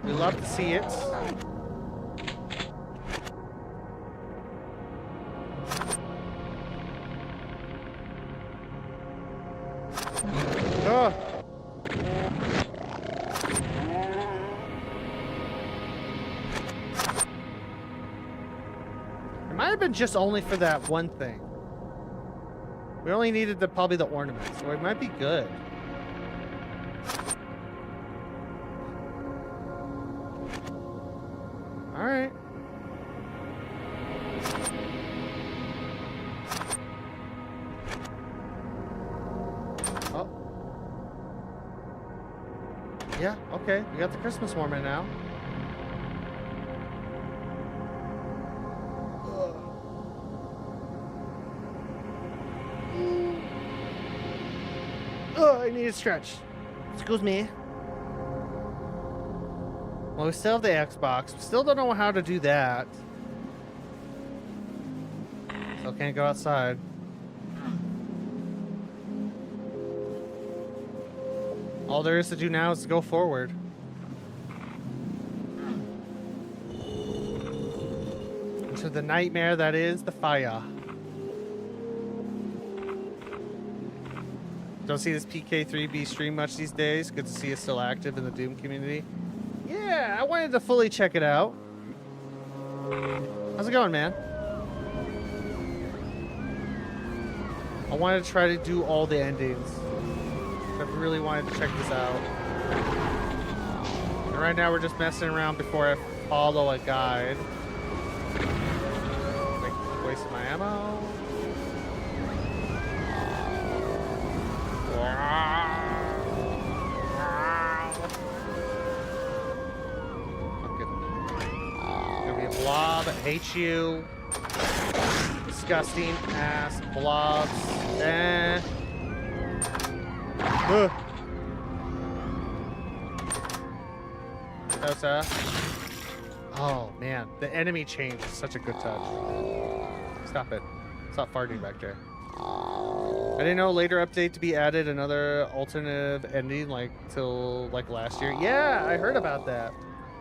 We love to see it. Oh. It might have been just only for that one thing. We only needed probably the ornaments, so it might be good. All right. Oh. Yeah, okay. We got the Christmas ornament now. Oh, I need a stretch. Excuse me. Well, we still have the Xbox. We still don't know how to do that. Still can't go outside. All there is to do now is to go forward. the nightmare that is the fire. Don't see this PK3B stream much these days. Good to see it's still active in the Doom community. Yeah, I wanted to fully check it out. How's it going, man? I wanted to try to do all the endings. I really wanted to check this out. And right now we're just messing around before I follow a guide. Like, wasting my ammo. Gonna be a blob. I hate you. Disgusting ass blobs. Oh man, the enemy change is such a good touch. Stop it. Stop farting back there. I didn't know later update to be added another alternative ending like till like last year. Yeah, I heard about that.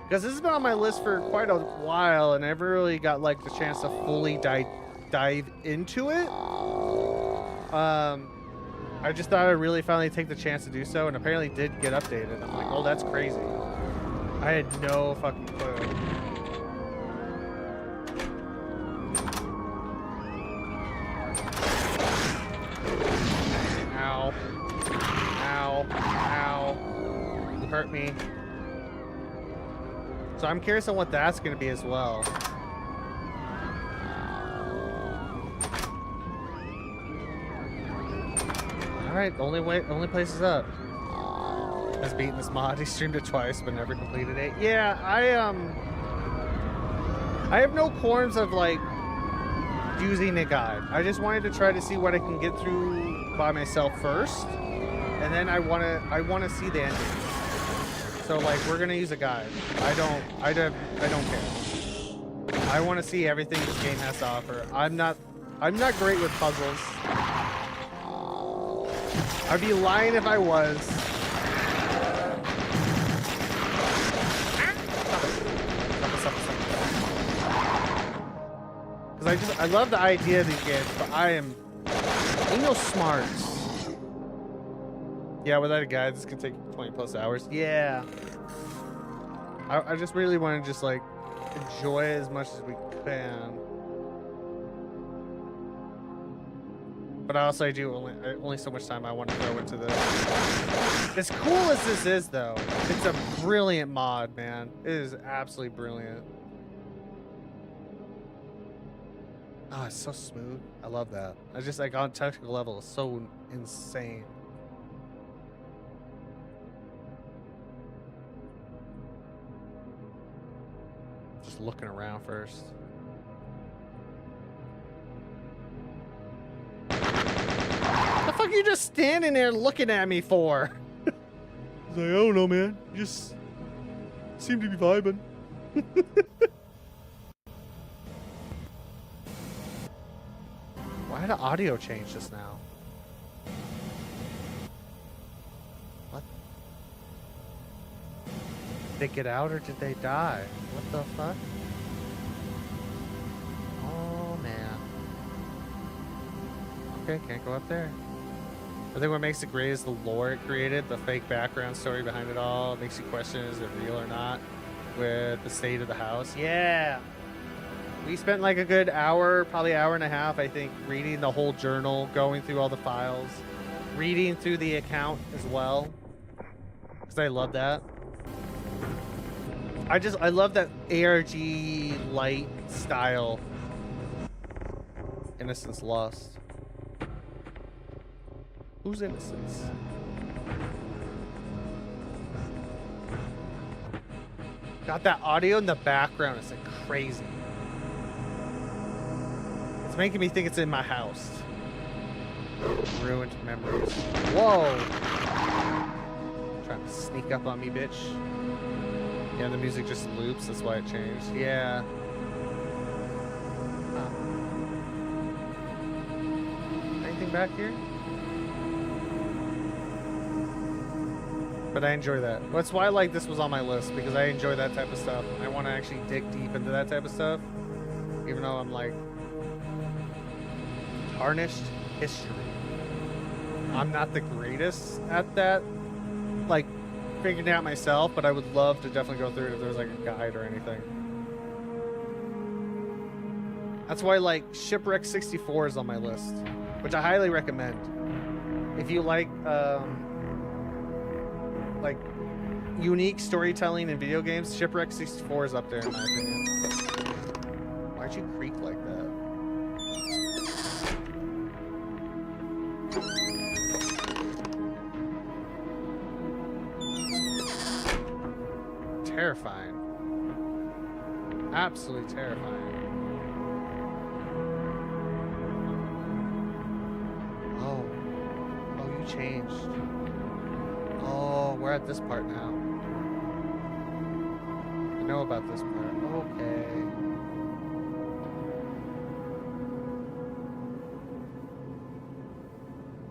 Because this has been on my list for quite a while and I never really got like the chance to fully dive into it. I just thought I'd really finally take the chance to do so, and apparently did get updated. I'm like, oh, that's crazy. I had no fucking clue. Ow. Ow. Ow. You hurt me. So I'm curious on what that's going to be as well. Alright, only place is up. Has beaten this mod. He streamed it twice, but never completed it. Yeah, I have no qualms of like using a guide. I just wanted to try to see what I can get through by myself first, and then I wanna see the ending. So like we're gonna use a guide. I don't care. I want to see everything this game has to offer. I'm not great with puzzles. I'd be lying if I was. Because I love the idea of these games, but ain't no smarts. Yeah, without a guide, this could take 20 plus hours. Yeah. I just really want to just like enjoy it as much as we can. But also I do only so much time I want to throw into this. As cool as this is though, it's a brilliant mod, man. It is absolutely brilliant. Oh, it's so smooth. I love that. I just like on a technical level, it's so insane. Just looking around first. The fuck are you just standing there looking at me for? He's like, I don't know, man. You just seem to be vibing. Why did the audio change just now? What? Did they get out or did they die? What the fuck? Oh, man. Okay, can't go up there. I think what makes it great is the lore it created, the fake background story behind it all. It makes you question, is it real or not, with the state of the house. Yeah. We spent like a good hour, probably hour and a half, I think, reading the whole journal, going through all the files, reading through the account as well. Because I love that. I love that ARG light style. Innocence Lost. Who's Innocence? Got that audio in the background. It's like crazy. It's making me think it's in my house. Ruined memories. Whoa! Trying to sneak up on me, bitch. Yeah, the music just loops. That's why it changed. Yeah. Anything back here? But I enjoy that. That's why like this was on my list, because I enjoy that type of stuff. I want to actually dig deep into that type of stuff. even though I'm like tarnished history. I'm not the greatest at that, like figuring it out myself, but I would love to definitely go through it if there's like a guide or anything. That's why like Shipwreck 64 is on my list, which I highly recommend. If you like unique storytelling in video games, Shipwreck 64 is up there in my opinion. Why'd you creak like that? Terrifying. Absolutely terrifying. Oh, you changed. Oh, we're at this part now. I know about this part. Okay.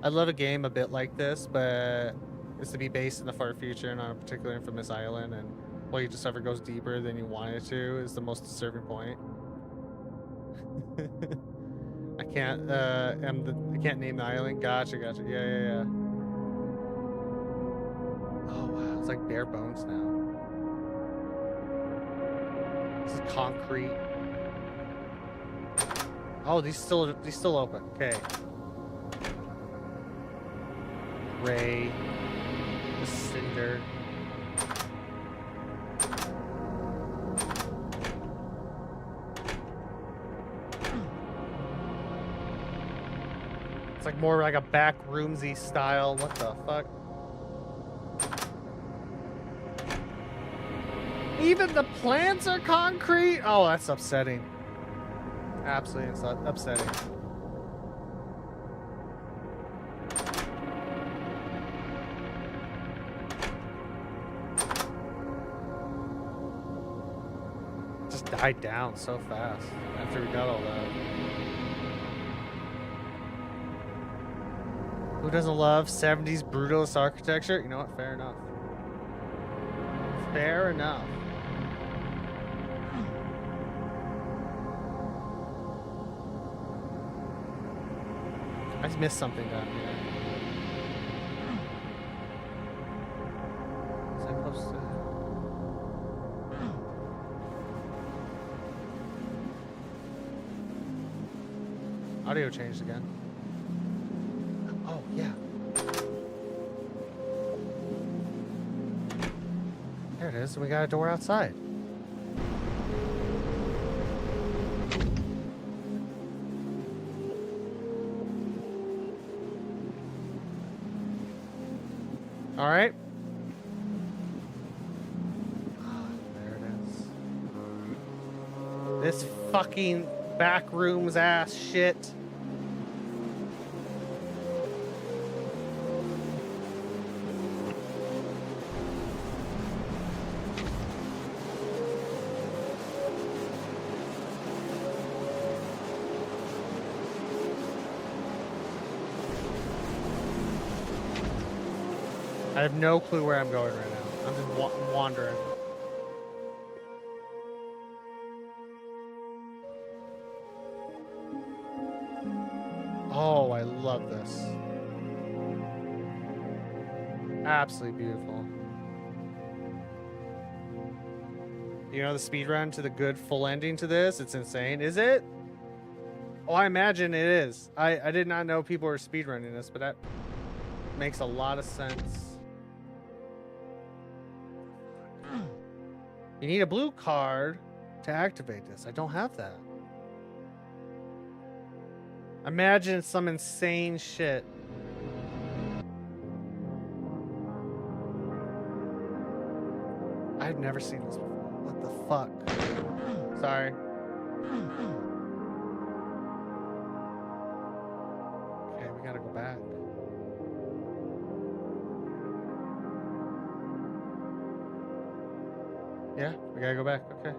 I'd love a game a bit like this, but it's to be based in the far future and on a particular infamous island, and what you discover goes deeper than you want it to is the most disturbing point. I can't I can't name the island. Gotcha. Yeah. Oh wow, it's like bare bones now. This is concrete. Oh, these still open. Okay. Ray. The cinder. It's like more like a back roomsy style. What the fuck? Even the plants are concrete? Oh, that's upsetting. Absolutely upsetting. Just died down so fast after we got all that. Who doesn't love 70s brutalist architecture? You know what? Fair enough. Fair enough. I missed something down here. Was I supposed to... Audio changed again. Oh, yeah. There it is. We got a door outside. All right. Oh, there it is. This fucking back rooms ass shit. I have no clue where I'm going right now. I'm just wandering. Oh, I love this. Absolutely beautiful. You know the speed run to the good full ending to this? It's insane. Is it? Oh, I imagine it is. I did not know people were speedrunning this, but that makes a lot of sense. You need a blue card to activate this. I don't have that. Imagine it's some insane shit. I've never seen this before. What the fuck? Sorry. Okay, we gotta go back. Yeah, we gotta go back. Okay.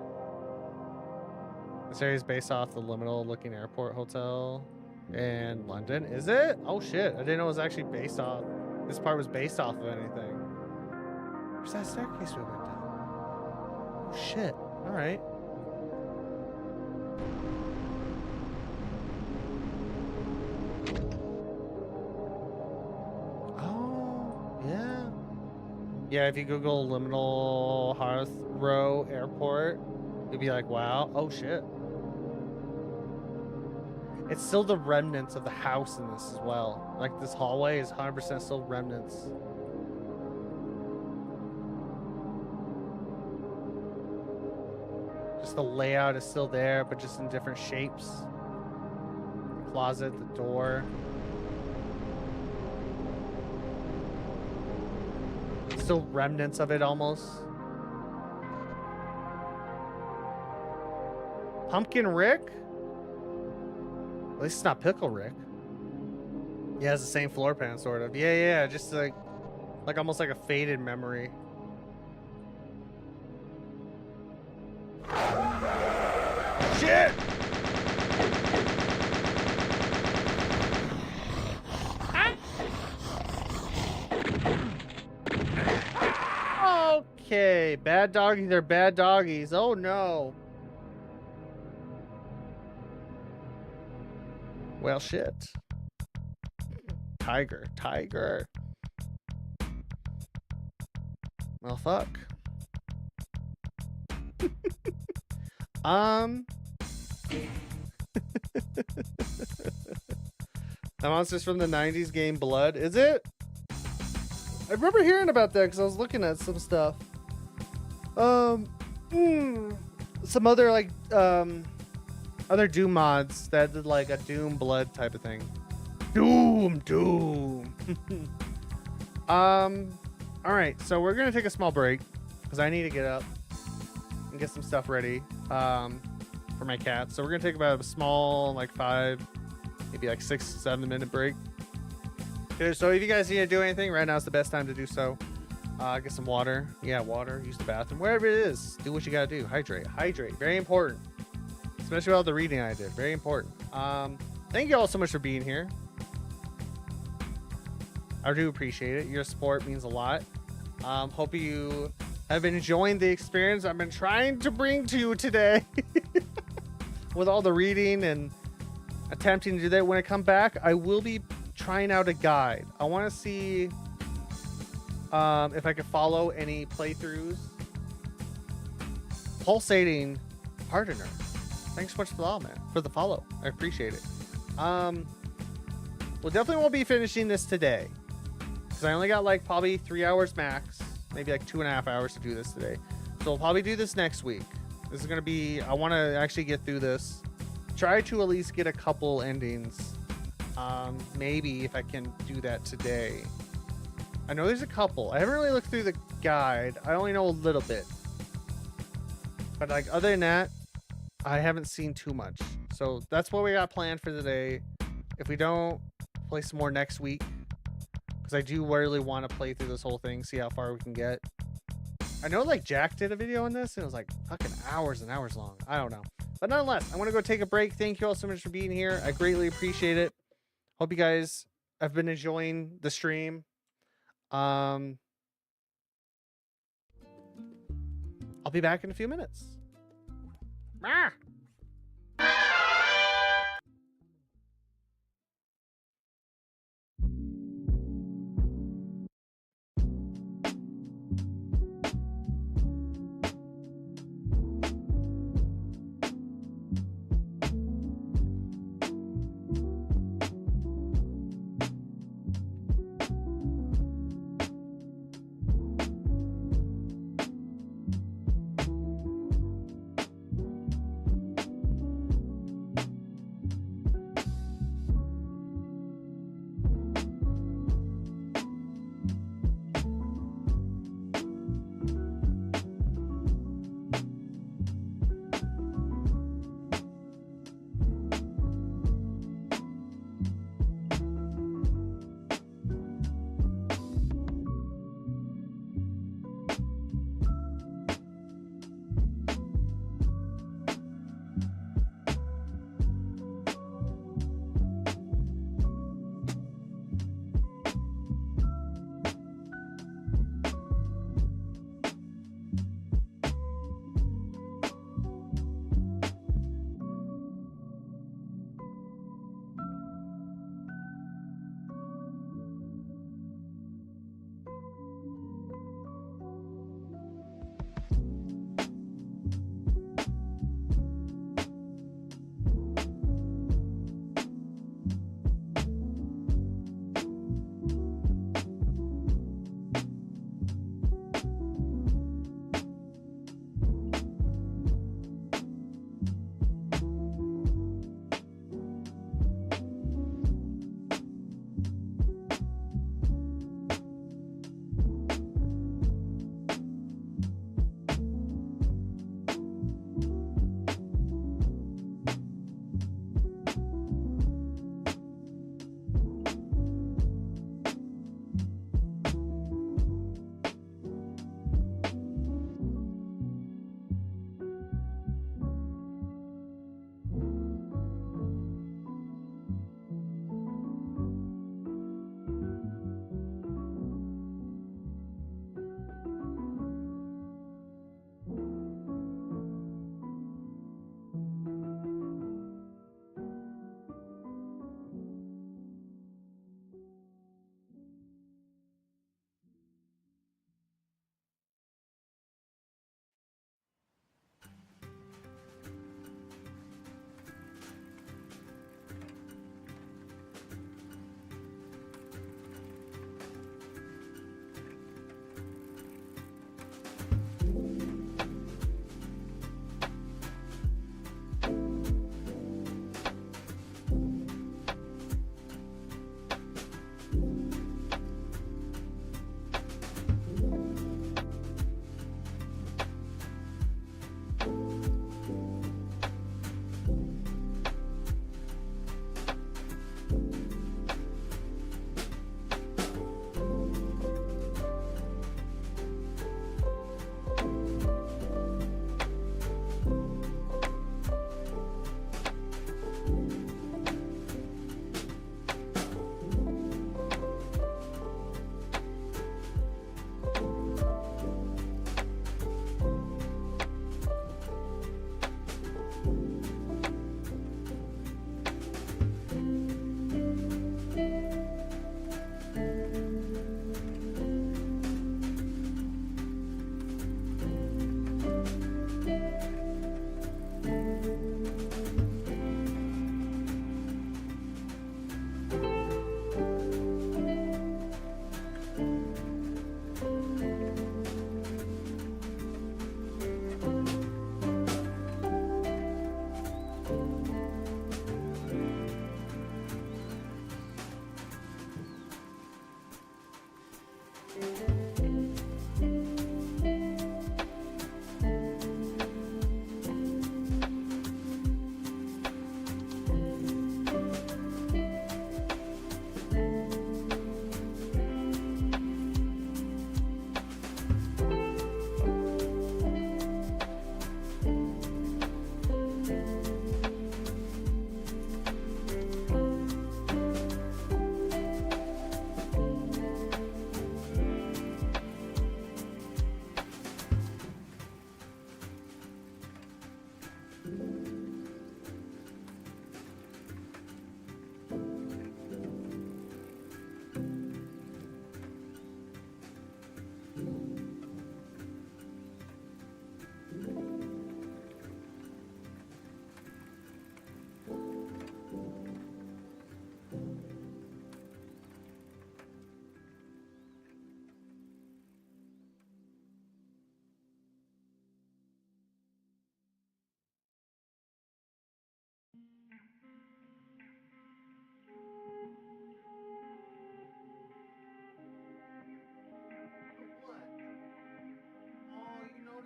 This area is based off the liminal looking airport hotel in London. Is it? Oh shit. I didn't know it was actually based off. This part was based off of anything. Where's that staircase we went down? Oh shit. Alright. Yeah, if you Google liminal Heathrow Airport, you'd be like, wow. Oh, shit. It's still the remnants of the house in this as well. Like, this hallway is 100% still remnants. Just the layout is still there, but just in different shapes. The closet, the door. Still remnants of it almost. Pumpkin Rick? At least it's not Pickle Rick. Yeah, it's the same floor plan, sort of. Yeah, just like almost like a faded memory. Shit! Okay, bad doggies are bad doggies. Oh no. Well, shit. Tiger. Well, fuck. The monsters from the 90s game Blood. Is it? I remember hearing about that because I was looking at some stuff. Some other like other Doom mods that did like a Doom Blood type of thing. Doom. All right, so we're gonna take a small break because I need to get up and get some stuff ready for my cat. So we're gonna take about a small, like 5, maybe like 6-7 minute break. Okay, so if you guys need to do anything, right now is the best time to do so. Get some water. Yeah, water. Use the bathroom. Wherever it is, do what you gotta do. Hydrate. Very important. Especially with all the reading I did. Very important. Thank you all so much for being here. I do appreciate it. Your support means a lot. Hope you have been enjoying the experience I've been trying to bring to you today. With all the reading and attempting to do that. When I come back, I will be trying out a guide. I want to see if I can follow any playthroughs. Pulsating Pardoner. Thanks so much for the follow. I appreciate it. We'll definitely won't be finishing this today because I only got like probably 3 hours max, maybe like 2.5 hours to do this today. So we'll probably do this next week. This is gonna be, I want to actually get through this. Try to at least get a couple endings. Maybe if I can do that today. I know there's a couple. I haven't really looked through the guide. I only know a little bit. But like other than that, I haven't seen too much. So that's what we got planned for today. If we don't play some more next week, because I do really want to play through this whole thing, see how far we can get. I know like Jack did a video on this and it was like fucking hours and hours long. I don't know. But nonetheless, I want to go take a break. Thank you all so much for being here. I greatly appreciate it. Hope you guys have been enjoying the stream. I'll be back in a few minutes. Ah!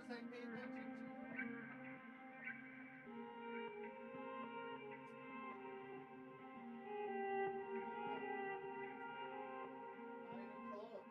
as I pay attention to you. Not even close.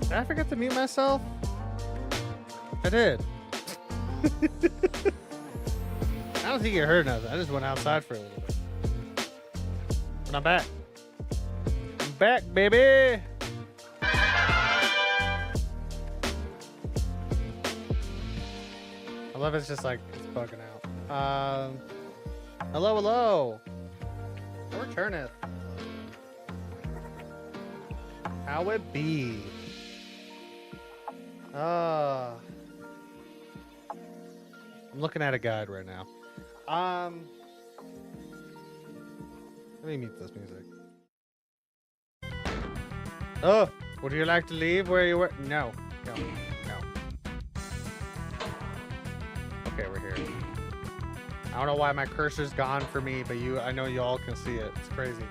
Did I forget to mute myself? I did. I don't think you heard nothing. I just went outside for a little bit. But I'm back. I'm back, baby. I love it's just like it's bugging out. Hello, hello. How returneth? How it be? I'm looking at a guide right now. Let me mute this music. Oh, would you like to leave where you were? No. Okay, we're here. I don't know why my cursor's gone for me, but I know you all can see it. It's crazy.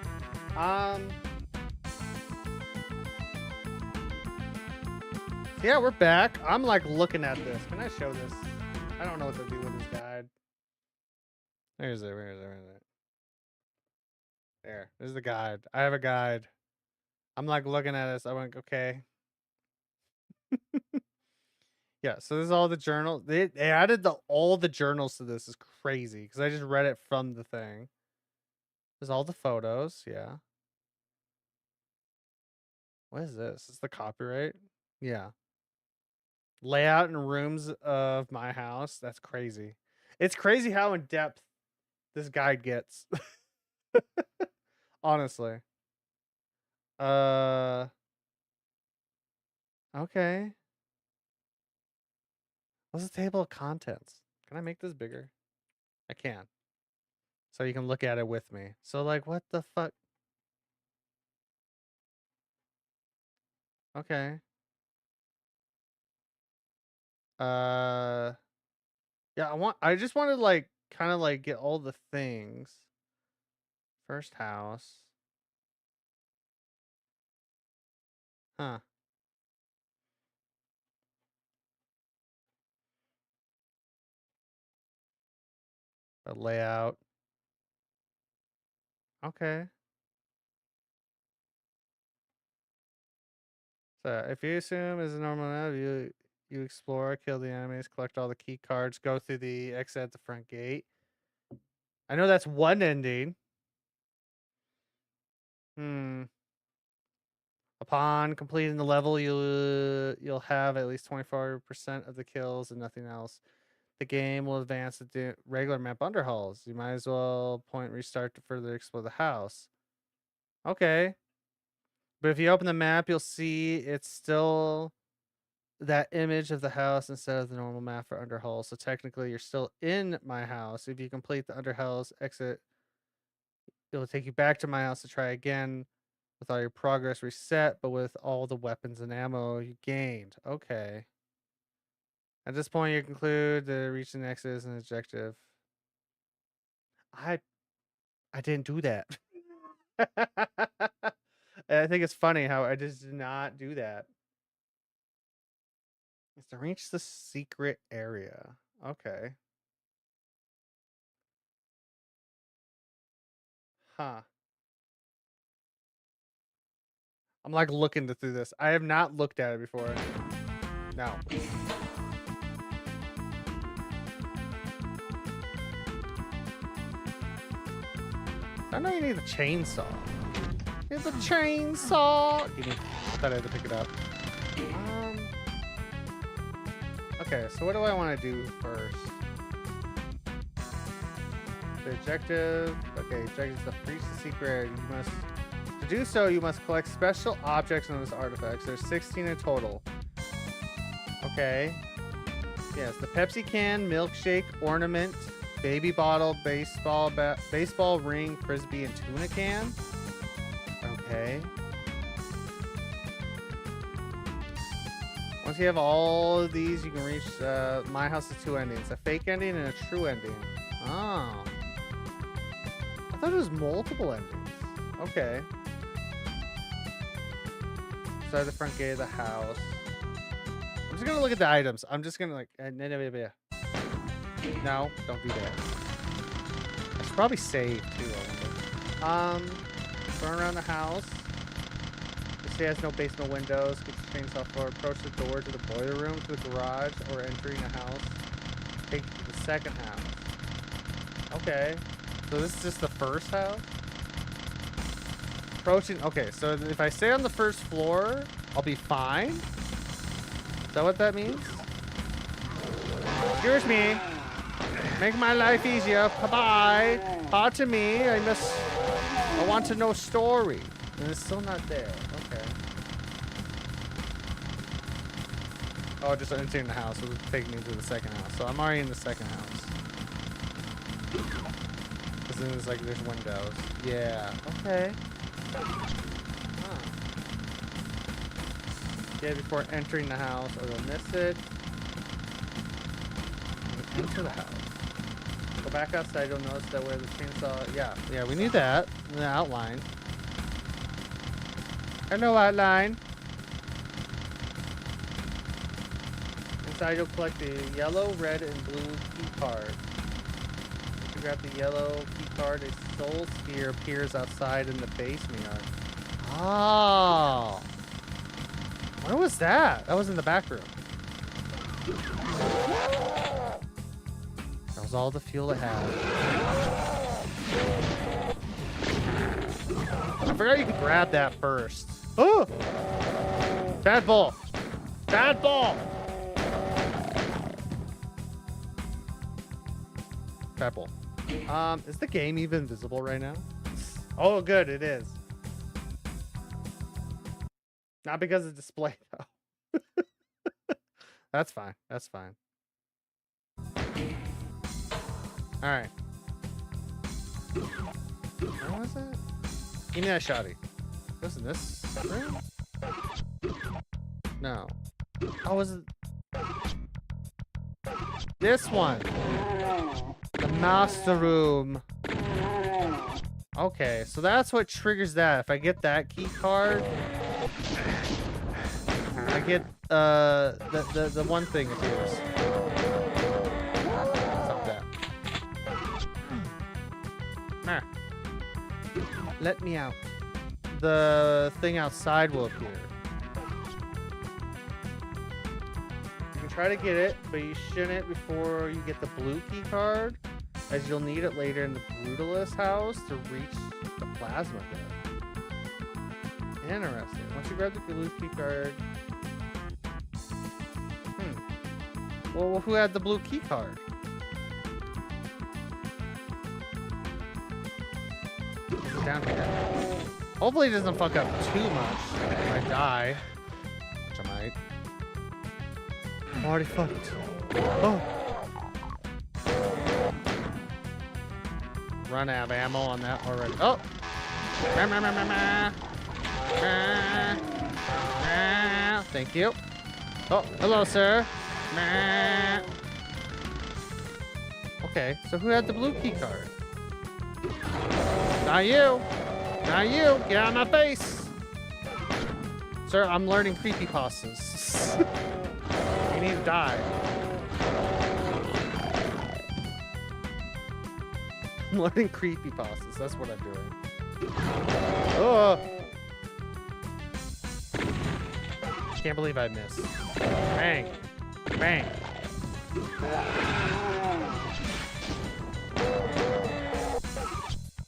Yeah, we're back. I'm like looking at this. Can I show this? I don't know what to do with this guide. Where is it? There. There's the guide. I have a guide. I'm like looking at this. I went, okay. Yeah, so this is all the journals. They added all the journals to this. Is crazy because I just read it from the thing. There's all the photos. Yeah. What is this? Is the copyright? Yeah. Layout and rooms of my house. That's crazy. It's crazy how in depth this guide gets. Honestly. Okay. What's the table of contents? Can I make this bigger? I can. So you can look at it with me. So like, what the fuck? Okay. Yeah, I just want to like kind of like get all the things. First house. Huh. The layout. Okay. So if you assume is a normal nav, you explore, kill the enemies, collect all the key cards, go through the exit at the front gate. I know that's one ending. Upon completing the level, you'll have at least 24% of the kills and nothing else. The game will advance to do regular map underhauls. You might as well restart to further explore the house. Okay. But if you open the map, you'll see it's still that image of the house instead of the normal map for underhaul. So technically, you're still in my house. If you complete the underhauls exit, it'll take you back to my house to try again with all your progress reset, but with all the weapons and ammo you gained. Okay. At this point, you conclude the reach the next is an objective. I didn't do that. I think it's funny how I just did not do that. It's to reach the secret area. Okay. Huh. I'm like looking through this. I have not looked at it before. No. I know you need the chainsaw. Need the chainsaw. I thought I had to pick it up. Okay, so what do I want to do first? The objective. Okay, objective is to reach the secret. To do so, you must collect special objects on this artifact. There's 16 in total. Okay. Yes, the Pepsi can, milkshake, ornament, baby bottle, baseball ring, frisbee, and tuna can. Okay. Once you have all of these, you can reach my house with 2 endings. A fake ending and a true ending. Oh. I thought it was multiple endings. Okay. Inside the front gate of the house. I'm just gonna look at the items. I'm just gonna like no, don't do that. I should probably save too, I wonder. Run around the house. She has no basement windows. Get the chainsaw floor. Approach the door to the boiler room, to the garage, or entering a house. Take you to the second house. Okay. So this is just the first house? Approaching. Okay, so if I stay on the first floor, I'll be fine? Is that what that means? Excuse me. Make my life easier. Bye-bye. Pardon me. I want to know story. And it's still not there. Okay. Oh, just entering the house. It would take me to the second house. So I'm already in the second house. Because then it's like there's windows. Yeah. Okay. Huh. Yeah, before entering the house, or you'll miss it. Enter the house. Go back outside. You'll notice that where the chainsaw. Yeah, we need that in the outline. Hello, outline. Inside, you'll collect the yellow, red, and blue key card. Once you grab the yellow key card, a soul sphere appears outside in the basement yard. Oh. What was that? That was in the back room. That was all the fuel it had. I forgot you could grab that first. Oh! Bad ball! Bad ball! Bad ball. Is the game even visible right now? Oh, good, it is. Not because of display, though. That's fine. That's fine. Alright. Where was it? Give me that shotty. Was it this room? No. Oh, was it this one? The master room. Okay, so that's what triggers that. If I get that key card, I get the one thing appears. Stop that. Nah. Let me out. The thing outside will appear. You can try to get it, but you shouldn't before you get the blue key card, as you'll need it later in the Brutalist house to reach the plasma pit. Interesting. Once you grab the blue key card... Well, who had the blue key card? Is it down here? Hopefully it doesn't fuck up too much if I die. Which I might. I'm already fucked. Oh! Run out of ammo on that already. Oh! Thank you. Oh, hello, sir. Okay, so who had the blue key card? Not you. Not you. Get out of my face. Sir, I'm learning creepypastas. You need to die. I'm learning creepypastas. That's what I'm doing. Oh! Can't believe I missed. Bang. Bang.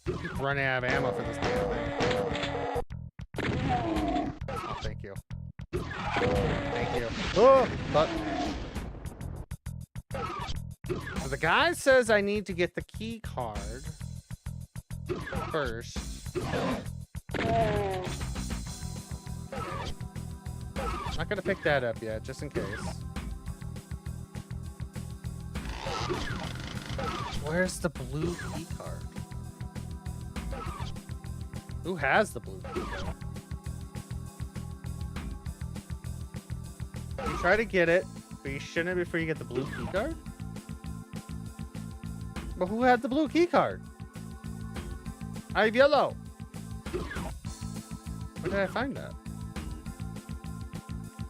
Keep running out of ammo for this damn thing. Oh, thank you. Thank you. Oh, but so the guy says I need to get the key card first. Not gonna pick that up yet, just in case. Where's the blue key card? Who has the blue key card? You try to get it, but you shouldn't before you get the blue key card? But who had the blue key card? I have yellow. Where did I find that?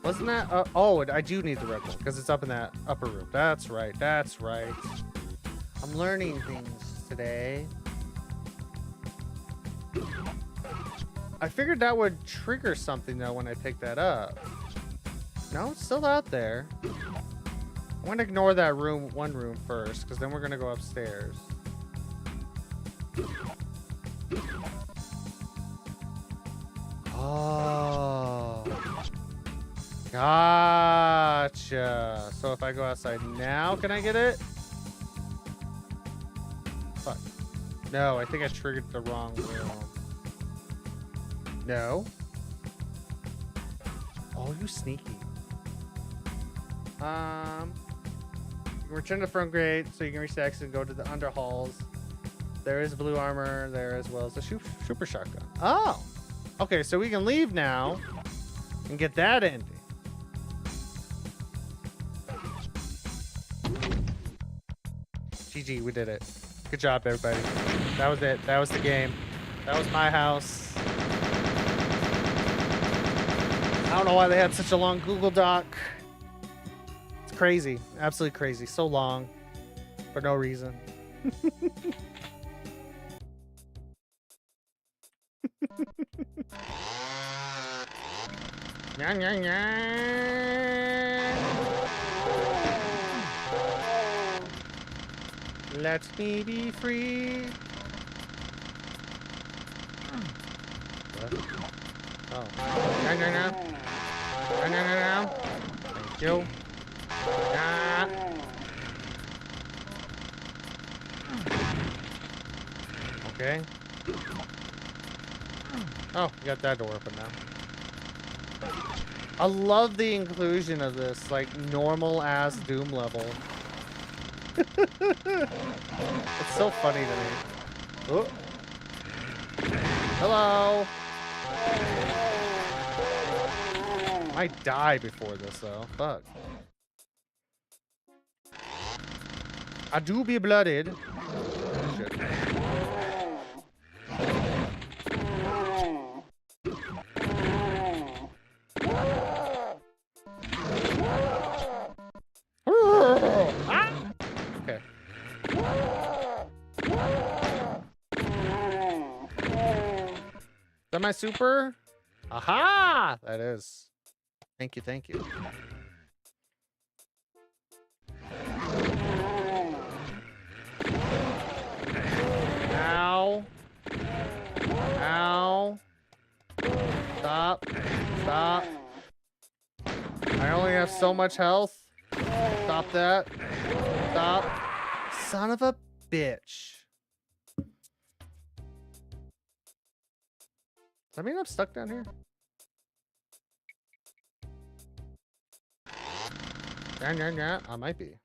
Wasn't that? Oh, I do need the red one because it's up in that upper room. That's right. That's right. I'm learning things today. I figured that would trigger something though when I pick that up. No, it's still out there. I'm gonna ignore that one room first, because then we're gonna go upstairs. Oh. Gotcha. So if I go outside now, can I get it? Fuck. No, I think I triggered the wrong room. No. Oh, you sneaky. You can return to the front gate so you can reach the exit and go to the under halls. There is blue armor there as well as the super shotgun. Oh. Okay, so we can leave now and get that ending. GG, we did it. Good job, everybody. That was it. That was the game. That was my house. I don't know why they had such a long Google Doc. It's crazy. Absolutely crazy. So long. For no reason. Let me be free. What? Oh. No. Thank you. Okay. Oh, we got that door open now. I love the inclusion of this, like, normal ass Doom level. It's so funny to me. Oh. Hello. I die before this though. Fuck. I do be blooded. Shit. Okay. Is that my super? Aha! That is. Thank you, thank you. Ow. Ow. Stop. Stop. I only have so much health. Stop that. Stop. Son of a bitch. Does that mean I'm stuck down here? Yeah. I might be.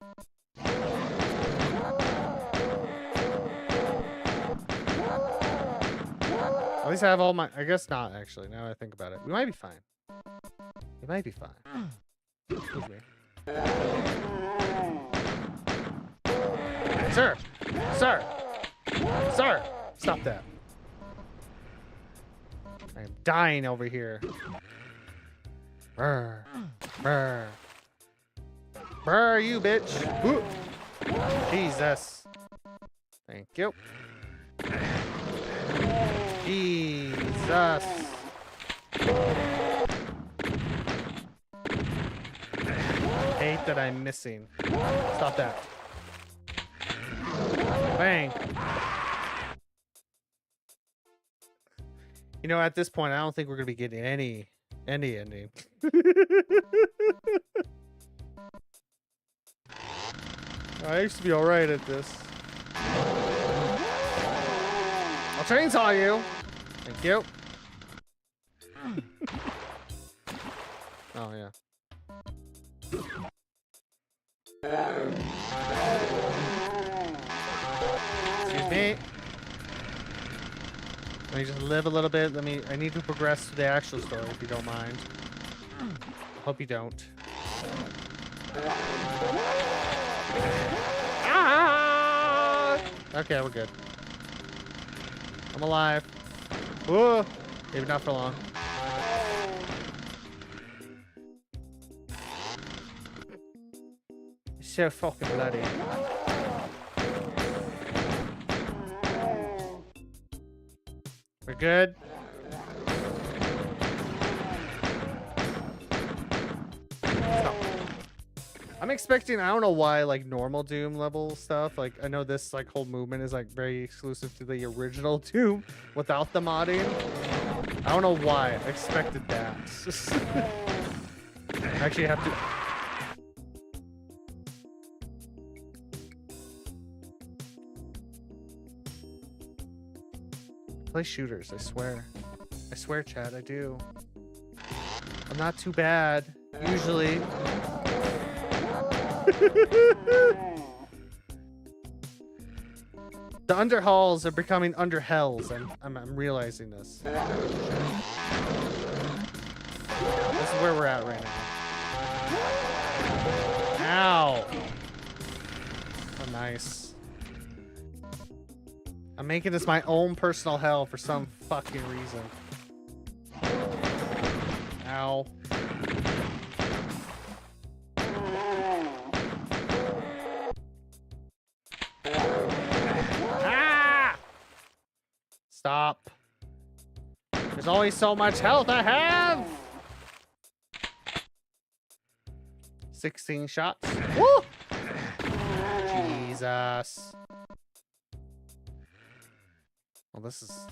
At least I have all my... I guess not, actually, now I think about it. We might be fine. We might be fine. Excuse me. Sir! Sir! Sir! Stop that. I am dying over here. Brr. Brr. Brr, you bitch. Ooh. Jesus. Thank you. Jesus. Hate that I'm missing. Stop that. Bang. You know, at this point, I don't think we're going to be getting any ending. I used to be alright at this. I'll chainsaw you. Thank you. Oh, yeah. Excuse me. Let me just live a little bit. I need to progress to the actual story, if you don't mind. Hope you don't. Ah! Okay, we're good. I'm alive. Whoa! Maybe not for long. It's so fucking bloody. We're good. I'm expecting, I don't know why, like, normal Doom level stuff. Like, I know this, like, whole movement is, like, very exclusive to the original Doom without the modding. I don't know why. I expected that. I actually have to... play shooters, I swear. I swear, Chad, I do. I'm not too bad, usually. The underhalls are becoming underhells. I'm realizing this. This is where we're at right now. Ow! Oh, nice. I'm making this my own personal hell for some fucking reason. Ow. Ah! Stop. There's only so much health I have. 16 shots. Woo! Jesus. Well, this is...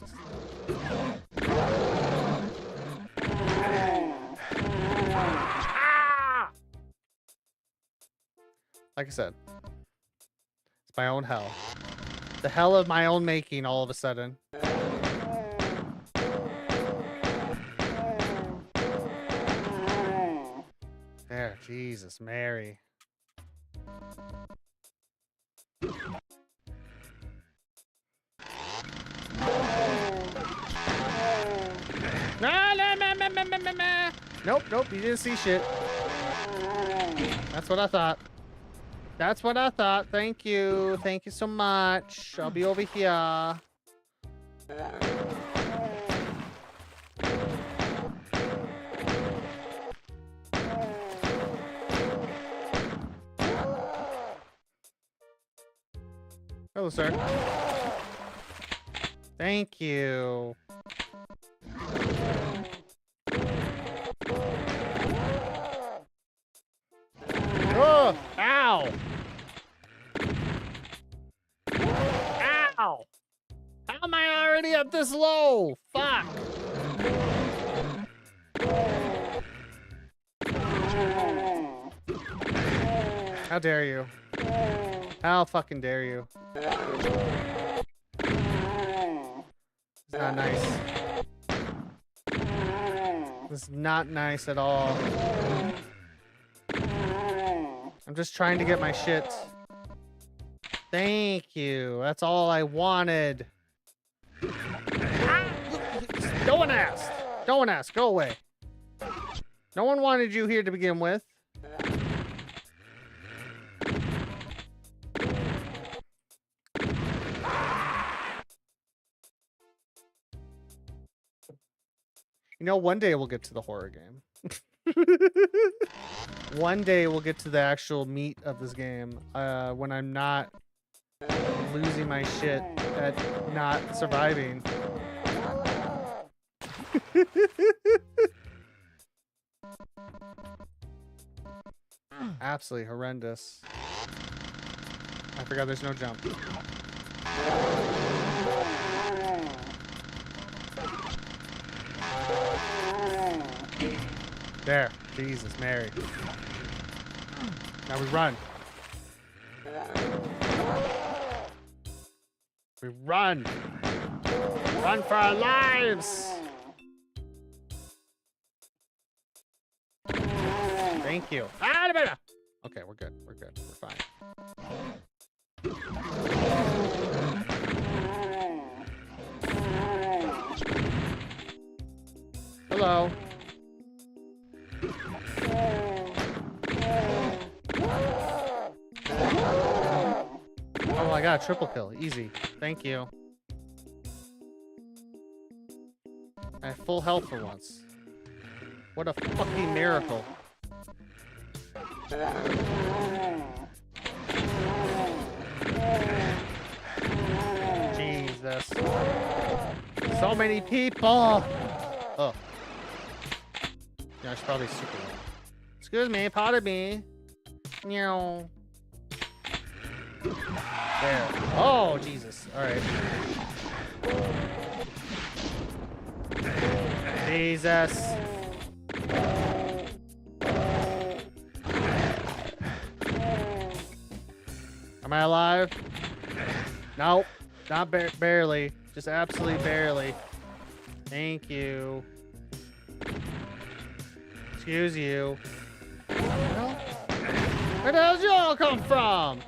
Ah! Like I said, it's my own hell. The hell of my own making all of a sudden. There, Jesus, Mary. Nope, nope, you didn't see shit. That's what I thought. That's what I thought. Thank you. Thank you so much. I'll be over here. Hello, sir. Thank you. Oh, ow. Ow. How am I already up this low? Fuck. How dare you? How fucking dare you? It's not nice. It's not nice at all. I'm just trying to get my shit. Thank you. That's all I wanted. Ah! No one asked. No one asked. Go away. No one wanted you here to begin with. You know, one day we'll get to the horror game. One day we'll get to the actual meat of this game. When I'm not losing my shit at not surviving. Absolutely horrendous. I forgot there's no jump. There. Jesus, Mary. Now we run. We run. Run for our lives. Thank you. Okay, we're good. We're good. We're fine. Hello. Oh, I got a triple kill. Easy. Thank you. I have full health for once. What a fucking miracle. Jesus. So many people. Oh. Yeah, I should probably super. Excuse me, pardon me. No. There. Oh, Jesus. All right. Jesus. Am I alive? Nope. Not barely. Just absolutely barely. Thank you. Excuse you. Where the hell did you all come from?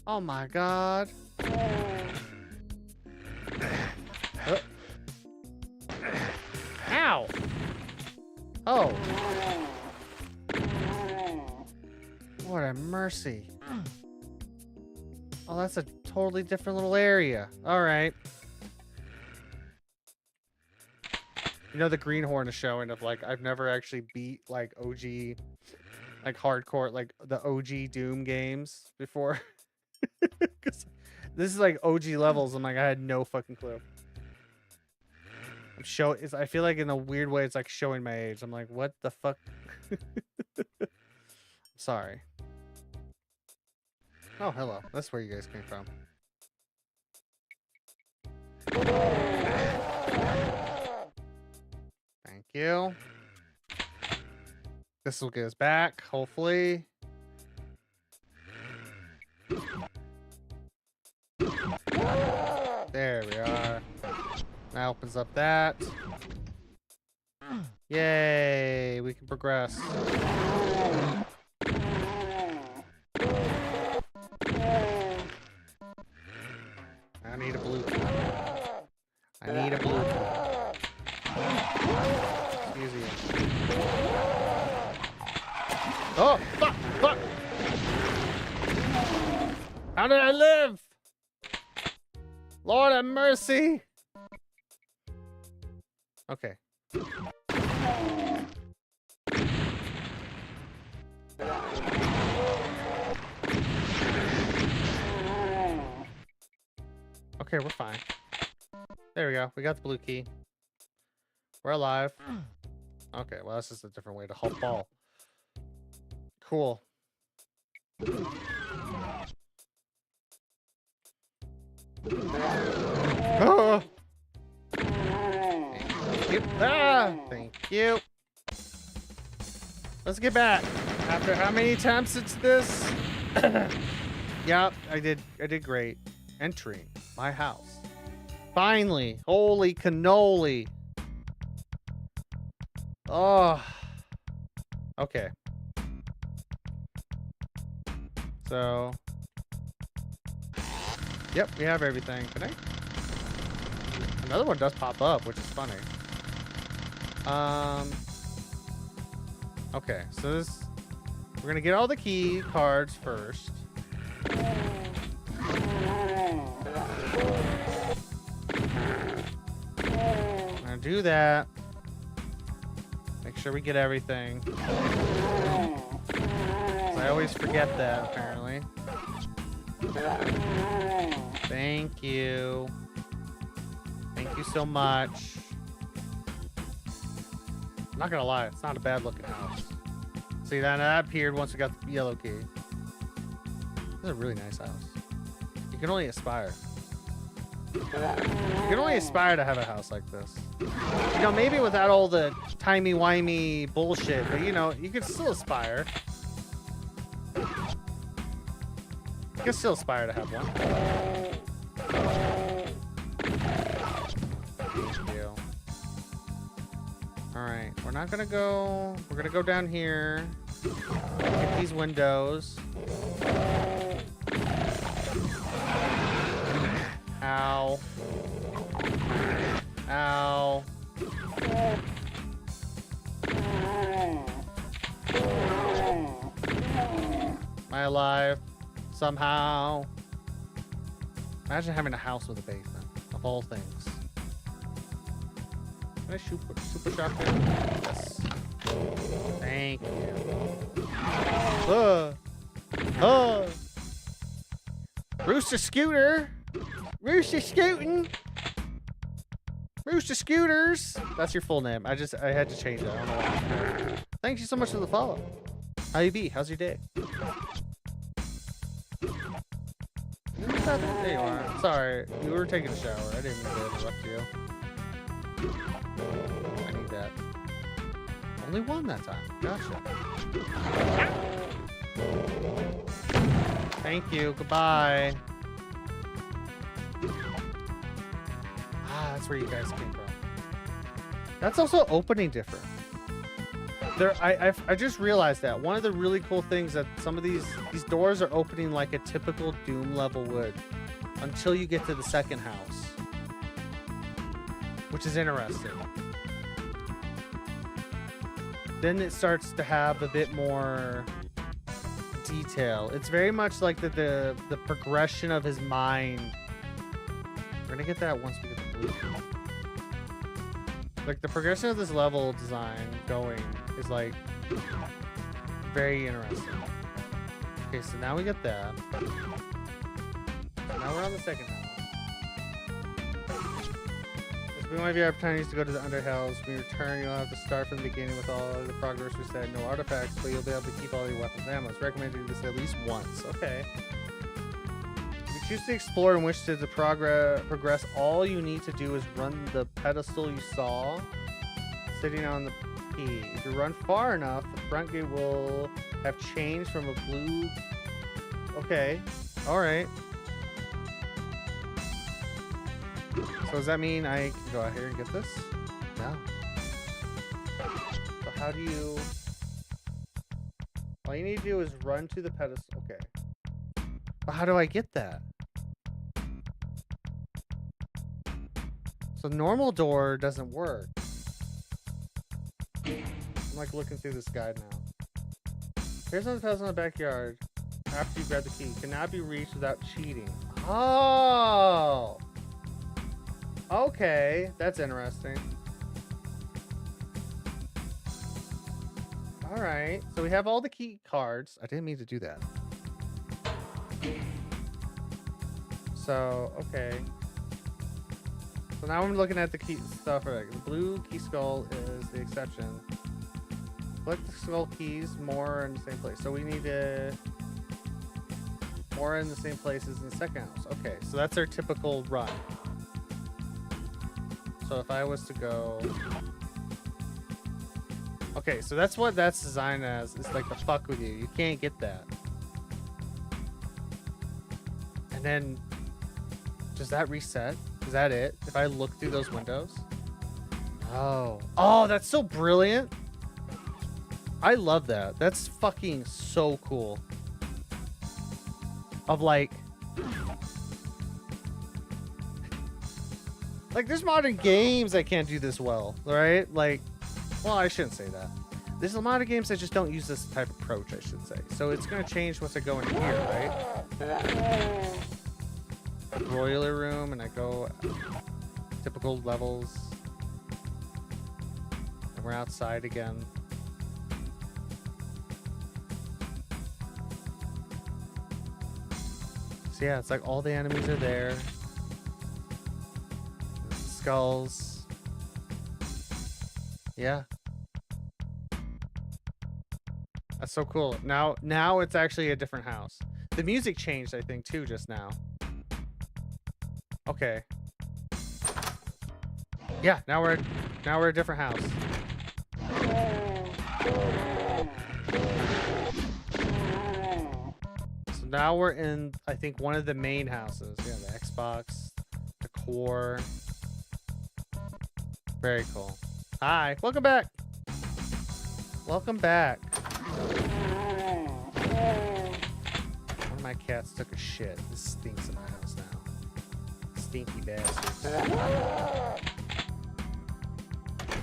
Oh my God. Ow. Oh. What a mercy. Oh, that's a totally different little area. All right. You know, the greenhorn is showing of like, I've never actually beat like OG, like hardcore, like the OG Doom games before. Cause this is like OG levels. I'm like, I had no fucking clue. I feel like in a weird way, it's like showing my age. I'm like, what the fuck? Sorry. Oh, hello. That's where you guys came from. Thank you. This will get us back, hopefully. There we are. That opens up that. Yay, we can progress. I need a blue key. I need a blue key. Excuse you. Oh, fuck, fuck. How did I live? Lord have mercy. Okay. Okay, we're fine. There we go. We got the blue key. We're alive. Okay, well, that's just a different way to fall. Cool. Oh! Thank you. Ah! Thank you. Let's get back. After how many attempts it's this? Yep, I did great. Entering my house. Finally. Holy cannoli. Oh. Okay. So. Yep, we have everything. Another one does pop up, which is funny. Okay, so this, we're gonna get all the key cards first. I'm gonna do that. Make sure we get everything. 'Cause I always forget that, apparently. Thank you. Thank you so much. I'm not gonna lie, it's not a bad looking house. See, that appeared once we got the yellow key. This is a really nice house. You can only aspire. You can only aspire to have a house like this. You know, maybe without all the timey-wimey bullshit, but you know, you can still aspire. You can still aspire to have one. Thank you. Alright, we're not gonna go... We're gonna go down here. Get these windows. Ow. Ow. Am I alive? Somehow. Imagine having a house with a basement, of all things. Can I shoot super shotgun? Yes. Thank you. Rooster Scooter. Rooster Scootin'. Rooster Scooters. That's your full name. I had to change that. I don't know why. Thank you so much for the follow. How you be? How's your day? There you are. Sorry, you were taking a shower. I didn't mean to interrupt you. I need that. Only one that time. Gotcha. Thank you. Goodbye. Ah, that's where you guys came from. That's also opening different. I just realized that one of the really cool things that some of these doors are opening like a typical Doom level would until you get to the second house, which is interesting. Then it starts to have a bit more detail. It's very much like the progression of his mind. We're gonna get that once we get the blue. Like the progression of this level design going is like very interesting. Okay, so now we get that. Now we're on the second house. This will be one of your opportunities to go to the underhouse. When you return, you'll have to start from the beginning with all the progress we said. No artifacts, but you'll be able to keep all your weapons and ammo. It's recommended to do this at least once. Okay. If you choose to explore and wish to progress, all you need to do is run the pedestal you saw sitting on the key. If you run far enough, the front gate will have changed from a blue... Okay. Alright. So does that mean I can go out here and get this? No. So how do you... All you need to do is run to the pedestal. Okay. But how do I get that? So normal door doesn't work. I'm like looking through this guide now. Here's on the pedestal in the backyard. After you grab the key, cannot be reached without cheating. Oh! Okay, that's interesting. Alright, so we have all the key cards. I didn't mean to do that. So, okay. So now I'm looking at the key stuff. Right? The blue key skull is the exception. Collect the skull keys more in the same place. So we need to... More in the same places in the second house. Okay, so that's our typical run. So if I was to go... Okay, so that's what that's designed as. It's like the fuck with you. You can't get that. And then... Does that reset? Is that it? If I look through those windows? Oh. Oh, that's so brilliant. I love that. That's fucking so cool. Of like... Like, there's modern games that can't do this well, right? Like, well, I shouldn't say that. There's a lot of games that just don't use this type of approach, I should say. So it's going to change once I go in here, right? Broiler room, and I go typical levels. And we're outside again. So yeah, it's like all the enemies are there. Skulls. Yeah. That's so cool. Now it's actually a different house. The music changed, I think, too, just now. Okay. Yeah, now we're a different house. So now we're in, I think, one of the main houses. Yeah, the Xbox, the core. Very cool. Hi, welcome back. Welcome back. One of my cats took a shit. This stinks in my house now. Stinky bastards.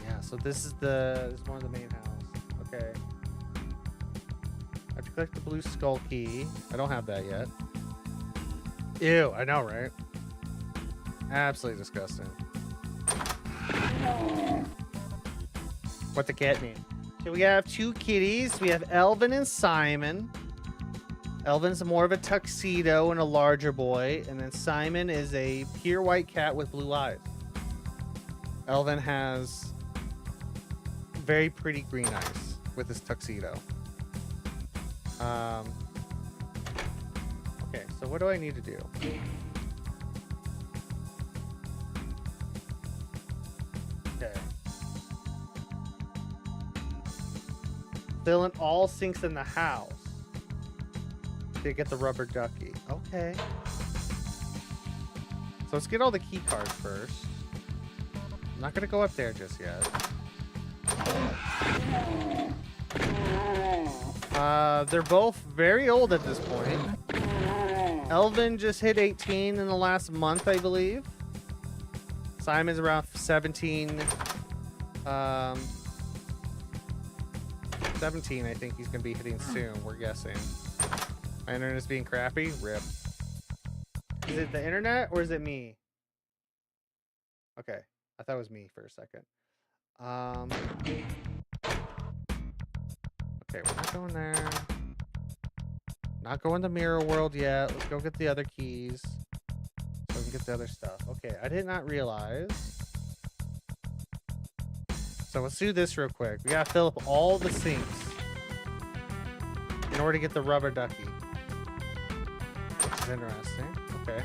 Yeah, so this is one of the main house. Okay. I have to collect the blue skull key. I don't have that yet. Ew, I know, right? Absolutely disgusting. What the cat name? So we have two kitties. We have Elvin and Simon. Elvin's more of a tuxedo and a larger boy, and then Simon is a pure white cat with blue eyes. Elvin has very pretty green eyes with his tuxedo. Okay, so what do I need to do? Okay. Fill in all sinks in the house to get the rubber ducky. Okay. So let's get all the key cards first. I'm not gonna go up there just yet. They're both very old at this point. Elvin just hit 18 in the last month, I believe. Simon's around 17. 17, I think he's gonna be hitting soon. We're guessing. My internet's being crappy. Rip. Is it the internet or is it me? Okay, I thought it was me for a second. Okay, we're not going there. Not going to Mirror World yet. Let's go get the other keys so we can get the other stuff. Okay, I did not realize. So let's do this real quick. We gotta fill up all the sinks in order to get the rubber ducky. Which is interesting. Okay.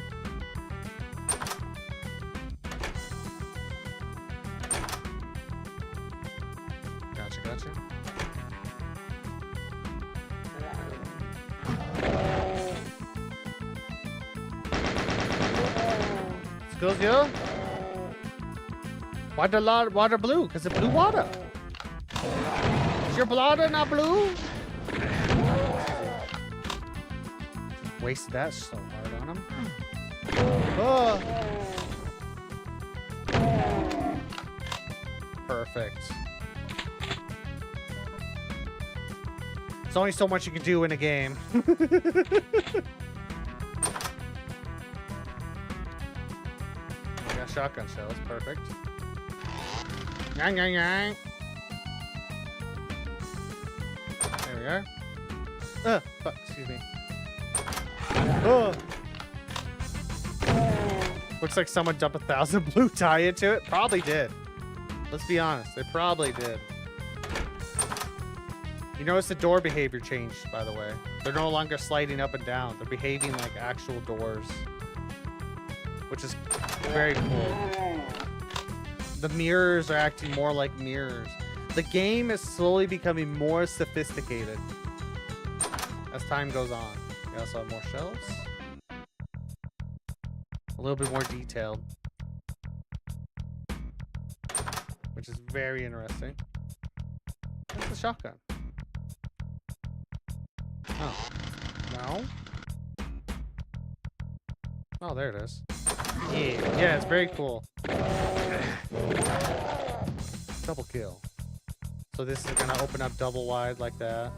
Gotcha. Excuse you? Why the water blue? Because it's blue water. Is your blood not blue? Wasted that so hard on him. Oh. Perfect. There's only so much you can do in a game. I got shotgun shells. Perfect. Yang, yang, yang. There we are. Fuck, excuse me. Oh. Looks like someone dumped 1,000 blue dye into it. Probably did. Let's be honest. They probably did. You notice the door behavior changed, by the way. They're no longer sliding up and down. They're behaving like actual doors. Which is very cool. The mirrors are acting more like mirrors. The game is slowly becoming more sophisticated as time goes on. We also have more shells. A little bit more detailed. Which is very interesting. What's the shotgun? Oh. No? Oh, there it is. Yeah, it's very cool. Double kill. So this is gonna open up double wide like that.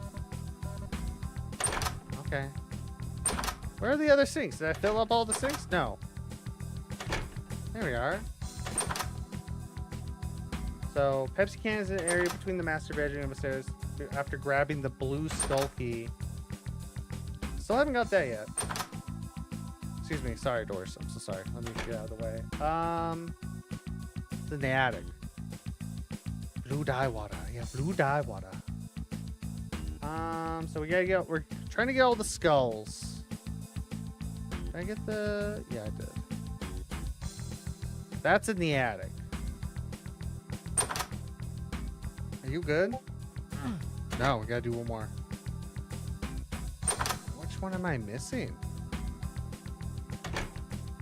Okay. Where are the other sinks? Did I fill up all the sinks? No. There we are. So Pepsi can is in the area between the master bedroom and upstairs after grabbing the blue skull key. Still haven't got that yet. Excuse me. Sorry, Doris. I'm so sorry. Let me get out of the way. It's in the attic. Blue dye water. Yeah, blue dye water. So we gotta get. We're trying to get all the skulls. Did I get the? Yeah, I did. That's in the attic. Are you good? No, we gotta do one more. Which one am I missing?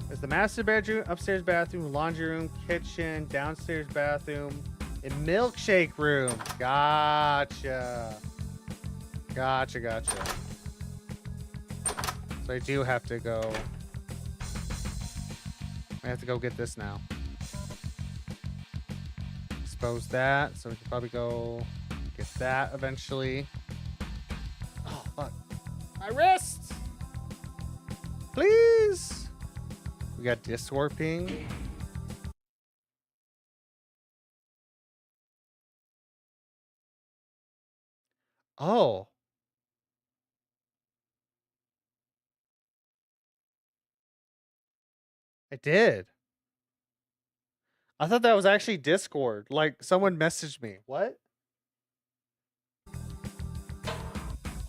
There's the master bedroom, upstairs bathroom, laundry room, kitchen, downstairs bathroom, and milkshake room. Gotcha. Gotcha. So I do have to go. I have to go get this now. Expose that, so we can probably go get that eventually. Oh, fuck. My wrist! Please! We got disc warping. Oh. It did. I thought that was actually Discord. Like, someone messaged me. What?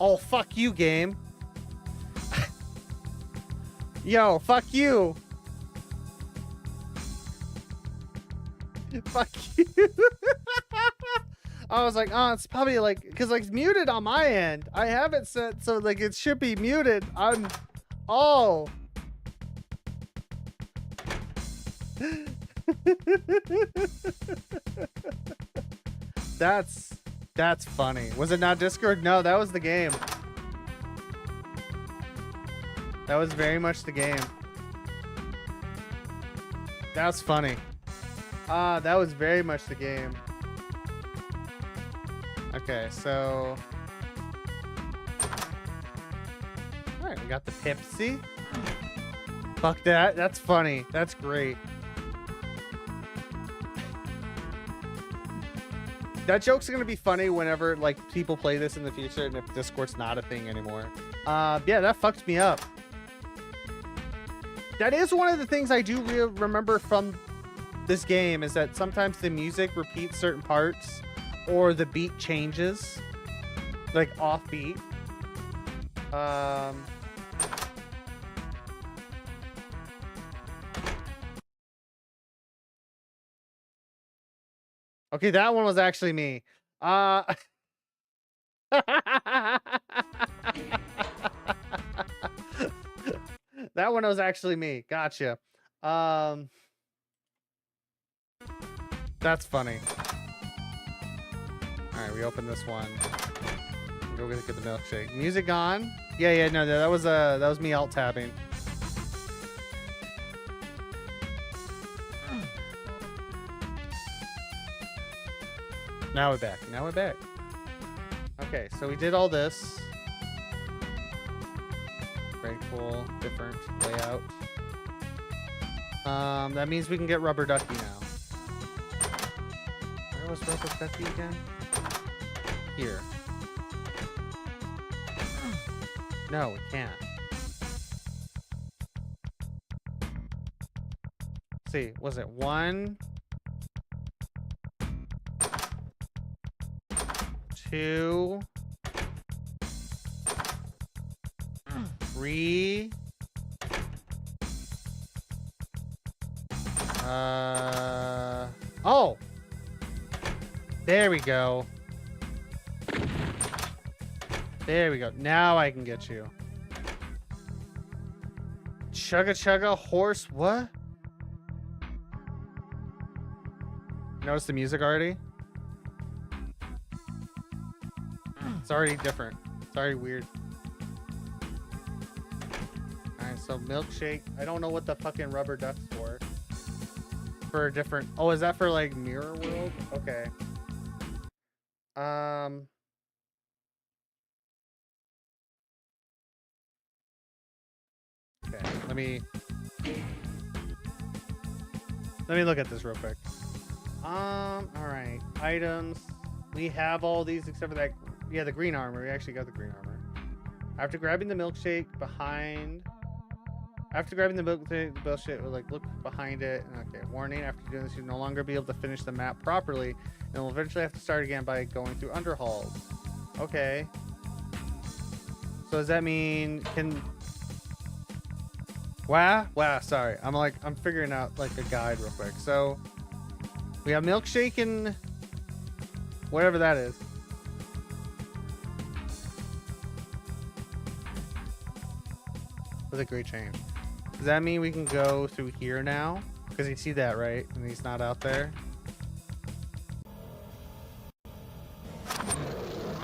Oh, fuck you, game. Yo, fuck you. Fuck you. I was like, oh, it's probably like, because like it's muted on my end. I have it set so like it should be muted. Oh. That's funny. Was it not Discord? No, that was the game. That was very much the game. That's funny. That was very much the game. Okay, so... Alright, we got the Pepsi. Fuck that. That's funny. That's great. That joke's gonna be funny whenever, like, people play this in the future and if Discord's not a thing anymore. Yeah, that fucked me up. That is one of the things I do remember from this game, is that sometimes the music repeats certain parts or the beat changes, like off beat. Okay, that one was actually me. That one was actually me. Gotcha. That's funny. All right, we open this one. Go get the milkshake. Music on? Yeah, no, that was me alt tabbing. Now we're back. Now we're back. Okay, so we did all this. Very cool, different layout. That means we can get Rubber Ducky now. Where was Rubber Ducky again? Here. No, we can't. Let's see, was it 1, 2, 3. Oh! There we go. There we go. Now I can get you. Chugga chugga horse. What? Notice the music already? It's already different. It's already weird. Alright, so milkshake. I don't know what the fucking rubber duck's for. For a different... Oh, is that for like Mirror World? Okay. Okay, let me look at this real quick. Alright. Items. We have all these except for that. Yeah, the green armor. We actually got the green armor. After grabbing the milkshake behind... After grabbing the milkshake, we'll like look behind it. Okay, warning. After doing this, you'll no longer be able to finish the map properly. And we'll eventually have to start again by going through underhalls. Okay. So does that mean... Wow, sorry. I'm figuring out like a guide real quick. So we have milkshake and whatever that is. With a great change. Does that mean we can go through here now? Because you see that, right? And he's not out there.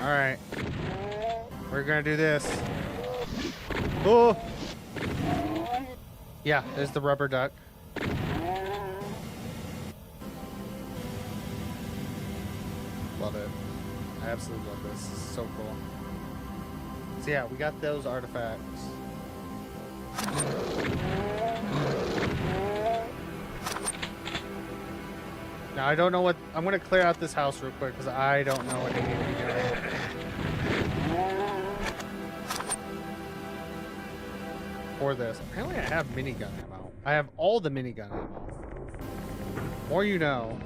Alright. We're gonna do this. Oh! Yeah, there's the rubber duck. Love it. I absolutely love this. This is so cool. So yeah, we got those artifacts. Now I don't know what... I'm going to clear out this house real quick because I don't know what I need to be doing. For this. Apparently I have minigun ammo. I have all the minigun ammo. More you know.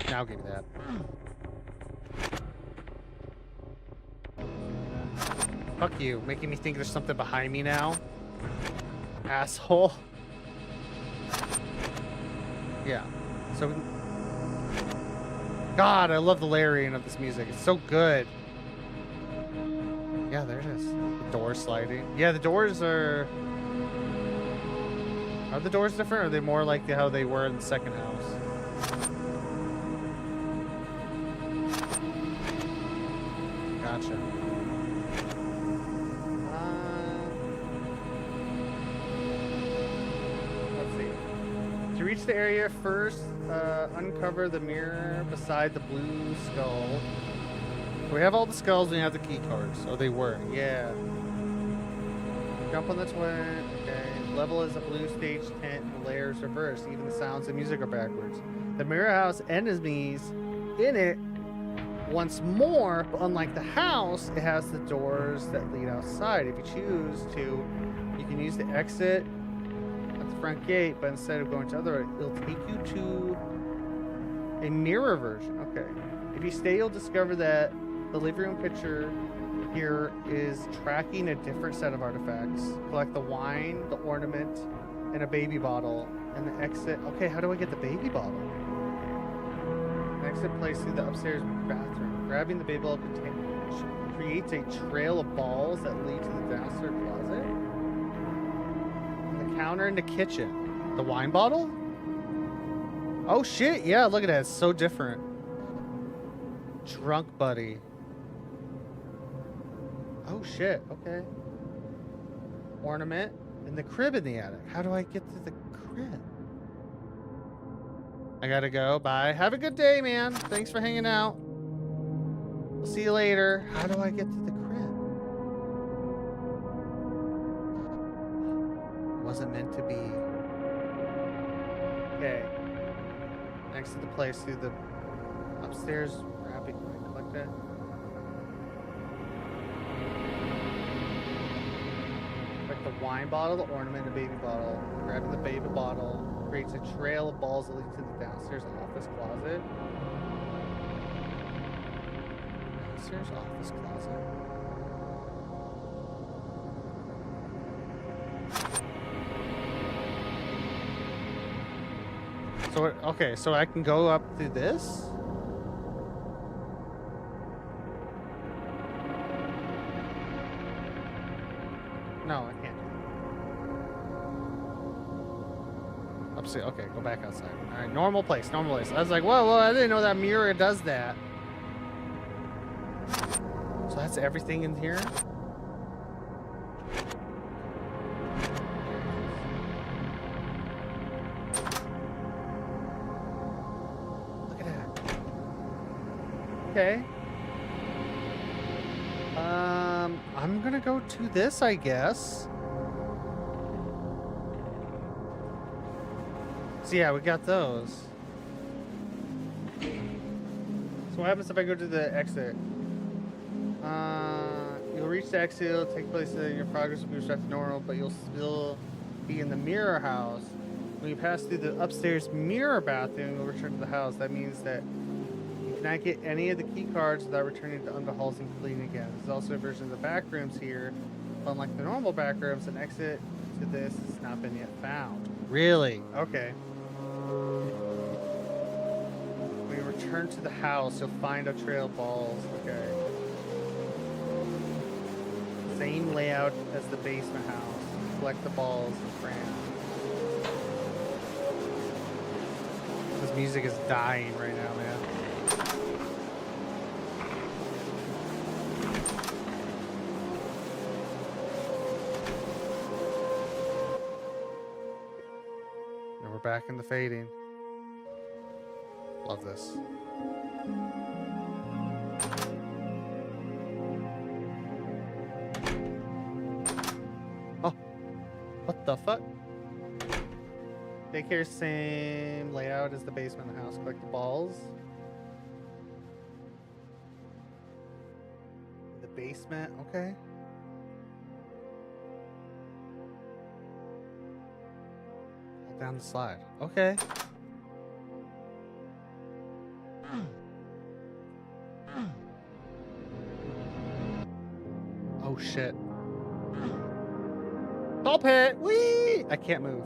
Now give me that. Fuck you, making me think there's something behind me now. Asshole. Yeah. So, God, I love the layering of this music. It's so good. Yeah, there it is. The door sliding. Yeah, the doors are... Are the doors different, or are they more like how they were in the second house? Gotcha. Let's see. To reach the area, first uncover the mirror beside the blue skull. So we have all the skulls and you have the key cards. Oh, they were. Yeah. Jump on the twin. Okay. Level is a blue stage tent and layers reversed. Even the sounds and music are backwards. The mirror house enemies in it once more, but unlike the house, it has the doors that lead outside. If you choose to, you can use the exit at the front gate, but instead of going to the other, it'll take you to a mirror version. Okay. If you stay, you'll discover that the living room picture here is tracking a different set of artifacts. Collect the wine, the ornament, and a baby bottle. And the exit. Okay, how do I get the baby bottle? The exit place through the upstairs bathroom. Grabbing the baby bottle creates a trail of balls that lead to the downstairs closet. And the counter in the kitchen. The wine bottle? Oh shit, yeah, look at that. It's so different. Drunk buddy. Oh shit, okay. Ornament and the crib in the attic. How do I get to the crib? I gotta go. Bye. Have a good day, man. Thanks for hanging out. We'll see you later. How do I get to the crib? It wasn't meant to be. Okay. Next to the place through the upstairs. Rapid. Click that. The wine bottle, the ornament, the baby bottle. Grabbing the baby bottle creates a trail of balls that lead to the downstairs office closet. Downstairs office closet. So, okay, so I can go up through this? No, I can't. Upstairs. Okay, go back outside. All right, normal place, normal place. I was like, whoa, I didn't know that mirror does that. So that's everything in here? Look at that. Okay. I'm gonna go to this, I guess. So yeah, we got those. So what happens if I go to the exit? You'll reach the exit, it'll take place, your progress will be restored to normal, but you'll still be in the mirror house. When you pass through the upstairs mirror bathroom, you'll return to the house. That means that you cannot get any of the key cards without returning to under halls and completing again. There's also a version of the back rooms here. But unlike the normal back rooms, an exit to this has not been yet found. Really? Okay. When you return to the house, you'll find a trail of balls. Okay. Same layout as the basement house. Collect the balls and cram. This music is dying right now, man. And we're back in the fading. Love this. Oh, what the fuck? Daycare, same layout as the basement of the house. Collect the balls. The basement, okay. Hold down the slide. Okay. Oh Oh shit. Ball pit! Whee! I can't move.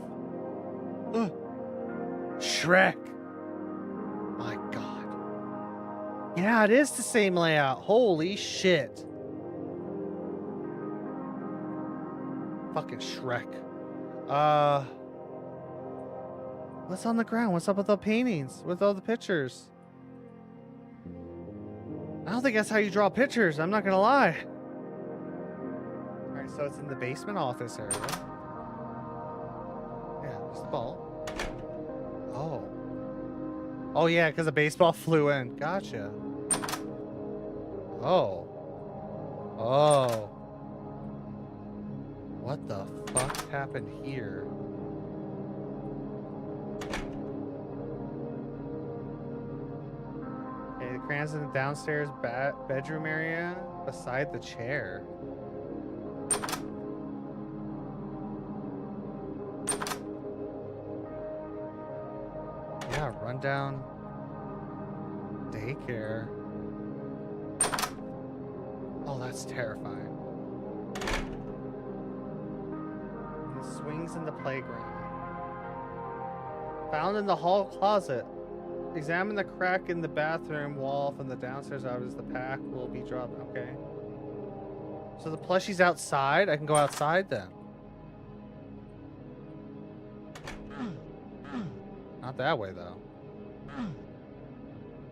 Ugh. Shrek! My god. Yeah, it is the same layout. Holy shit. Fucking Shrek. What's on the ground? What's up with the paintings? With all the pictures? I don't think that's how you draw pictures. I'm not gonna lie. Alright, so it's in the basement office area. Yeah, there's the ball. Oh. Oh yeah, because the baseball flew in. Gotcha. Oh. Oh. What the fuck happened here? Okay, the crayons in the downstairs bedroom area beside the chair. Yeah, rundown daycare. Oh, that's terrifying. And the swings in the playground. Found in the hall closet. Examine the crack in the bathroom wall from the downstairs as the pack will be dropped. Okay. So the plushie's outside? I can go outside then. Not that way though.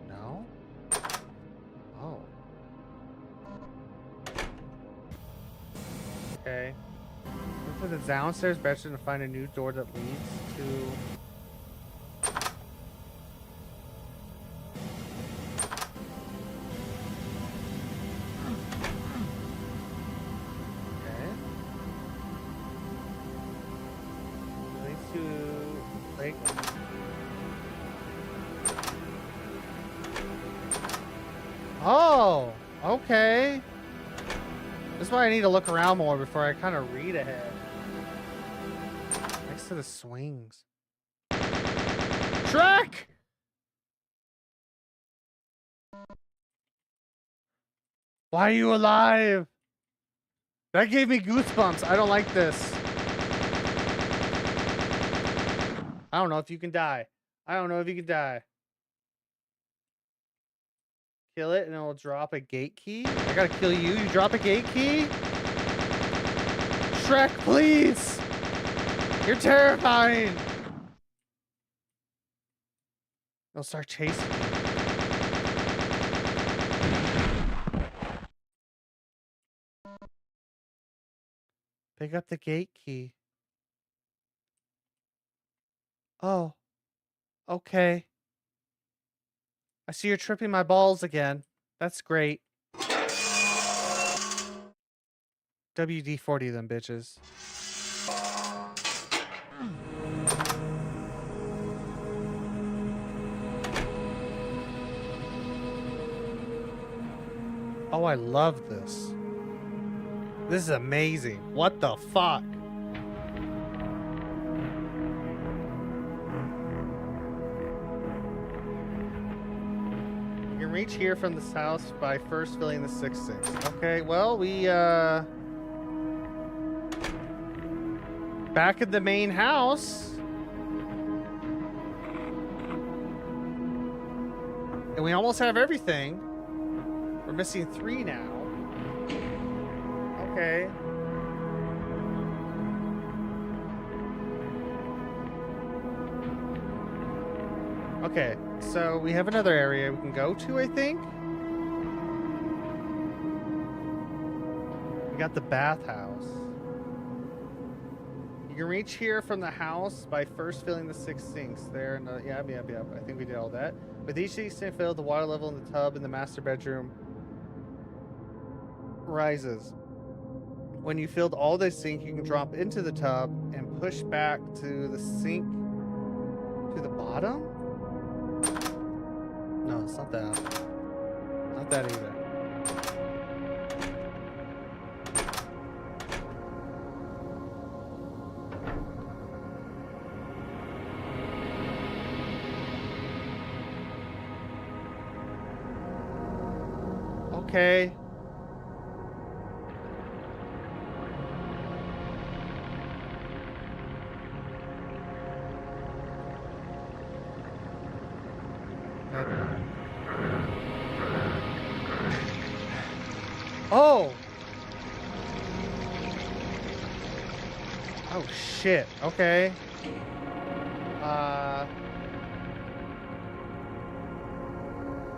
No? Oh. Okay. Look for the downstairs bedroom to find a new door that leads to... Oh, okay. This is why I need to look around more before I kind of read ahead. Next to the swings. Shrek! Why are you alive? That gave me goosebumps. I don't like this. I don't know if you can die. I don't know if you can die. Kill it and it'll drop a gate key. I gotta kill you. You drop a gate key? Shrek, please! You're terrifying! They'll start chasing me. Pick up the gate key. Oh. Okay. I see you're tripping my balls again. That's great. WD-40 them bitches. Oh, I love this. This is amazing. What the fuck? You can reach here from this house by first filling the 6 sinks. Okay, well, we, back at the main house. And we almost have everything. We're missing 3 now. Okay. Okay, so we have another area we can go to, I think. We got the bathhouse. You can reach here from the house by first filling the 6 sinks. There, and yep. I think we did all that. With each sink filled, the water level in the tub in the master bedroom rises. When you filled all the sink, you can drop into the tub and push back to the sink to the bottom? No, it's not that. Not that either. Okay. Oh! Oh, shit. Okay.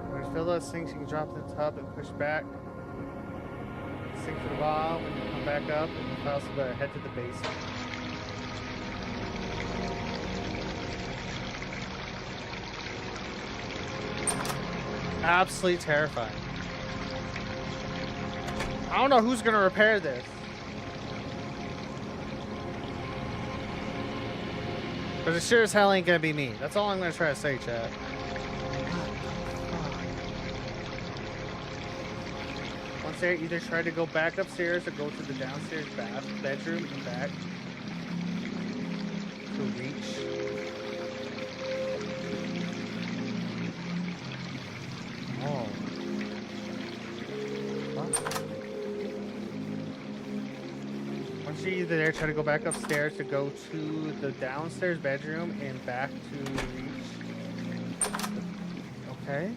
When you fill those things, you can drop in the tub and push back. Sink for a while. When you come back up, and you also gotta head to the basement. Absolutely terrifying. I don't know who's gonna repair this. But it sure as hell ain't gonna be me. That's all I'm gonna try to say, chat. Once there, either try to go back upstairs or go to the downstairs bedroom and back to reach. Oh. What? Once you're either there, try to go back upstairs to go to the downstairs bedroom and back to reach. Okay.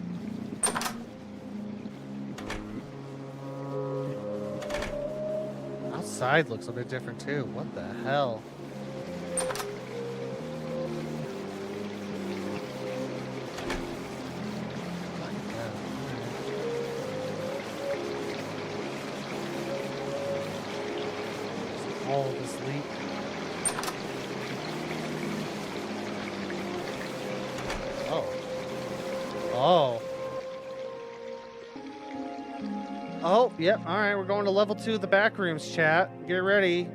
Outside looks a bit different too. What the hell? All this leak. Oh. Oh. Oh, yep. All right, we're going to level 2 of the back rooms, chat. Get ready.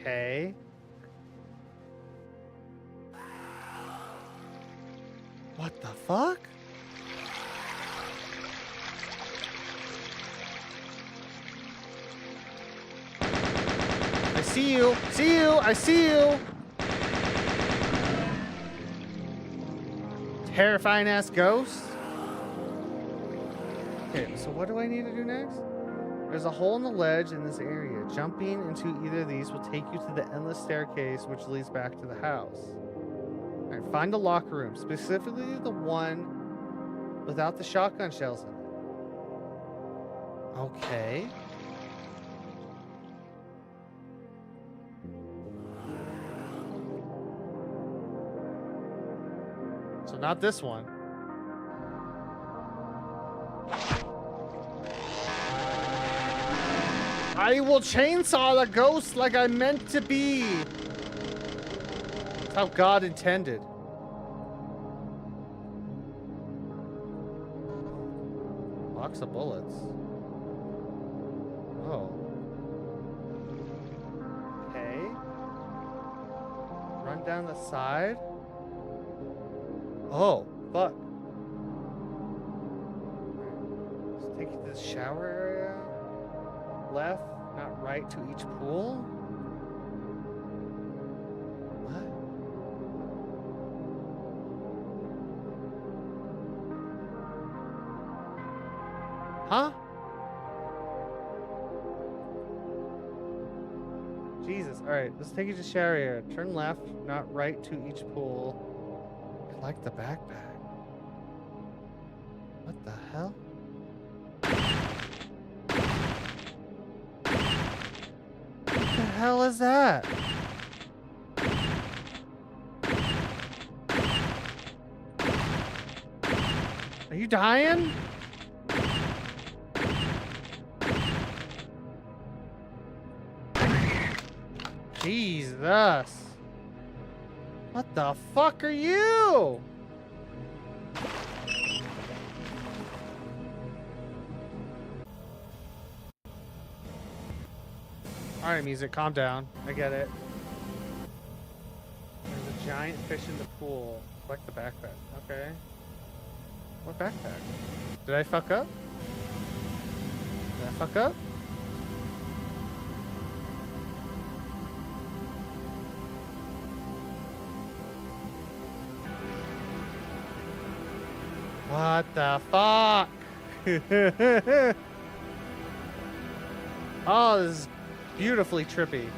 Okay. What the fuck? I see you. See you. I see you. Terrifying ass ghost. Okay, so what do I need to do next? There's a hole in the ledge in this area. Jumping into either of these will take you to the endless staircase which leads back to the house. All right, find a locker room, specifically the one without the shotgun shells in it. Okay. So not this one. I will chainsaw the ghost like I meant to be. That's how God intended. Box of bullets. Oh. Okay. Run down the side. Oh, fuck. Let's take you to the shower area. Left, not right to each pool. What? Huh? Jesus. All right, let's take you to the shower area. Turn left, not right to each pool. I like the backpack. What the hell? What the hell is that? Are you dying? Jesus. What the fuck are you? Alright, music, calm down. I get it. There's a giant fish in the pool. Collect the backpack. Okay. What backpack? Did I fuck up? Did I fuck up? What the fuck? Oh, this is beautifully trippy.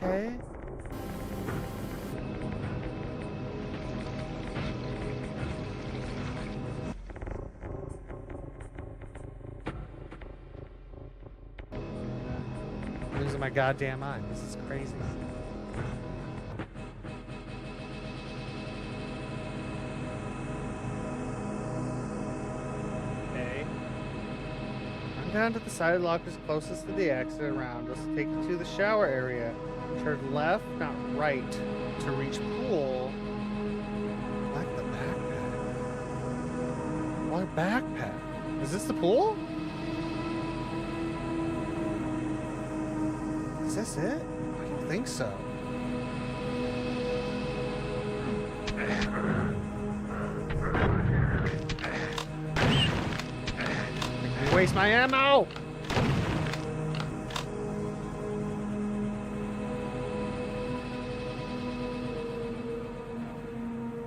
Okay. I'm losing my goddamn mind. This is crazy. Okay. Run down to the side lockers closest to the exit around us. Take you to the shower area. Turn left, not right, to reach pool. Collect the backpack. What backpack? Is this the pool? Is this it? I don't think so. Make me waste my ammo!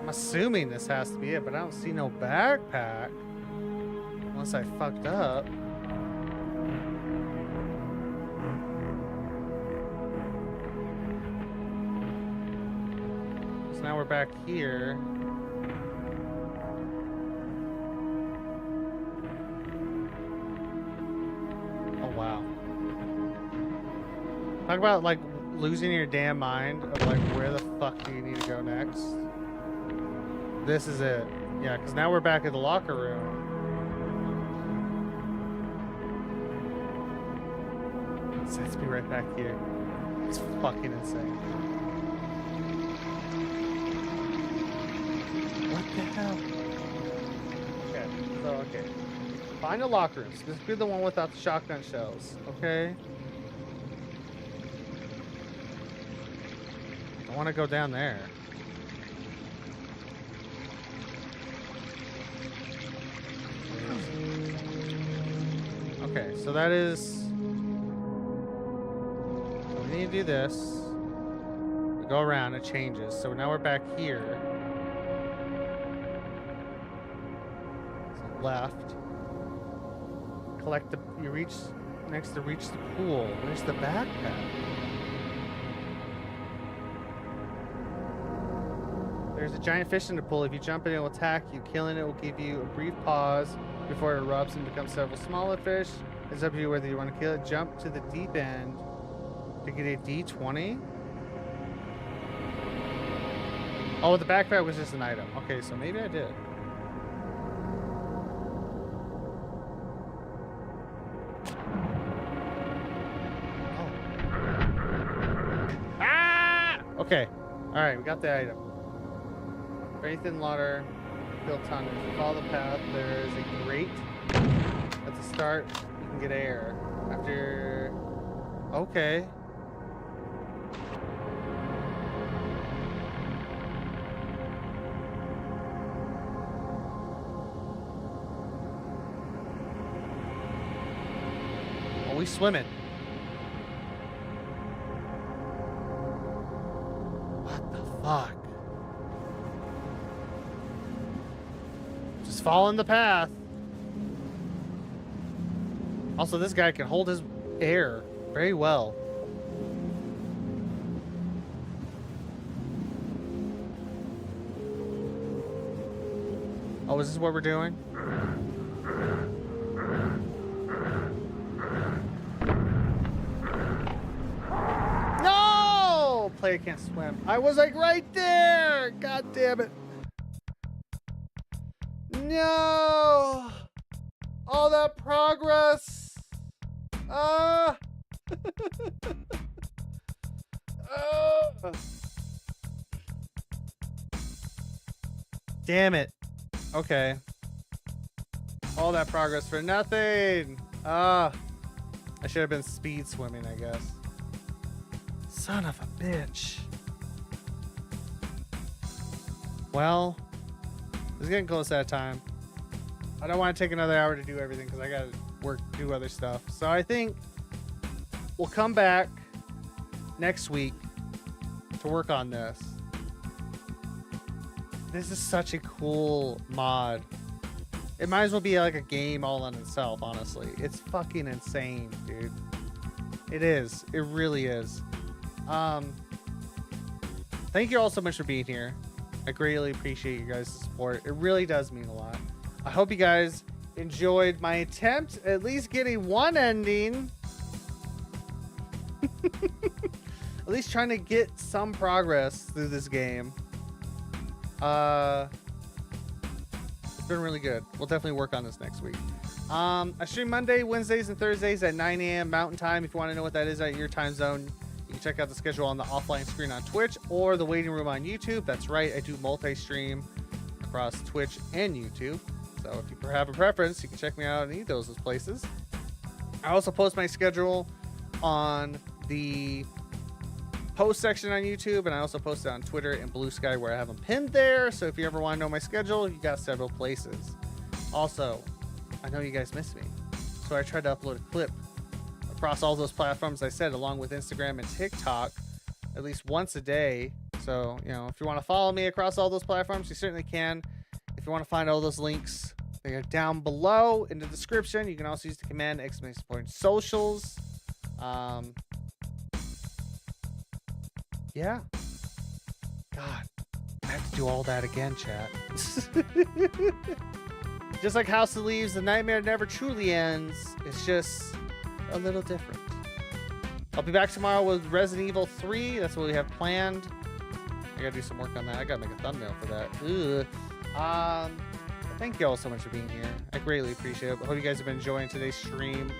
I'm assuming this has to be it, but I don't see no backpack. Unless I fucked up. So now we're back here. Oh, wow. Talk about, like, losing your damn mind of, like, where the fuck do you need to go next? This is it. Yeah, because now we're back at the locker room. It sets me right back here. It's fucking insane. What the hell? Okay, so, okay. Find a locker room. Specifically the one without the shotgun shells, okay? I want to go down there. Okay, so that is... We need to do this. We go around, it changes. So now we're back here. So left. Collect the... You reach... Next to reach the pool. Where's the backpack? There's a giant fish in the pool. If you jump in, it will attack you. Killing it will give you a brief pause before it erupts and becomes several smaller fish. It's up to you whether you want to kill it. Jump to the deep end to get a D20. Oh, the backpack was just an item. Okay, so maybe I did. Oh. Ah! Okay. Alright, we got the item. Very thin water, fill tunnels. Follow the path. There's a grate. At the start, you can get air. After... Okay. Oh, we swimming. What the fuck? Just follow in the path. Also, this guy can hold his air very well. Oh, is this what we're doing? No! Player can't swim. I was like right there! God damn it. No! All that progress! Ah! Damn it. Okay. All that progress for nothing. I should have been speed swimming, I guess. Son of a bitch. Well, it's getting close to that time. I don't want to take another hour to do everything because I got to work, do other stuff. So I think we'll come back next week to work on this. This is such a cool mod. It might as well be like a game all on itself, honestly. It's fucking insane, dude. It is. It really is. Thank you all so much for being here. I greatly appreciate you guys' support. It really does mean a lot. I hope you guys enjoyed my attempt at least getting one ending. At least trying to get some progress through this game. It's been really good. We'll definitely work on this next week. I stream Monday, Wednesdays, and Thursdays at 9 a.m. Mountain Time. If you want to know what that is at your time zone, you can check out the schedule on the offline screen on Twitch or the waiting room on YouTube. That's right, I do multi-stream across Twitch and YouTube. So if you have a preference, you can check me out on any of those places. I also post my schedule on the post section on YouTube, and I also post it on Twitter and Blue Sky where I have them pinned there. So if you ever want to know my schedule, you got several places. Also, I know you guys miss me, so I tried to upload a clip across all those platforms I said, along with Instagram and TikTok, at least once a day. So, you know, if you want to follow me across all those platforms, you certainly can. If you want to find all those links, they are down below in the description. You can also use the command !socials. Yeah. God, I have to do all that again, chat. Just like House of Leaves, the nightmare never truly ends. It's just a little different. I'll be back tomorrow with Resident Evil 3. That's what we have planned. I gotta do some work on that. I gotta make a thumbnail for that. Ugh. Thank you all so much for being here. I greatly appreciate it. I hope you guys have been enjoying today's stream.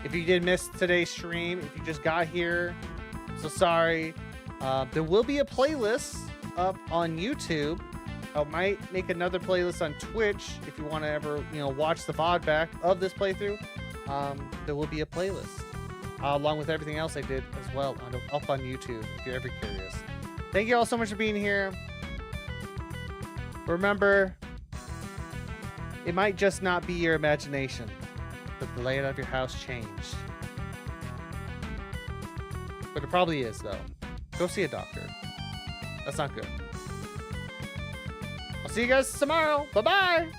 If you did miss today's stream, if you just got here, so sorry. There will be a playlist up on YouTube. I might make another playlist on Twitch if you want to ever, watch the VOD back of this playthrough. There will be a playlist along with everything else I did as well up on YouTube if you're ever curious. Thank you all so much for being here. Remember, it might just not be your imagination, but the layout of your house changed. But it probably is, though. Go see a doctor. That's not good. I'll see you guys tomorrow. Bye-bye.